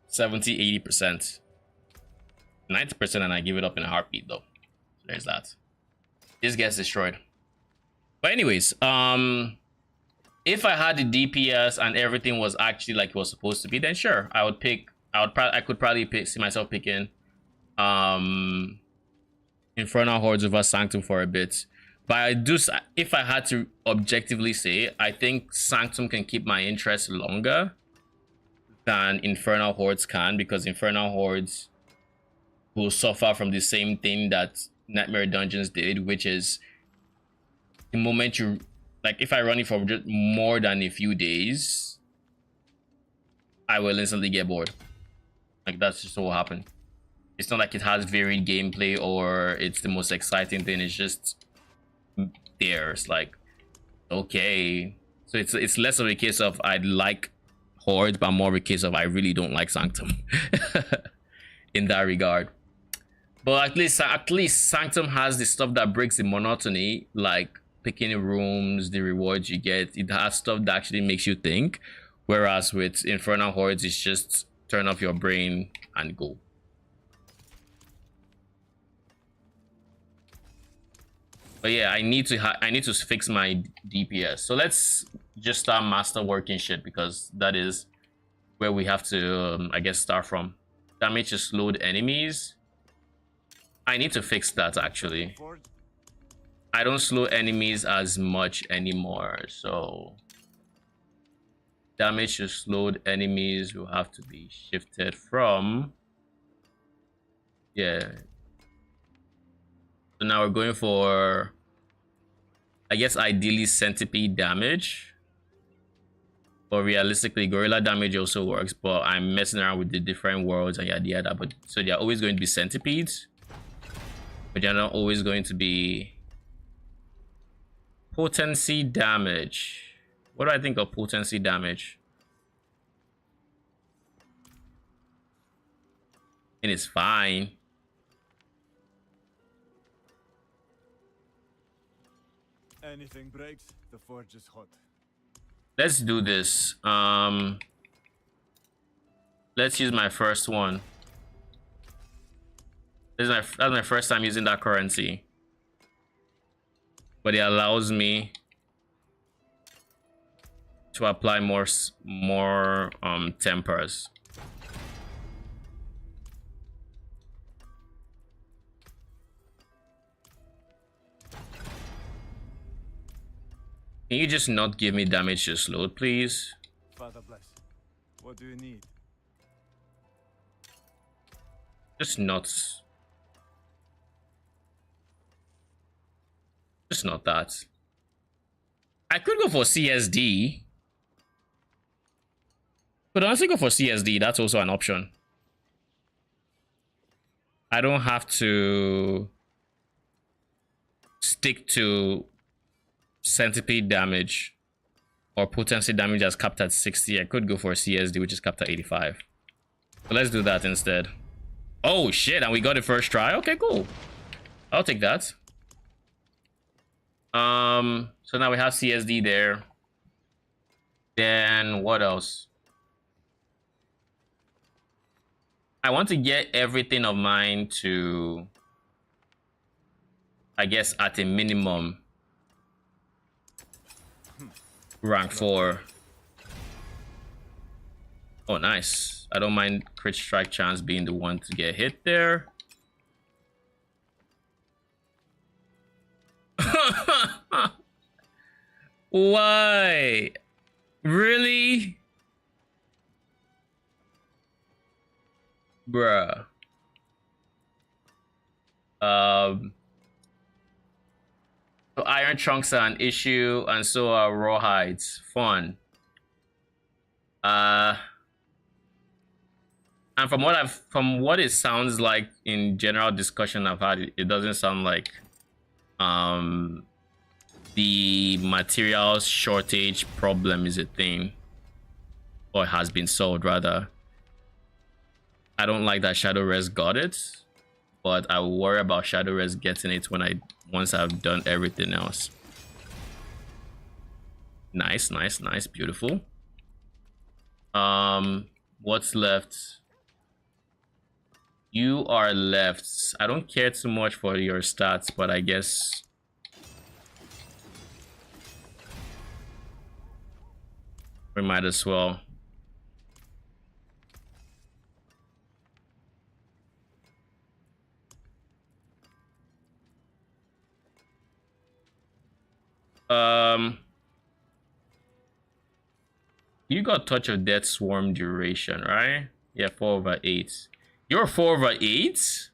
70, 80%. 90% and I give it up in a heartbeat though. So there's that. This gets destroyed. But anyways, if I had the DPS and everything was actually like it was supposed to be, then sure, I could probably see myself picking Infernal Hordes over Sanctum for a bit. But if I had to objectively say, I think Sanctum can keep my interest longer than Infernal Hordes can, because Infernal Hordes will suffer from the same thing that Nightmare Dungeons did, which is the moment you, like, if I run it for just more than a few days, I will instantly get bored. Like, that's just what will happen. It's not like it has varied gameplay or it's the most exciting thing. It's just there. It's like, okay. So it's less of a case of I like Horde, but more of a case of I really don't like Sanctum in that regard. But at least Sanctum has the stuff that breaks the monotony, like picking rooms, the rewards you get. It has stuff that actually makes you think. Whereas with Infernal Hordes, it's just turn off your brain and go. But yeah, I need to fix my DPS. So let's just start master working shit, because that is where we have to, I guess, start from. Damage to slowed enemies. I need to fix that actually. I don't slow enemies as much anymore, so damage to slowed enemies will have to be shifted from, yeah. So now we're going for, I guess, ideally centipede damage. But realistically, gorilla damage also works, but I'm messing around with the different worlds and yada yada. But so they're always going to be centipedes, but they're not always going to be potency damage. What do I think of potency damage? And it's fine. Anything breaks, the forge is hot. Let's do this. Let's use my first one. That's my first time using that currency, but it allows me to apply more tempers. Can you just not give me damage to slowed, please? Father bless. What do you need? Just not that. I could go for CSD. But honestly, go for CSD. That's also an option. I don't have to stick to centipede damage or potency damage that's capped at 60. I could go for CSD, which is capped at 85. But let's do that instead. Oh shit, and we got it first try. Okay, cool. I'll take that. So now we have CSD there. Then what else? I want to get everything of mine to, I guess, at a minimum rank 4. Oh, nice. I don't mind crit strike chance being the one to get hit there. Why? Really? Bruh. So iron trunks are an issue, and so are rawhides. Fun. And from what it sounds like in general discussion I've had, it doesn't sound like the materials shortage problem is a thing, or has been solved rather. I don't like that Shadow Res got it, but I will worry about Shadow Res getting it once I've done everything else. Nice, nice, nice, beautiful. What's left? You are left. I don't care too much for your stats, but I guess we might as well. You got Touch of Death Swarm duration, right? Yeah, 4/8. You're 4/8?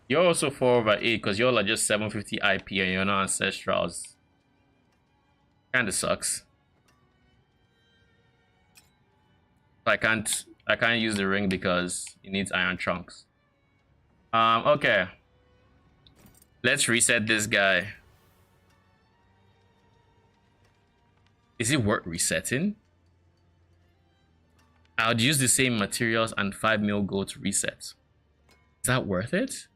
You're also 4/8 because you're like just 750 IP and you're not ancestrals. Kinda sucks. I can't use the ring because it needs iron trunks. Okay. Let's reset this guy. Is it worth resetting? I would use the same materials and 5 mil gold to reset. Is that worth it?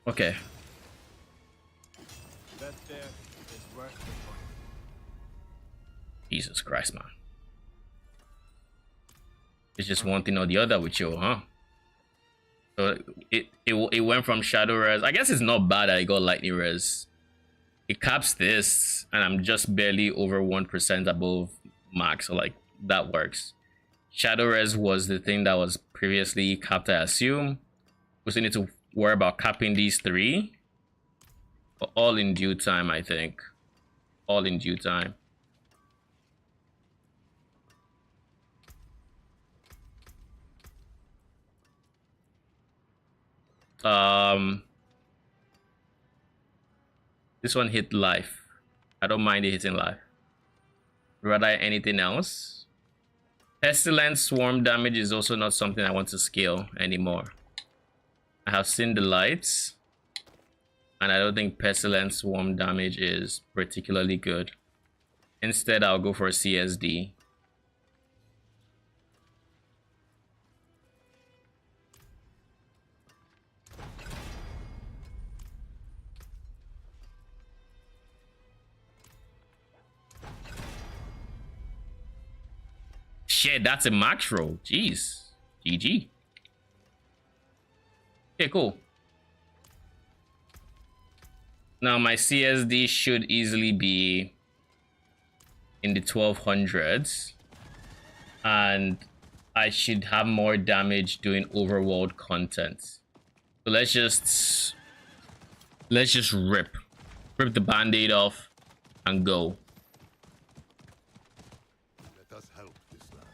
Okay. That there is worth the point. Jesus Christ, man. It's just one thing or the other with you, huh? So it went from shadow res. I guess it's not bad that I got lightning res. It caps this, and I'm just barely over 1% above max, so like that works. Shadow res was the thing that was previously capped, I assume. We still need to worry about capping these 3. But all in due time, I think. All in due time. This one hit life. I don't mind it hitting life. Rather anything else. Pestilence swarm damage is also not something I want to scale anymore. I have seen the lights, and I don't think pestilence swarm damage is particularly good. Instead, I'll go for a CSD. Shit, that's a max roll. Jeez. GG. Okay, cool. Now my CSD should easily be in the 1200s. And I should have more damage doing overworld content. So let's just rip the band-aid off and go. Let us help this land.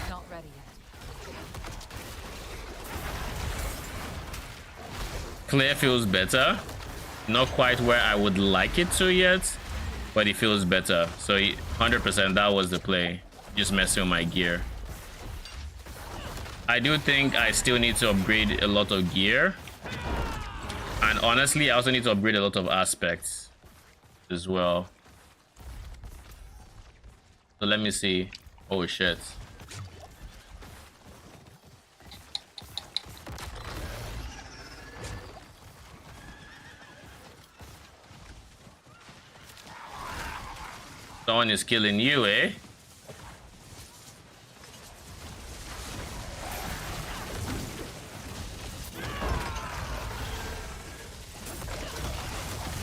Not ready yet. Clear feels better. Not quite where I would like it to yet, but it feels better. So 100% that was the play. Just messing with my gear. I do think I still need to upgrade a lot of gear. And honestly, I also need to upgrade a lot of aspects as well. So let me see. Oh shit. Someone is killing you, eh? I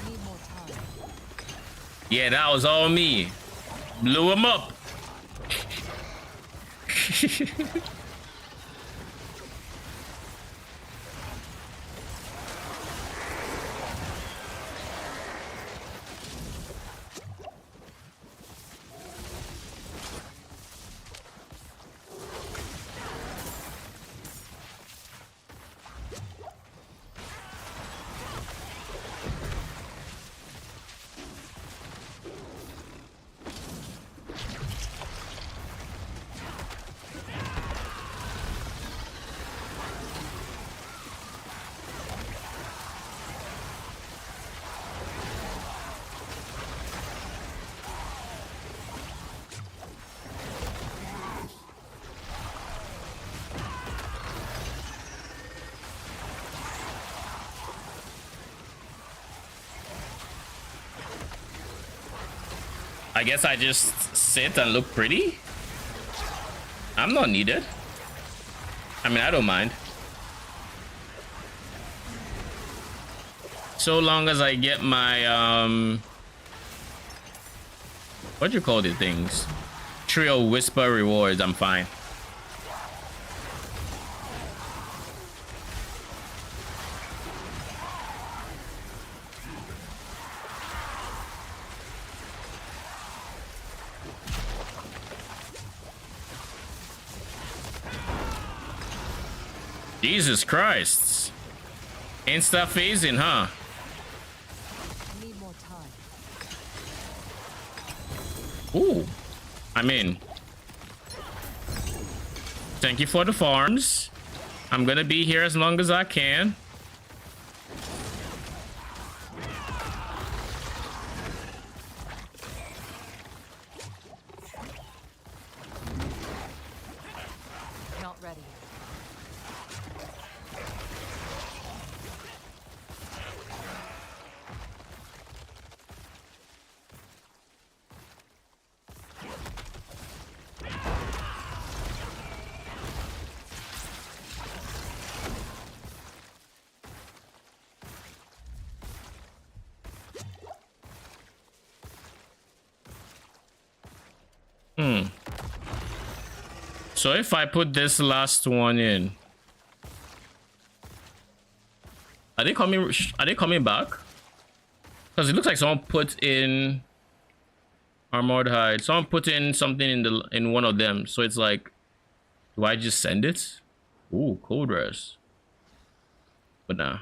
need more time. Yeah, that was all me. Blew him up. I guess I just sit and look pretty. I'm not needed. I mean, I don't mind. So long as I get my what do you call these things? Trio Whisper rewards, I'm fine. Jesus Christ. Insta phasing, huh? Need more time. Ooh. I'm in. Thank you for the farms. I'm gonna be here as long as I can. Not ready yet. So if I put this last one in, are they coming? Are they coming back? Because it looks like someone put in armored hide. Someone put in something in one of them. So it's like, do I just send it? Ooh, cold rest. But nah.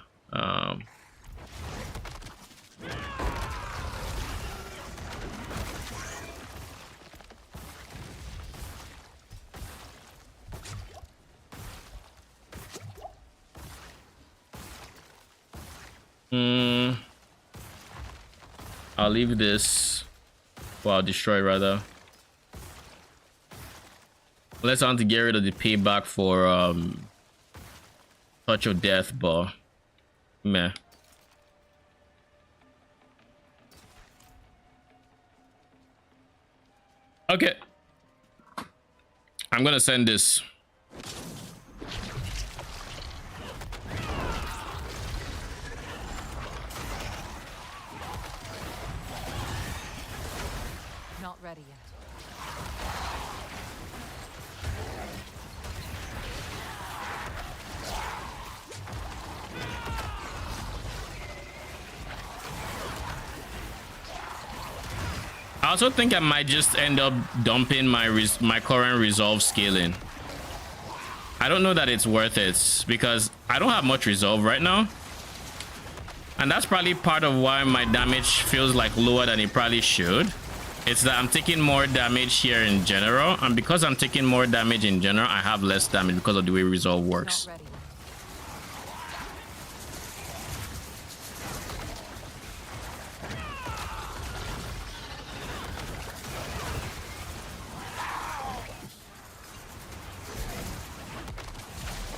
I'll leave this. Well, I'll destroy rather. Unless I want to get rid of the payback for Touch of Death, but meh. Okay. I'm gonna send this. Not ready yet. I also think I might just end up dumping my current resolve scaling. I don't know that it's worth it because I don't have much resolve right now. And that's probably part of why my damage feels like lower than it probably should. It's that I'm taking more damage here in general. And because I'm taking more damage in general, I have less damage because of the way resolve works. Not ready yet.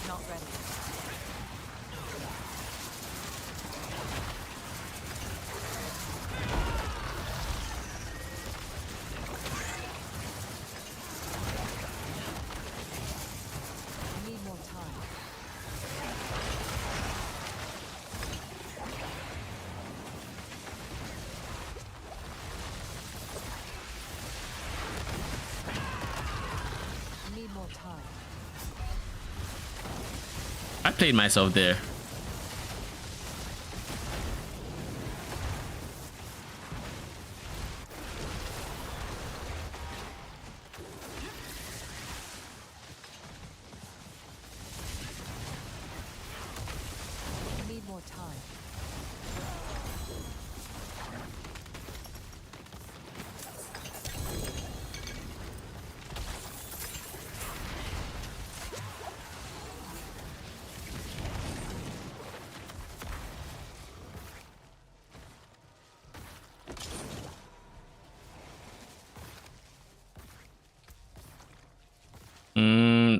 Not ready yet. I need more time. I need more time. I played myself there. I need more time.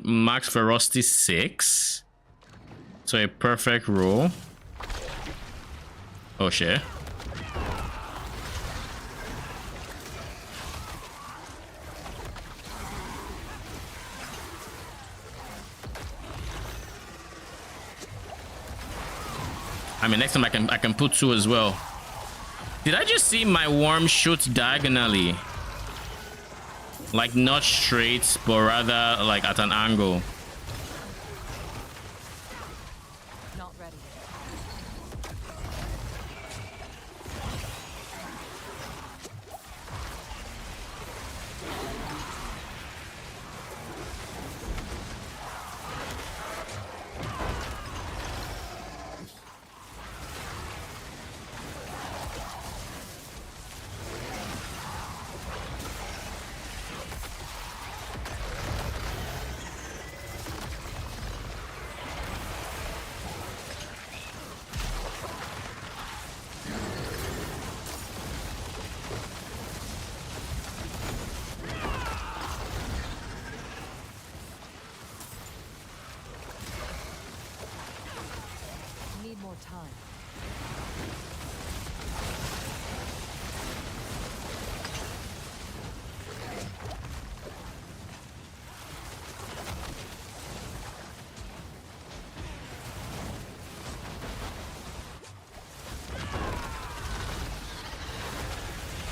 Max ferocity 6. So a perfect roll. Oh shit. I mean, next time I can put 2 as well. Did I just see my worm shoot diagonally? Like not straight, but rather like at an angle. Not ready. Need more time.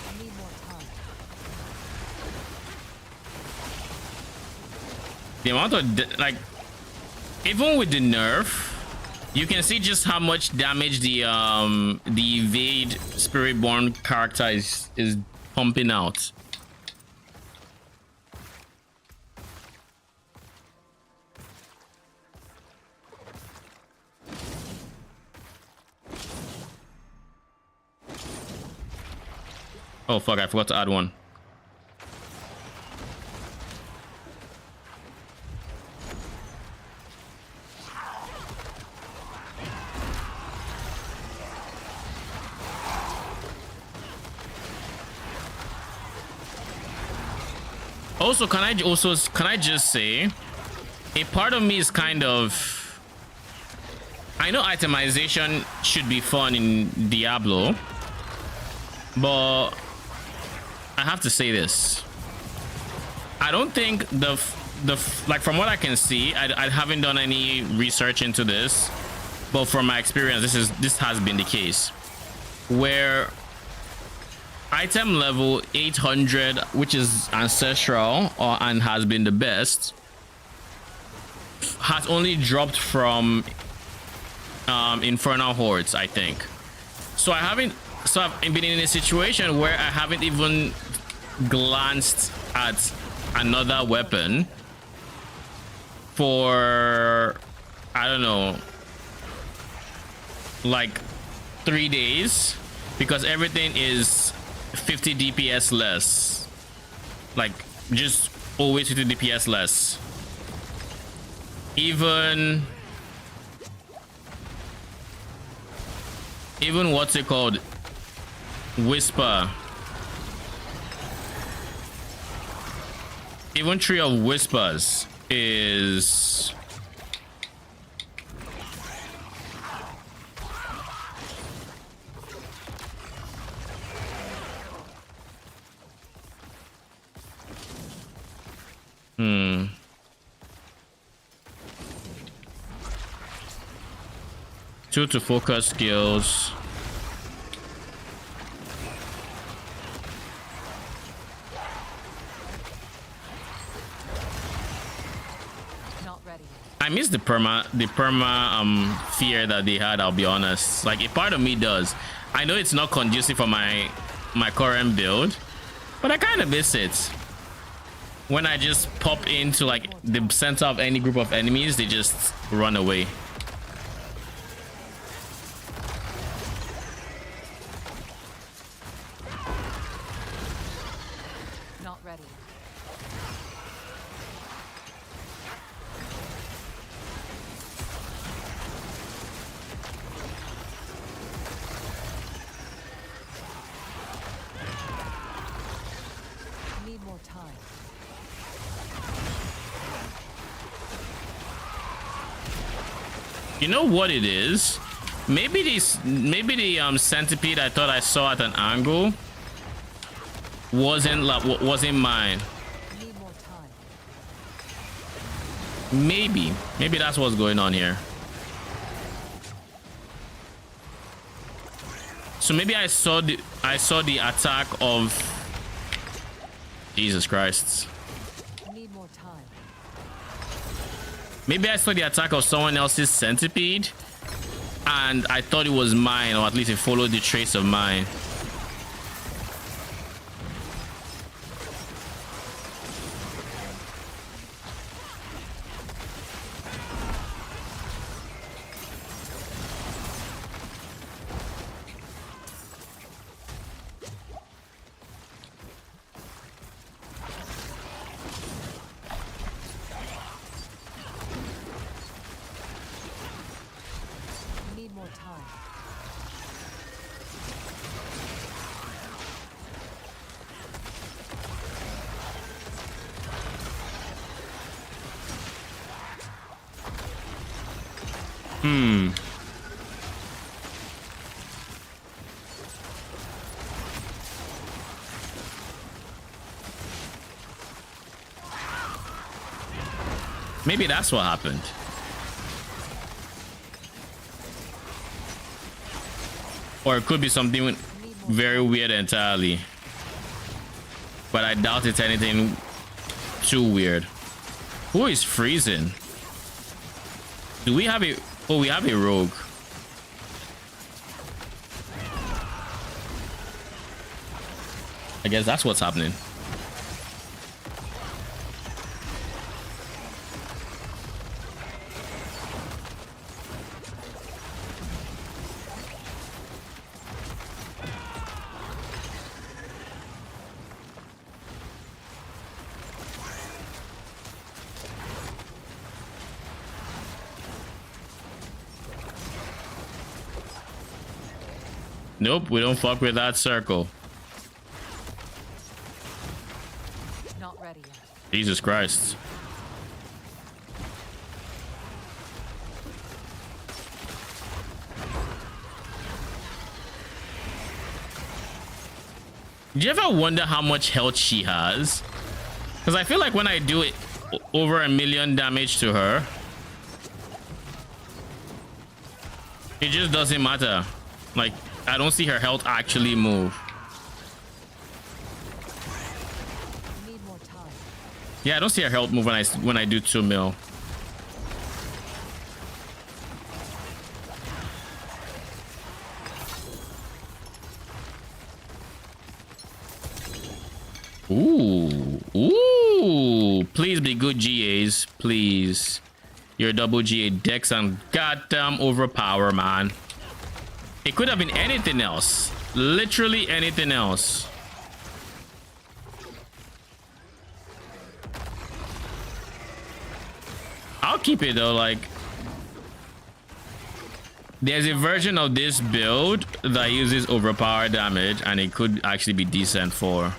I need more time. The amount of like, even with the nerf, you can see just how much damage the evade Spiritborn character is pumping out. Oh fuck, I forgot to add one. Also, can I just say, a part of me is kind of, I know itemization should be fun in Diablo, but I have to say this. I don't think like from what I can see, I haven't done any research into this, but from my experience, this has been the case, where item level 800, which is ancestral and has been the best, has only dropped from infernal hordes, I think. So I've been in a situation where I haven't even glanced at another weapon for, I don't know, like 3 days, because everything is 50 DPS less. Like, just always 50 DPS less. Even what's it called? Whisper. Even Tree of Whispers is two to focus skills. Not ready. I miss the perma fear that they had, I'll be honest. Like, a part of me does. I know it's not conducive for my current build, but I kind of miss it. When I just pop into like the center of any group of enemies, they just run away. Not ready. Need more time. You know what it is? Maybe the centipede I thought I saw at an angle wasn't mine. Need more time. Maybe that's what's going on here. So maybe I saw the attack of Jesus Christ. Need more time. Maybe I saw the attack of someone else's centipede and I thought it was mine, or at least it followed the trace of mine. Need more time. Maybe that's what happened. Or it could be something very weird entirely. But I doubt it's anything too weird. Who is freezing? Do we have a... Oh, we have a rogue. I guess that's what's happening. Nope, we don't fuck with that circle. Not ready yet. Jesus Christ. Do you ever wonder how much health she has? Because I feel like when I do it over 1,000,000 damage to her, it just doesn't matter. Like, I don't see her health actually move. Need more time. Yeah, I don't see her health move when I do 2 mil. Ooh, please be good GAs, please. You're double GA Dex and goddamn overpower, man. It could have been anything else, literally anything else. I'll keep it though. Like, there's a version of this build that uses overpower damage and it could actually be decent for.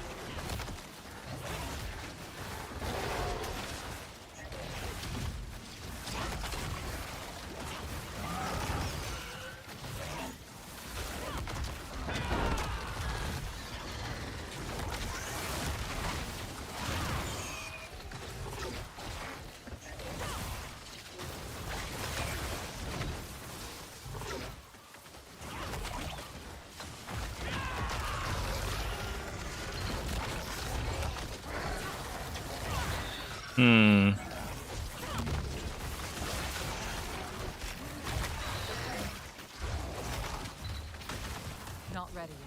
Not ready yet.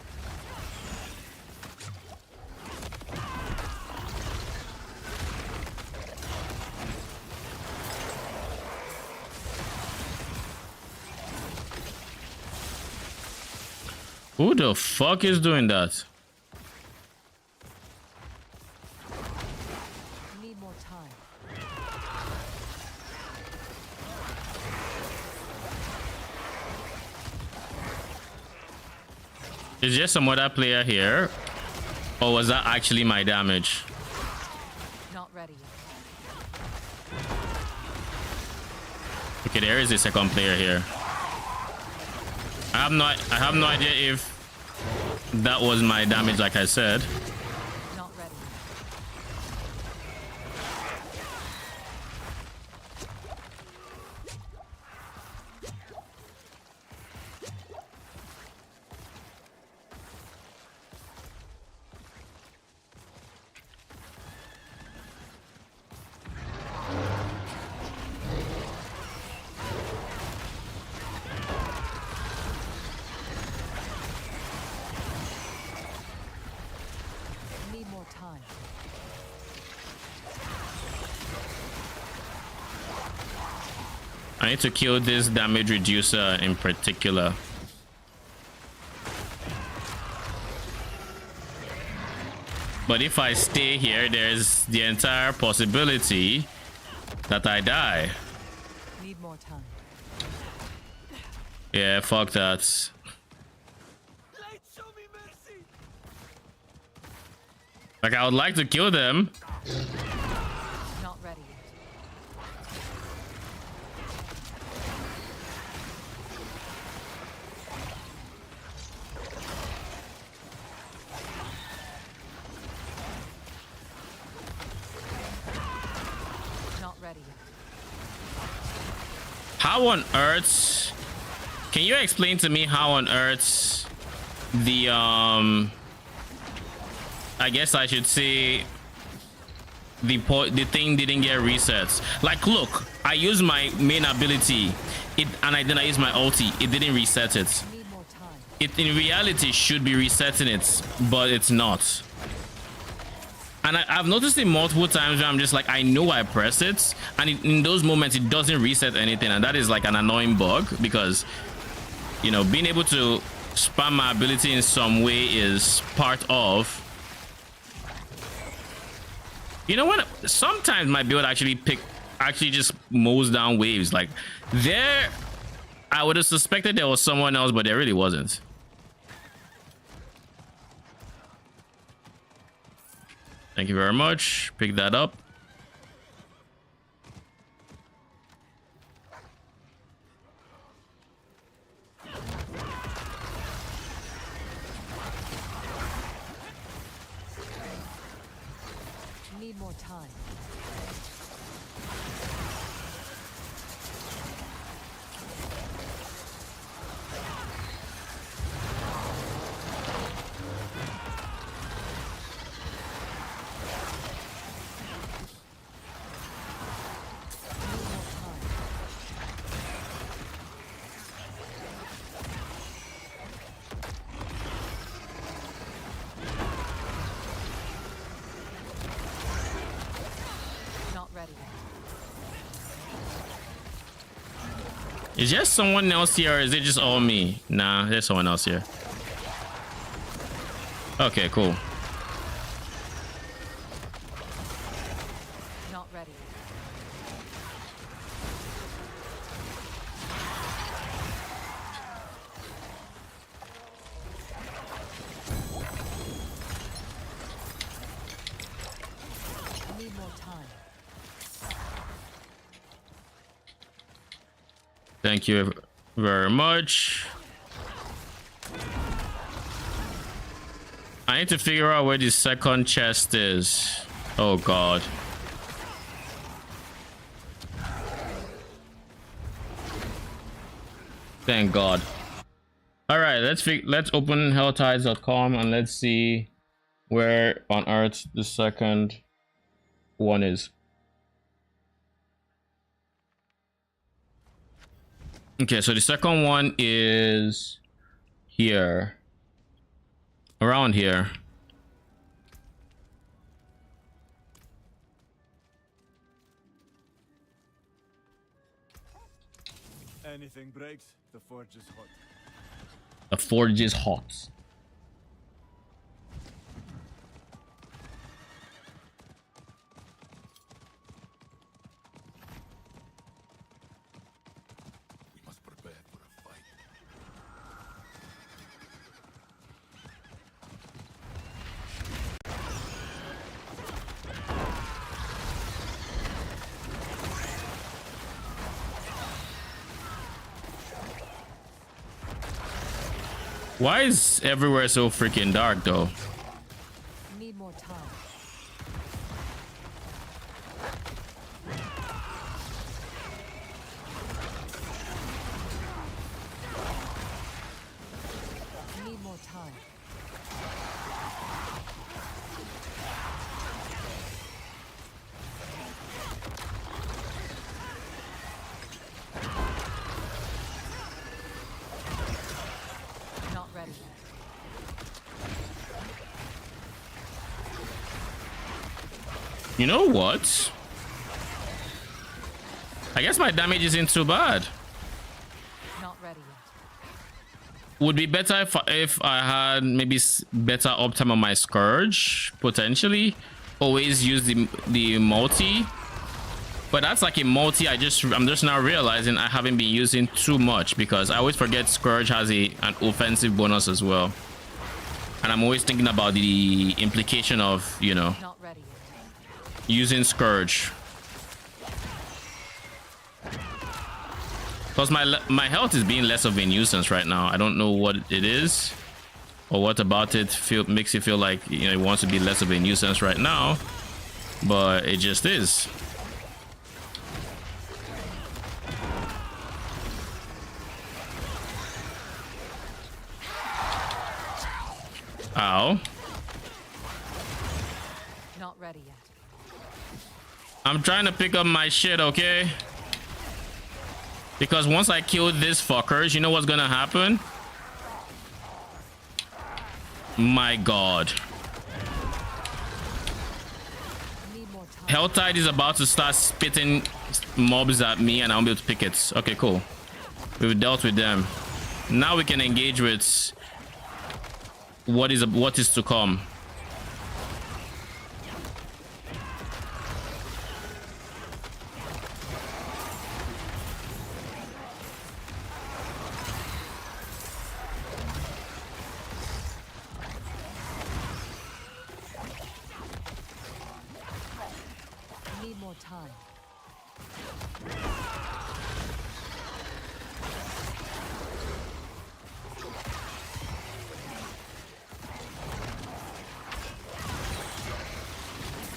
Who the fuck is doing that? Need more time. Is there some other player here? Or was that actually my damage? Not ready yet. Okay, there is a second player here. I have no idea if that was my damage, like I said. Not ready yet. time. I need to kill this damage reducer in particular. But if I stay here, there's the entire possibility that I die. Need more time. Yeah, fuck that. Light, show me mercy. Like, I would like to kill them. Not ready yet. Not ready yet. How on earth? Can you explain to me how on earth the I guess I should say the thing didn't get resets? Like, look, I used my main ability, and then I used my ulti. It didn't reset it. Need more time. It in reality should be resetting it, but it's not. And I've noticed it multiple times where I'm just like, I know I press it, and in those moments it doesn't reset anything, and that is like an annoying bug, because, you know, being able to spam my ability in some way is part of, you know what, sometimes my build actually just mows down waves. Like, there I would have suspected there was someone else, but there really wasn't. Thank you very much. Pick that up. Need more time. Not ready yet. Is there someone else here, or is it just all me? Nah, there's someone else here. Okay, cool. Not ready yet. Need more time. Thank you very much. I need to figure out where the second chest is. Oh god. Thank god. All right, let's open helltides.com and let's see where on earth the second one is. Okay, so the second one is here. Around here. Anything breaks, the forge is hot. The forge is hot. We must prepare for a fight. Why is everywhere so freaking dark though? Need more time. Need more time. Not ready yet. You know what? I guess my damage isn't too bad. Not ready yet. Would be better if I had maybe better uptime on my Scourge, potentially. Always use the multi. But that's like a multi I'm just now realizing I haven't been using too much, because I always forget Scourge has an offensive bonus as well. And I'm always thinking about the implication of, you know, Not ready yet. using Scourge. Plus my health is being less of a nuisance right now. I don't know what it is or what about it makes it feel like, you know, it wants to be less of a nuisance right now, but it just is. Ow. Not ready yet. I'm trying to pick up my shit, okay? Because once I kill this fuckers, you know what's gonna happen? My god. Need more time. Helltide is about to start spitting mobs at me and I'll be able to pick it. Okay, cool. We've dealt with them. Now we can engage with what is to come. Need more time.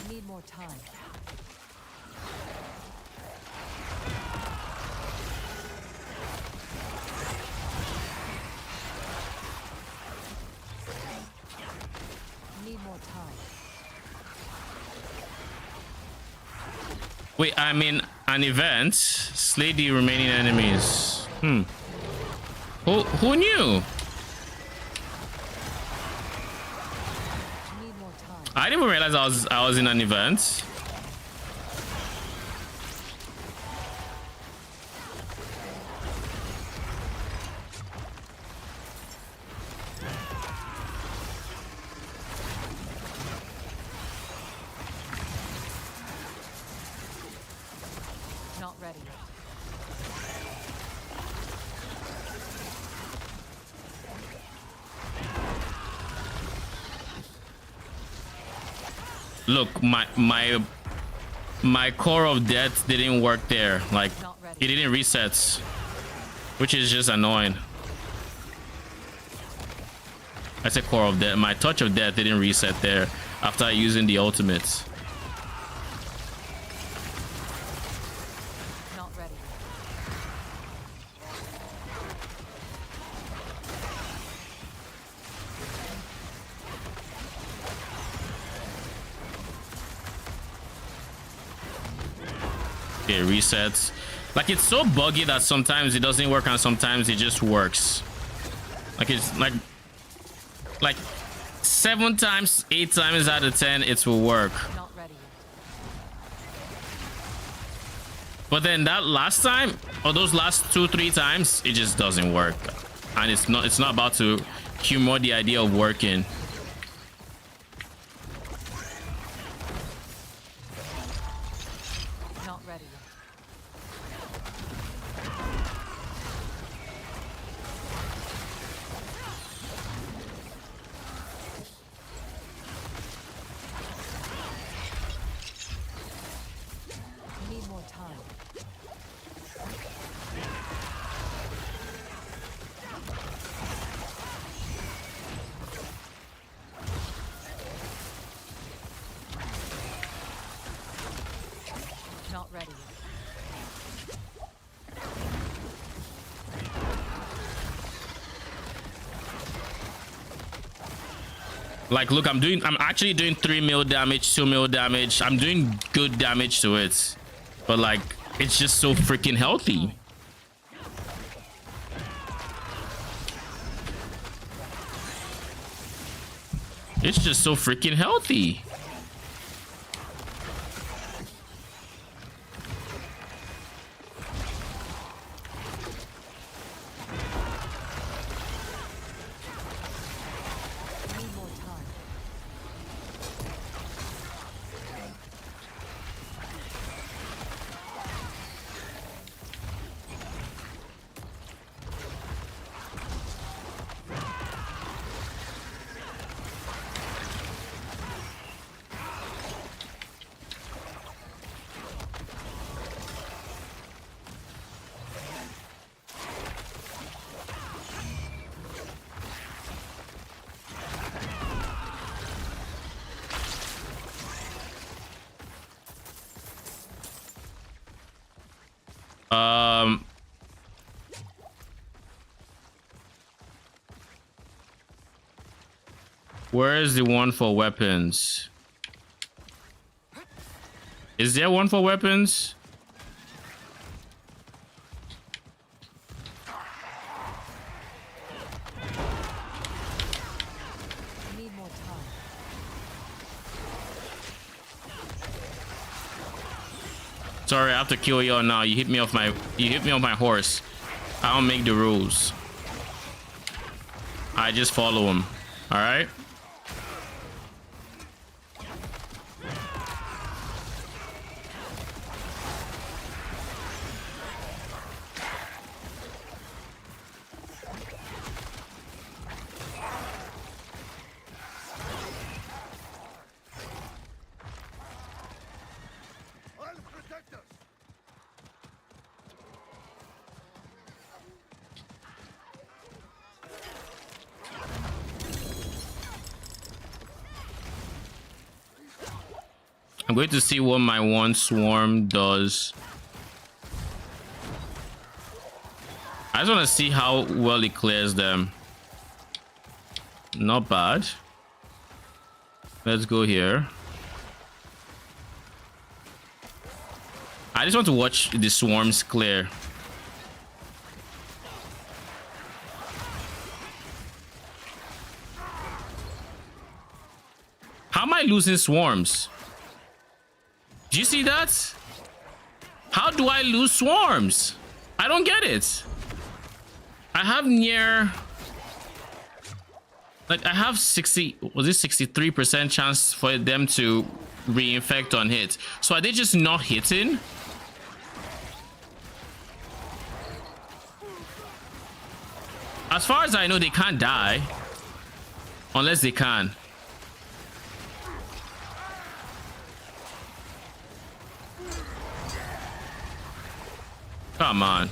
Need more time. Need more time. Wait, I mean an event. Slay the remaining enemies. Who knew? Need more time. I didn't even realize I was in an event. Not ready yet. Look, my core of death didn't work there. Like, Not ready. it didn't reset, which is just annoying. I said core of death. My touch of death didn't reset there after using the ultimates. Not ready yet. Okay, resets. Like, it's so buggy that sometimes it doesn't work and sometimes it just works. Like, it's like 7 times, 8 times out of 10 it will work. Not ready yet. But then that last time, or those last 2-3 times, it just doesn't work. And it's not about to humor the idea of working. Not ready yet. Need more time. Not ready yet. Like, look, I'm actually doing 3 mil damage, 2 mil damage. I'm doing good damage to it, but like, it's just so freaking healthy. It's just so freaking healthy. Where is the one for weapons? Is there one for weapons? I need more time. Sorry, I have to kill you now. You hit me off my horse. I don't make the rules. I just follow him. All right. I'll protect us. I'm going to see what my one swarm does. I just want to see how well it clears them. Not bad. Let's go here. I just want to watch the swarms clear. How am I losing swarms? Do you see that? How do I lose swarms? I don't get it. I have near... Like, I have 60... Was it 63% chance for them to reinfect on hit? So are they just not hitting? As far as I know, they can't die. Unless they can. Come on.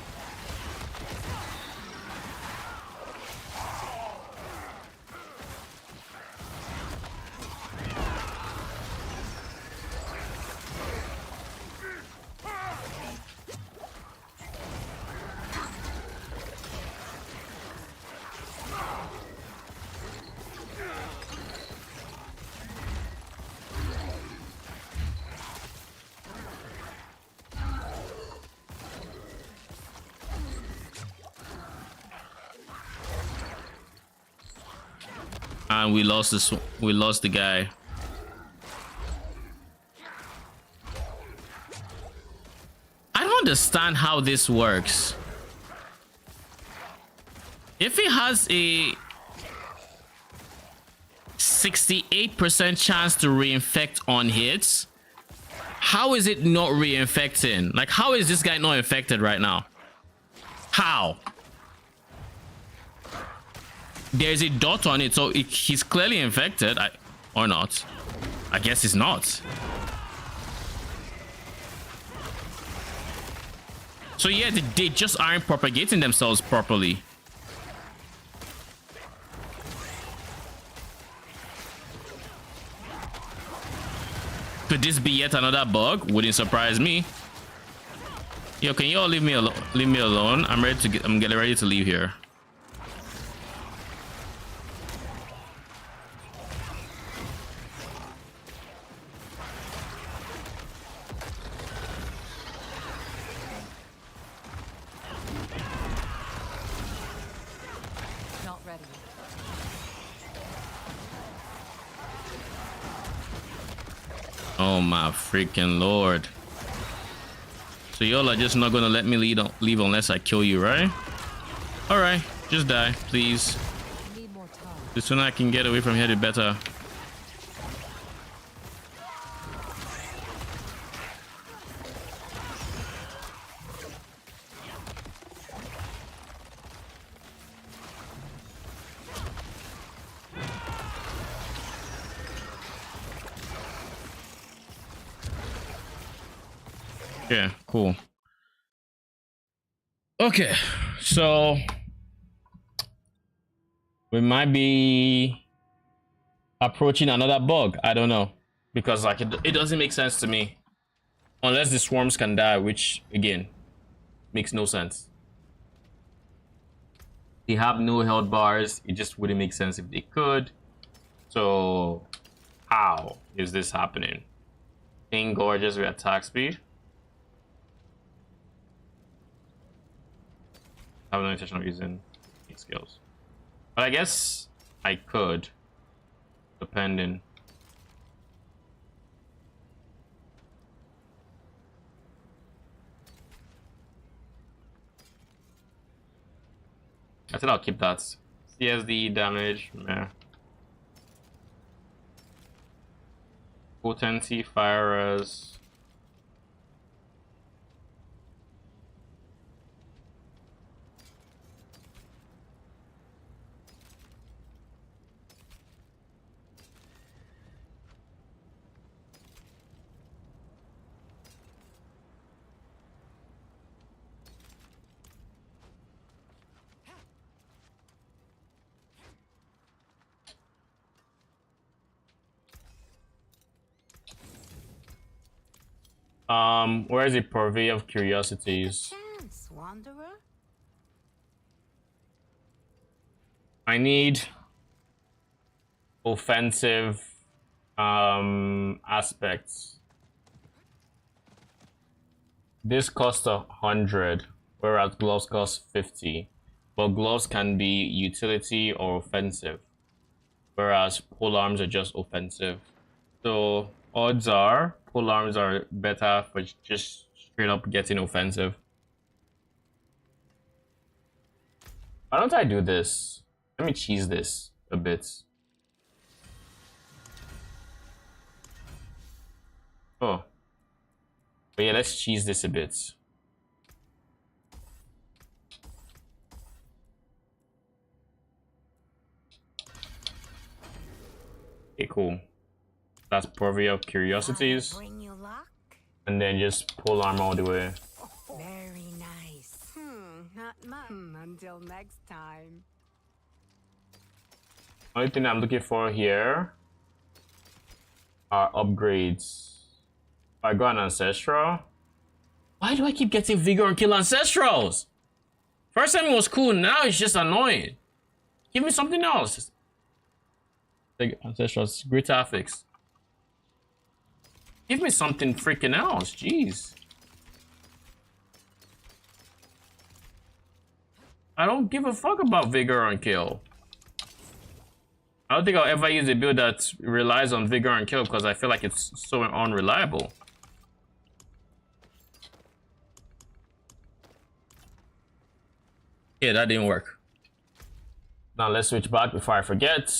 And we lost this. We lost the guy. I don't understand how this works. If it has a 68% chance to reinfect on hits, how is it not reinfecting? Like, how is this guy not infected right now? How? There's a dot on it, so he's clearly infected. Or not. I guess he's not. So yeah, they just aren't propagating themselves properly. Could this be yet another bug? Wouldn't surprise me. Yo, can you all leave me alone? Leave me alone. I'm getting ready to leave here. Not ready. Oh my freaking lord. So y'all are just not gonna let me leave unless I kill you, right? Alright, just die, please. I need more time. The sooner I can get away from here, the better. Yeah, cool. Okay, so we might be approaching another bug. I don't know, because like it doesn't make sense to me unless the swarms can die, which again Makes no sense. They have no health bars. It just wouldn't make sense if they could. So how is this happening? King Gorgeous with attack speed. I have no intention of using these skills. But I guess I could, depending. I think I'll keep that. CSD damage, meh. Potency, fire res. Where is the purvey of curiosities? Chance, wanderer. I need offensive aspects. This costs 100, whereas gloves cost 50. But gloves can be utility or offensive, whereas pole arms are just offensive. So odds are pole arms are better for just straight up getting offensive. Why don't I do this? Let me cheese this a bit. Oh. But yeah, let's cheese this a bit. Okay, cool. That's purvey of curiosities. Bring you luck. And then just pull arm all the way. Very nice. Not much. Until next time. Only thing I'm looking for here are upgrades. If I go on Ancestral. Why do I keep getting Vigor and Kill Ancestrals? First time it was cool, now it's just annoying. Give me something else. Like Ancestrals, greater affix. Give me something freaking else, jeez. I don't give a fuck about Vigor and Kill. I don't think I'll ever use a build that relies on Vigor and Kill because I feel like it's so unreliable. Yeah, that didn't work. Now let's switch back before I forget.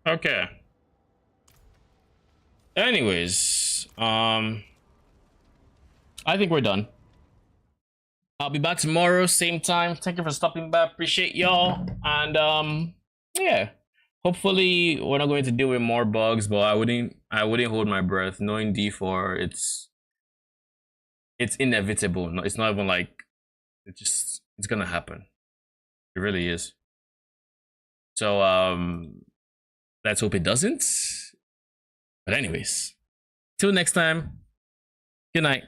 Okay. Anyways, I think we're done. I'll be back tomorrow, same time. Thank you for stopping by. Appreciate y'all. And yeah. Hopefully we're not going to deal with more bugs, but I wouldn't hold my breath. Knowing D4, it's inevitable. No, it's not even like it's gonna happen. It really is. So let's hope it doesn't. But anyways, till next time, good night.